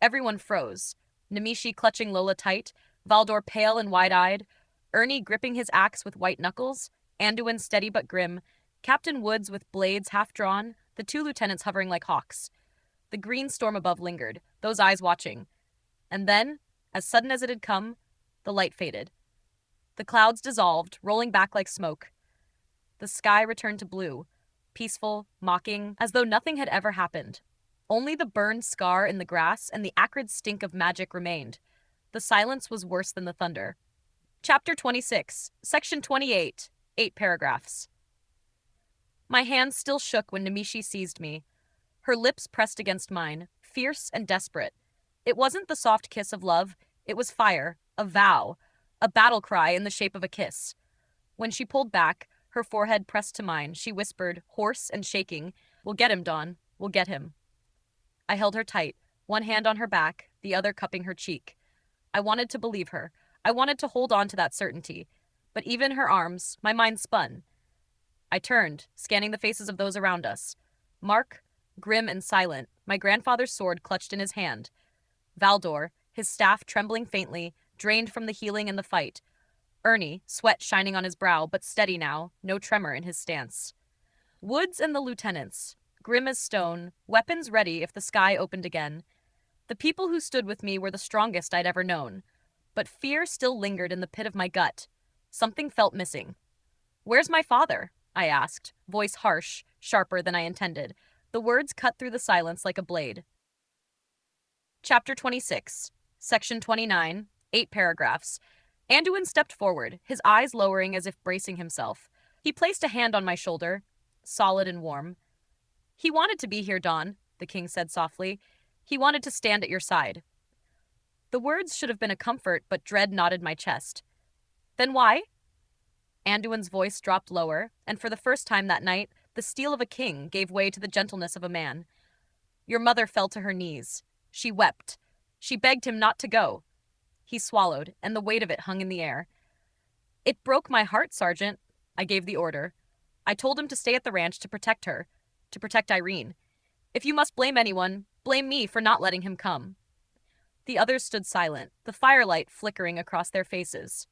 Everyone froze. Nimicie clutching Lola tight, Valdor pale and wide-eyed, Ernie gripping his axe with white knuckles, Anduin steady but grim, Captain Woods with blades half-drawn, the 2 lieutenants hovering like hawks. The green storm above lingered, those eyes watching. And then, as sudden as it had come, the light faded. The clouds dissolved, rolling back like smoke. The sky returned to blue, peaceful, mocking, as though nothing had ever happened. Only the burned scar in the grass and the acrid stink of magic remained. The silence was worse than the thunder. Chapter 26, Section 28, 8 paragraphs. My hands still shook when Nimicie seized me. Her lips pressed against mine, fierce and desperate. It wasn't the soft kiss of love, it was fire, a vow, a battle cry in the shape of a kiss. When she pulled back, her forehead pressed to mine, she whispered, hoarse and shaking, "We'll get him, Don. We'll get him." I held her tight, one hand on her back, the other cupping her cheek. I wanted to believe her. I wanted to hold on to that certainty. But even in her arms, my mind spun. I turned, scanning the faces of those around us. Mark, grim and silent, my grandfather's sword clutched in his hand. Valdor, his staff trembling faintly, drained from the healing and the fight. Ernie, sweat shining on his brow, but steady now, no tremor in his stance. Woods and the lieutenants, grim as stone, weapons ready if the sky opened again. The people who stood with me were the strongest I'd ever known, but fear still lingered in the pit of my gut. Something felt missing. "Where's my father?" I asked, voice harsh, sharper than I intended. The words cut through the silence like a blade. Chapter 26, Section 29, 8 paragraphs. Anduin stepped forward, his eyes lowering as if bracing himself. He placed a hand on my shoulder, solid and warm. "He wanted to be here, Don," the king said softly. "He wanted to stand at your side." The words should have been a comfort, but dread knotted my chest. "Then why?" Anduin's voice dropped lower, and for the first time that night, the steel of a king gave way to the gentleness of a man. "Your mother fell to her knees. She wept. She begged him not to go." He swallowed, and the weight of it hung in the air. "It broke my heart, Sergeant." I gave the order. "I told him to stay at the ranch to protect her, to protect Irene. If you must blame anyone, blame me for not letting him come." The others stood silent, the firelight flickering across their faces.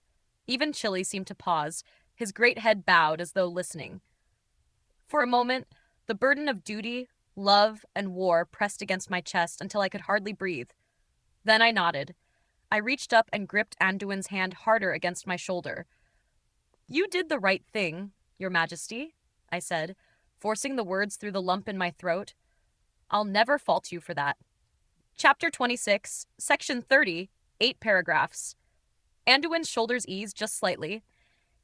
Even Chili seemed to pause, his great head bowed as though listening. For a moment, the burden of duty, love, and war pressed against my chest until I could hardly breathe. Then I nodded. I reached up and gripped Anduin's hand harder against my shoulder. "You did the right thing, Your Majesty," I said, forcing the words through the lump in my throat. "I'll never fault you for that." Chapter 26, Section 30, 8 paragraphs. Anduin's shoulders eased just slightly.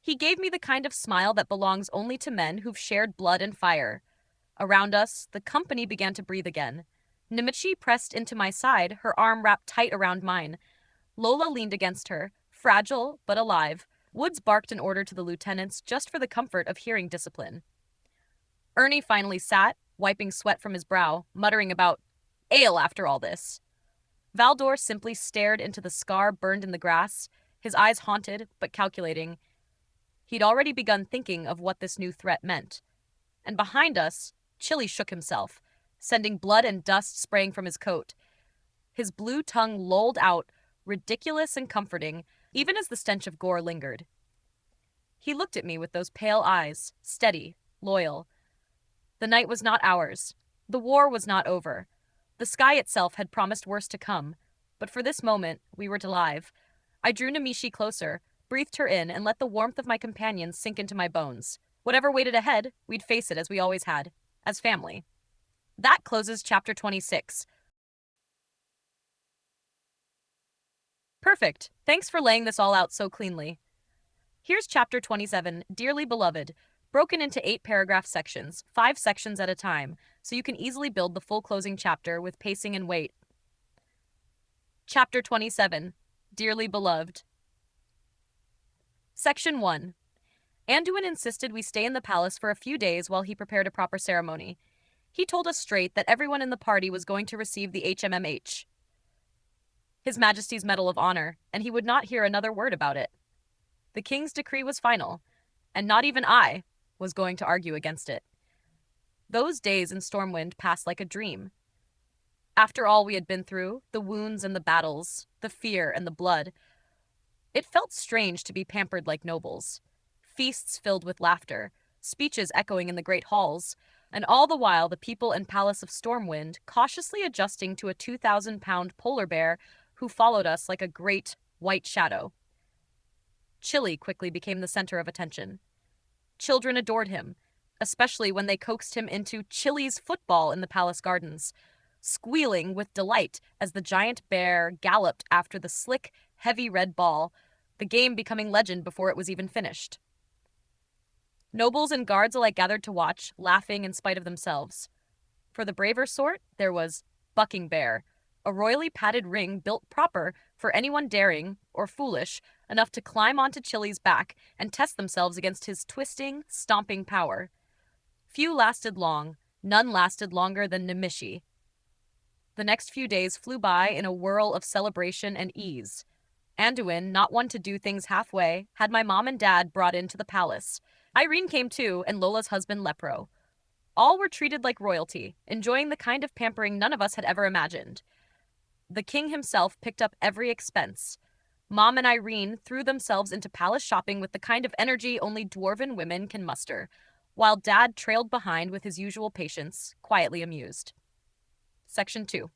He gave me the kind of smile that belongs only to men who've shared blood and fire. Around us, the company began to breathe again. Nimicie pressed into my side, her arm wrapped tight around mine. Lola leaned against her, fragile but alive. Woods barked an order to the lieutenants just for the comfort of hearing discipline. Ernie finally sat, wiping sweat from his brow, muttering about ale after all this. Valdor simply stared into the scar burned in the grass, his eyes haunted but calculating. He'd already begun thinking of what this new threat meant. And behind us, Chili shook himself, sending blood and dust spraying from his coat. His blue tongue lolled out, ridiculous and comforting, even as the stench of gore lingered. He looked at me with those pale eyes, steady, loyal. The night was not ours. The war was not over. The sky itself had promised worse to come, but for this moment, we were alive. I drew Nimicie closer, breathed her in, and let the warmth of my companions sink into my bones. Whatever waited ahead, we'd face it as we always had, as family. That closes Chapter 26. Perfect. Thanks for laying this all out so cleanly. Here's Chapter 27, Dearly Beloved, broken into 8 paragraph sections, 5 sections at a time, so you can easily build the full closing chapter with pacing and weight. Chapter 27, Dearly Beloved. Section 1. Anduin insisted we stay in the palace for a few days while he prepared a proper ceremony. He told us straight that everyone in the party was going to receive the HMMH, His Majesty's Medal of Honor, and he would not hear another word about it. The king's decree was final, and not even I was going to argue against it. Those days in Stormwind passed like a dream. After all we had been through, the wounds and the battles, the fear and the blood, it felt strange to be pampered like nobles. Feasts filled with laughter, speeches echoing in the great halls, and all the while the people and palace of Stormwind cautiously adjusting to a 2,000-pound polar bear who followed us like a great white shadow. Chili quickly became the center of attention. Children adored him, especially when they coaxed him into Chili's football in the palace gardens, squealing with delight as the giant bear galloped after the slick, heavy red ball, the game becoming legend before it was even finished. Nobles and guards alike gathered to watch, laughing in spite of themselves. For the braver sort, there was Bucking Bear, a royally padded ring built proper for anyone daring, or foolish, enough to climb onto Chili's back and test themselves against his twisting, stomping power. Few lasted long, none lasted longer than Nimicie. The next few days flew by in a whirl of celebration and ease. Anduin, not one to do things halfway, had my mom and dad brought into the palace. Irene came too, and Lola's husband Lepro. All were treated like royalty, enjoying the kind of pampering none of us had ever imagined. The king himself picked up every expense. Mom and Irene threw themselves into palace shopping with the kind of energy only dwarven women can muster, while Dad trailed behind with his usual patience, quietly amused. Section 2.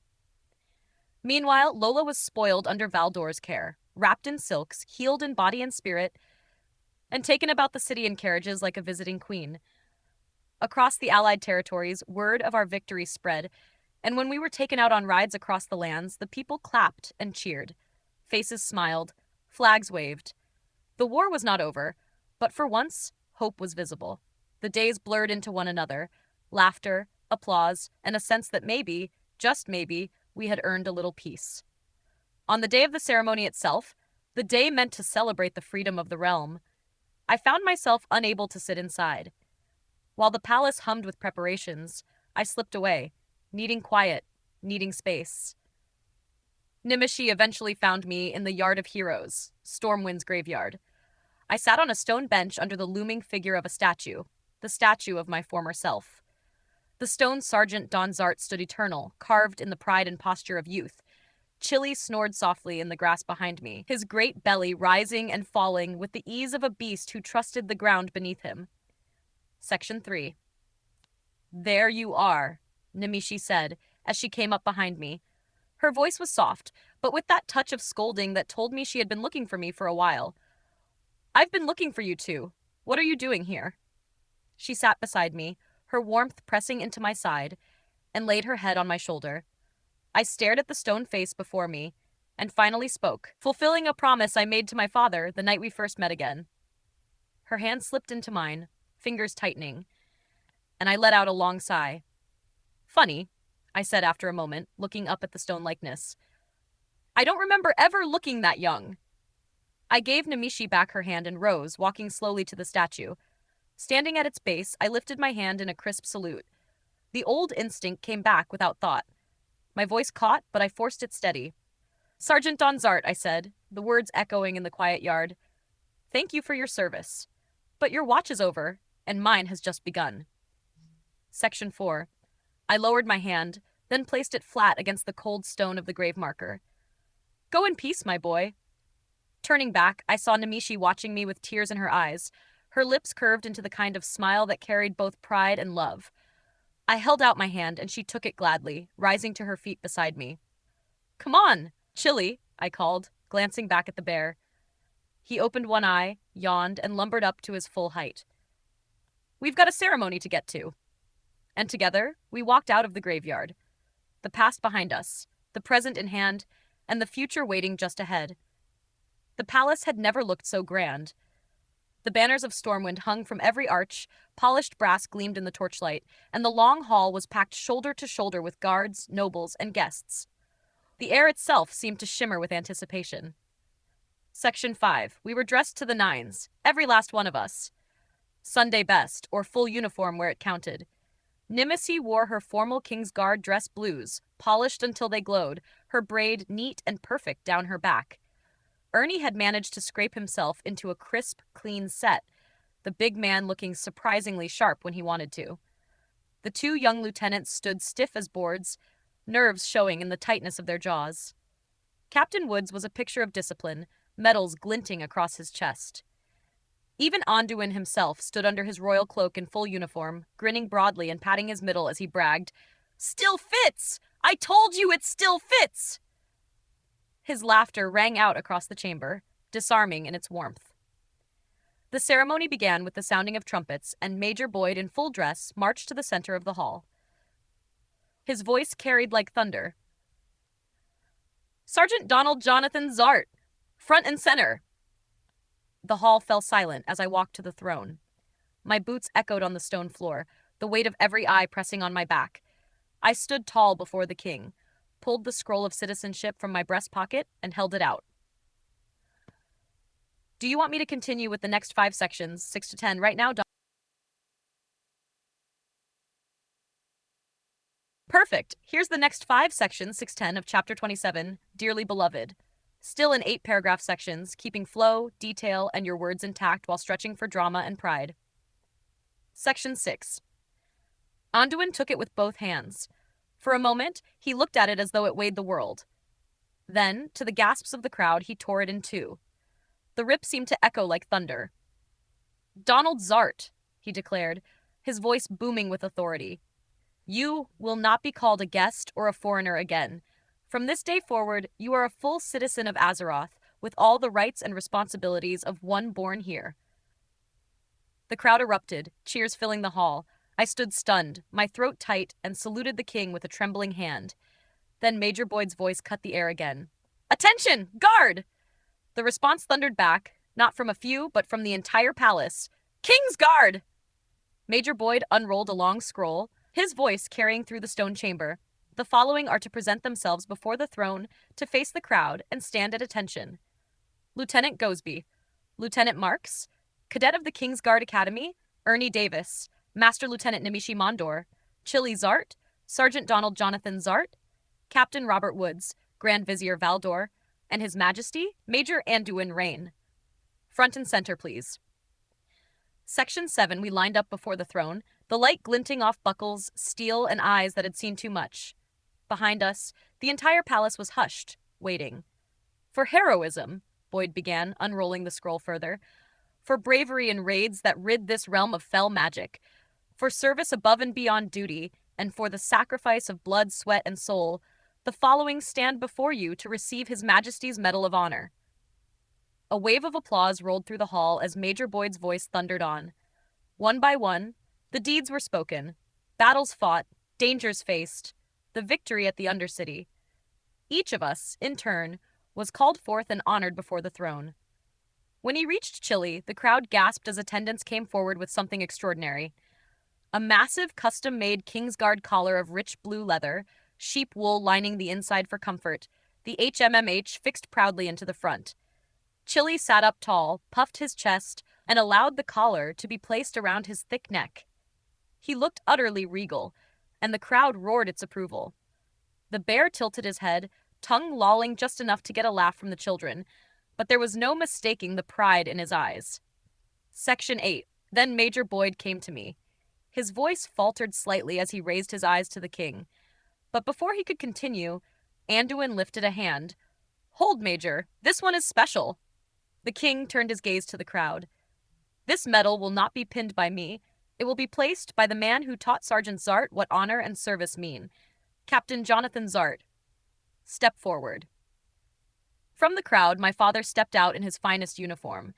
Meanwhile, Lola was spoiled under Valdor's care, wrapped in silks, healed in body and spirit, and taken about the city in carriages like a visiting queen. Across the Allied territories, word of our victory spread, and when we were taken out on rides across the lands, the people clapped and cheered. Faces smiled, flags waved. The war was not over, but for once, hope was visible. The days blurred into one another, laughter, applause, and a sense that maybe, just maybe, we had earned a little peace. On the day of the ceremony itself, the day meant to celebrate the freedom of the realm, I found myself unable to sit inside. While the palace hummed with preparations, I slipped away, needing quiet, needing space. Nimicie eventually found me in the Yard of Heroes, Stormwind's graveyard. I sat on a stone bench under the looming figure of a statue, the statue of my former self. The stone sergeant Don Zart stood eternal, carved in the pride and posture of youth. Chili snored softly in the grass behind me, his great belly rising and falling with the ease of a beast who trusted the ground beneath him. Section 3. There you are, Nimicie said, as she came up behind me. Her voice was soft, but with that touch of scolding that told me she had been looking for me for a while. I've been looking for you too. What are you doing here? She sat beside me, her warmth pressing into my side, and laid her head on my shoulder. I stared at the stone face before me, and finally spoke, fulfilling a promise I made to my father the night we first met again. Her hand slipped into mine, fingers tightening, and I let out a long sigh. Funny, I said after a moment, looking up at the stone likeness. I don't remember ever looking that young. I gave Nimicie back her hand and rose, walking slowly to the statue. Standing at its base, I lifted my hand in a crisp salute. The old instinct came back without thought. My voice caught, but I forced it steady. Sergeant DonZart, I said, the words echoing in the quiet yard. Thank you for your service. But your watch is over, and mine has just begun. Section 4. I lowered my hand, then placed it flat against the cold stone of the grave marker. Go in peace, my boy. Turning back, I saw Nimicie watching me with tears in her eyes, her lips curved into the kind of smile that carried both pride and love. I held out my hand, and she took it gladly, rising to her feet beside me. Come on, Chili, I called, glancing back at the bear. He opened one eye, yawned, and lumbered up to his full height. We've got a ceremony to get to. And together, we walked out of the graveyard. The past behind us, the present in hand, and the future waiting just ahead. The palace had never looked so grand. The banners of Stormwind hung from every arch, polished brass gleamed in the torchlight, and the long hall was packed shoulder to shoulder with guards, nobles, and guests. The air itself seemed to shimmer with anticipation. Section 5. We were dressed to the nines, every last one of us. Sunday best, or full uniform where it counted. Nimicie wore her formal King's Guard dress blues, polished until they glowed, her braid neat and perfect down her back. Ernie had managed to scrape himself into a crisp, clean set, the big man looking surprisingly sharp when he wanted to. The two young lieutenants stood stiff as boards, nerves showing in the tightness of their jaws. Captain Woods was a picture of discipline, medals glinting across his chest. Even Anduin himself stood under his royal cloak in full uniform, grinning broadly and patting his middle as he bragged, "Still fits! I told you it still fits!" His laughter rang out across the chamber, disarming in its warmth. The ceremony began with the sounding of trumpets, and Major Boyd in full dress marched to the center of the hall. His voice carried like thunder. Sergeant Donald Jonathan Zart, front and center. The hall fell silent as I walked to the throne. My boots echoed on the stone floor, the weight of every eye pressing on my back. I stood tall before the king, pulled the scroll of citizenship from my breast pocket, and held it out. Do you want me to continue with the next 5 sections, 6 to 10, right now, Don? Perfect. Here's the next 5 sections, 6-10 of Chapter 27, Dearly Beloved. Still in 8-paragraph sections, keeping flow, detail, and your words intact while stretching for drama and pride. Section 6. Anduin took it with both hands. For a moment, he looked at it as though it weighed the world. Then, to the gasps of the crowd, he tore it in two. The rip seemed to echo like thunder. DonZart, he declared, his voice booming with authority. You will not be called a guest or a foreigner again. From this day forward, you are a full citizen of Azeroth, with all the rights and responsibilities of one born here. The crowd erupted, cheers filling the hall. I stood stunned, my throat tight, and saluted the king with a trembling hand. Then Major Boyd's voice cut the air again. Attention! Guard! The response thundered back, not from a few, but from the entire palace. King's Guard! Major Boyd unrolled a long scroll, his voice carrying through the stone chamber. The following are to present themselves before the throne, to face the crowd, and stand at attention. Lieutenant Gosby, Lieutenant Marks, Cadet of the King's Guard Academy, Ernie Davis, Master Lieutenant Nimicie Mondor, Chili Zart, Sergeant Donald Jonathan Zart, Captain Robert Woods, Grand Vizier Valdor, and His Majesty, Major Anduin Rain. Front and center, please. Section 7, we lined up before the throne, the light glinting off buckles, steel, and eyes that had seen too much. Behind us, the entire palace was hushed, waiting. For heroism, Boyd began, unrolling the scroll further. For bravery in raids that rid this realm of fell magic. For service above and beyond duty, and for the sacrifice of blood, sweat, and soul, the following stand before you to receive His Majesty's Medal of Honor. A wave of applause rolled through the hall as Major Boyd's voice thundered on. One by one, the deeds were spoken, battles fought, dangers faced, the victory at the Undercity. Each of us, in turn, was called forth and honored before the throne. When he reached Chile, the crowd gasped as attendants came forward with something extraordinary. A massive custom-made Kingsguard collar of rich blue leather, sheep wool lining the inside for comfort, the HMMH fixed proudly into the front. Chili sat up tall, puffed his chest, and allowed the collar to be placed around his thick neck. He looked utterly regal, and the crowd roared its approval. The bear tilted his head, tongue lolling just enough to get a laugh from the children, but there was no mistaking the pride in his eyes. Section 8. Then Major Boyd came to me. His voice faltered slightly as he raised his eyes to the king. But before he could continue, Anduin lifted a hand. Hold, Major. This one is special. The king turned his gaze to the crowd. This medal will not be pinned by me. It will be placed by the man who taught Sergeant Zart what honor and service mean. Captain Jonathan Zart. Step forward. From the crowd, my father stepped out in his finest uniform.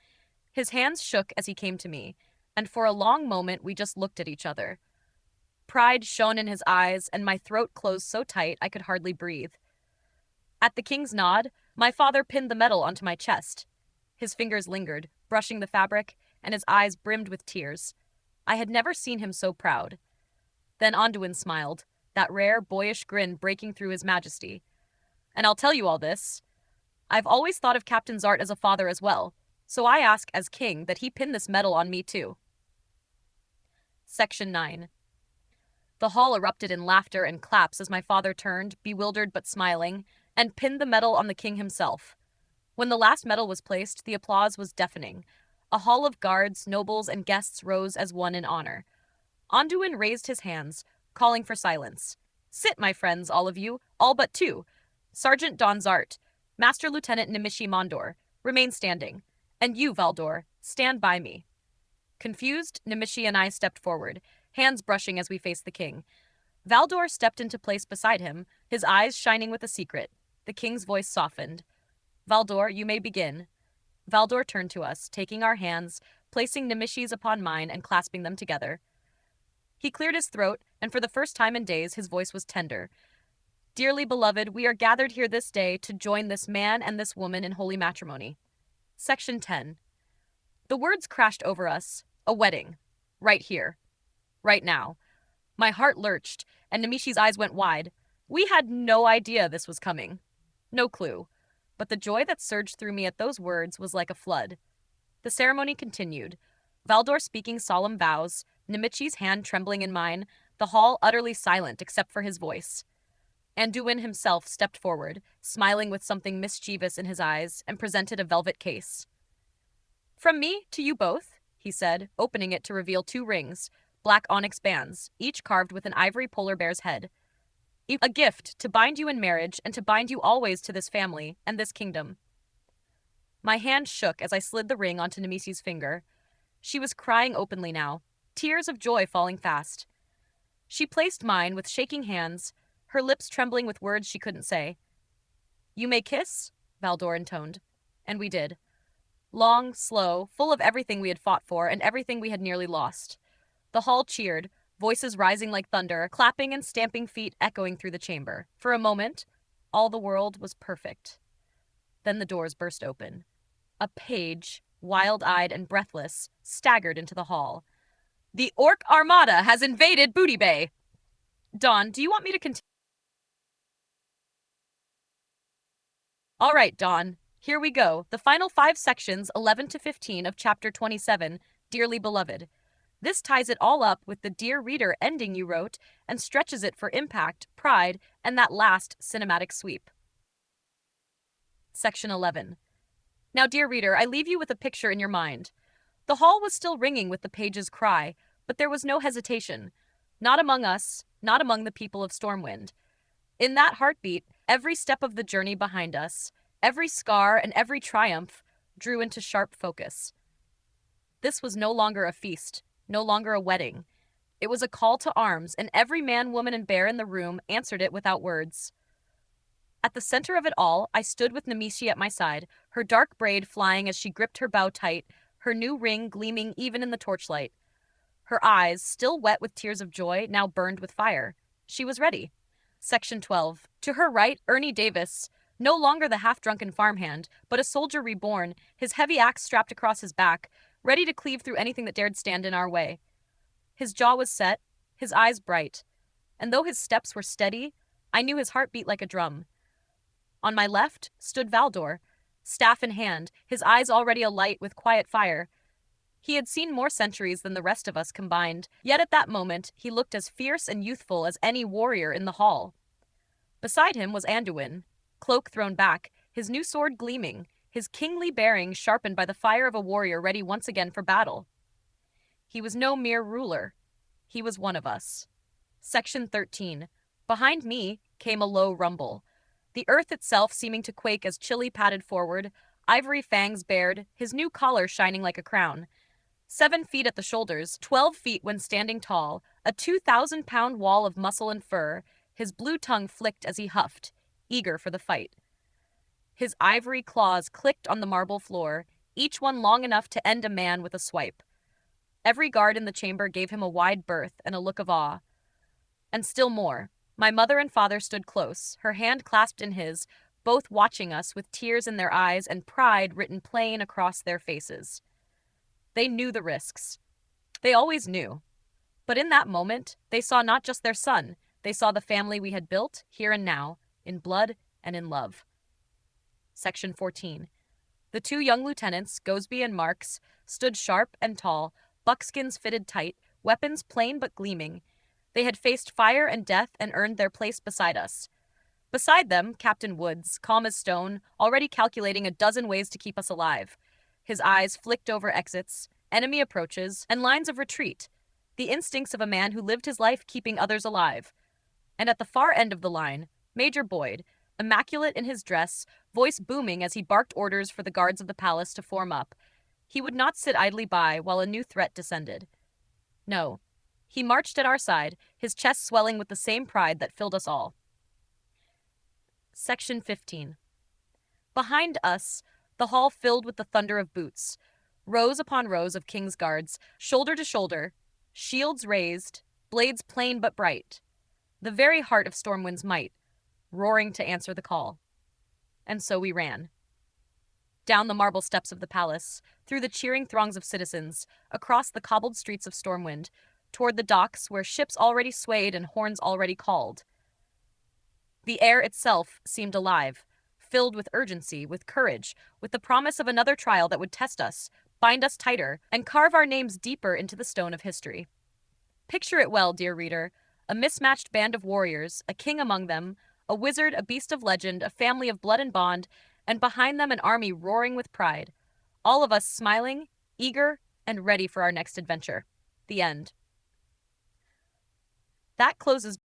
His hands shook as he came to me, and for a long moment we just looked at each other. Pride shone in his eyes, and my throat closed so tight I could hardly breathe. At the king's nod, my father pinned the medal onto my chest. His fingers lingered, brushing the fabric, and his eyes brimmed with tears. I had never seen him so proud. Then Anduin smiled, that rare, boyish grin breaking through His Majesty. And I'll tell you all this. I've always thought of Captain Zart as a father as well, so I ask as king that he pin this medal on me too. Section 9. The hall erupted in laughter and claps as my father turned, bewildered but smiling, and pinned the medal on the king himself. When the last medal was placed, the applause was deafening. A hall of guards, nobles, and guests rose as one in honor. Anduin raised his hands, calling for silence. Sit, my friends, all of you, all but two. Sergeant Don Zart, Master Lieutenant Nimicie Mondor, remain standing. And you, Valdor, stand by me. Confused, Nimicie and I stepped forward, hands brushing as we faced the king. Valdor stepped into place beside him, his eyes shining with a secret. The king's voice softened. Valdor, you may begin. Valdor turned to us, taking our hands, placing Nimicie's upon mine and clasping them together. He cleared his throat, and for the first time in days his voice was tender. Dearly beloved, we are gathered here this day to join this man and this woman in holy matrimony. Section 10. The words crashed over us. A wedding. Right here. Right now. My heart lurched, and Nimicie's eyes went wide. We had no idea this was coming. No clue. But the joy that surged through me at those words was like a flood. The ceremony continued. Valdor speaking solemn vows, Nimicie's hand trembling in mine, the hall utterly silent except for his voice. Anduin himself stepped forward, smiling with something mischievous in his eyes, and presented a velvet case. From me to you both, he said, opening it to reveal 2 rings, black onyx bands, each carved with an ivory polar bear's head. A gift to bind you in marriage and to bind you always to this family and this kingdom. My hand shook as I slid the ring onto Nimicie's finger. She was crying openly now, tears of joy falling fast. She placed mine with shaking hands, her lips trembling with words she couldn't say. "You may kiss," Valdor intoned. And we did. Long, slow, full of everything we had fought for and everything we had nearly lost. The hall cheered, voices rising like thunder, clapping and stamping feet echoing through the chamber. For a moment, all the world was perfect. Then the doors burst open. A page, wild-eyed and breathless, staggered into the hall. "The Orc Armada has invaded Booty Bay!" "Don, do you want me to continue?" "All right, Don. Here we go. The final 5 sections, 11 to 15 of Chapter 27, Dearly Beloved. This ties it all up with the Dear Reader ending you wrote and stretches it for impact, pride, and that last cinematic sweep." Section 11. Now, dear reader, I leave you with a picture in your mind. The hall was still ringing with the page's cry, but there was no hesitation. Not among us, not among the people of Stormwind. In that heartbeat, every step of the journey behind us, every scar and every triumph, drew into sharp focus. This was no longer a feast, no longer a wedding. It was a call to arms, and every man, woman, and bear in the room answered it without words. At the center of it all, I stood with Nimicie at my side, her dark braid flying as she gripped her bow tight, her new ring gleaming even in the torchlight. Her eyes, still wet with tears of joy, now burned with fire. She was ready. Section 12. To her right, Ernie Davis, no longer the half-drunken farmhand, but a soldier reborn, his heavy axe strapped across his back, ready to cleave through anything that dared stand in our way. His jaw was set, his eyes bright, and though his steps were steady, I knew his heart beat like a drum. On my left stood Valdor, staff in hand, his eyes already alight with quiet fire. He had seen more centuries than the rest of us combined, yet at that moment he looked as fierce and youthful as any warrior in the hall. Beside him was Anduin, cloak thrown back, his new sword gleaming, his kingly bearing sharpened by the fire of a warrior ready once again for battle. He was no mere ruler. He was one of us. Section 13. Behind me came a low rumble, the earth itself seeming to quake as Chili padded forward, ivory fangs bared, his new collar shining like a crown. 7 feet at the shoulders, 12 feet when standing tall, a 2,000-pound wall of muscle and fur, his blue tongue flicked as he huffed, eager for the fight. His ivory claws clicked on the marble floor, each one long enough to end a man with a swipe. Every guard in the chamber gave him a wide berth and a look of awe. And still more. My mother and father stood close, her hand clasped in his, both watching us with tears in their eyes and pride written plain across their faces. They knew the risks. They always knew. But in that moment, they saw not just their son, they saw the family we had built, here and now, in blood and in love. Section 14. The 2 young lieutenants, Gosby and Marks, stood sharp and tall, buckskins fitted tight, weapons plain but gleaming. They had faced fire and death and earned their place beside us. Beside them, Captain Woods, calm as stone, already calculating a dozen ways to keep us alive. His eyes flicked over exits, enemy approaches, and lines of retreat, the instincts of a man who lived his life keeping others alive. And at the far end of the line, Major Boyd, immaculate in his dress, voice booming as he barked orders for the guards of the palace to form up. He would not sit idly by while a new threat descended. No. He marched at our side, his chest swelling with the same pride that filled us all. Section 15. Behind us, the hall filled with the thunder of boots, rows upon rows of king's guards, shoulder to shoulder, shields raised, blades plain but bright, the very heart of Stormwind's might, roaring to answer the call. And so we ran. Down the marble steps of the palace, through the cheering throngs of citizens, across the cobbled streets of Stormwind, toward the docks where ships already swayed and horns already called. The air itself seemed alive, filled with urgency, with courage, with the promise of another trial that would test us, bind us tighter, and carve our names deeper into the stone of history. Picture it well, dear reader, a mismatched band of warriors, a king among them, a wizard, a beast of legend, a family of blood and bond, and behind them an army roaring with pride, all of us smiling, eager, and ready for our next adventure. The end. That closes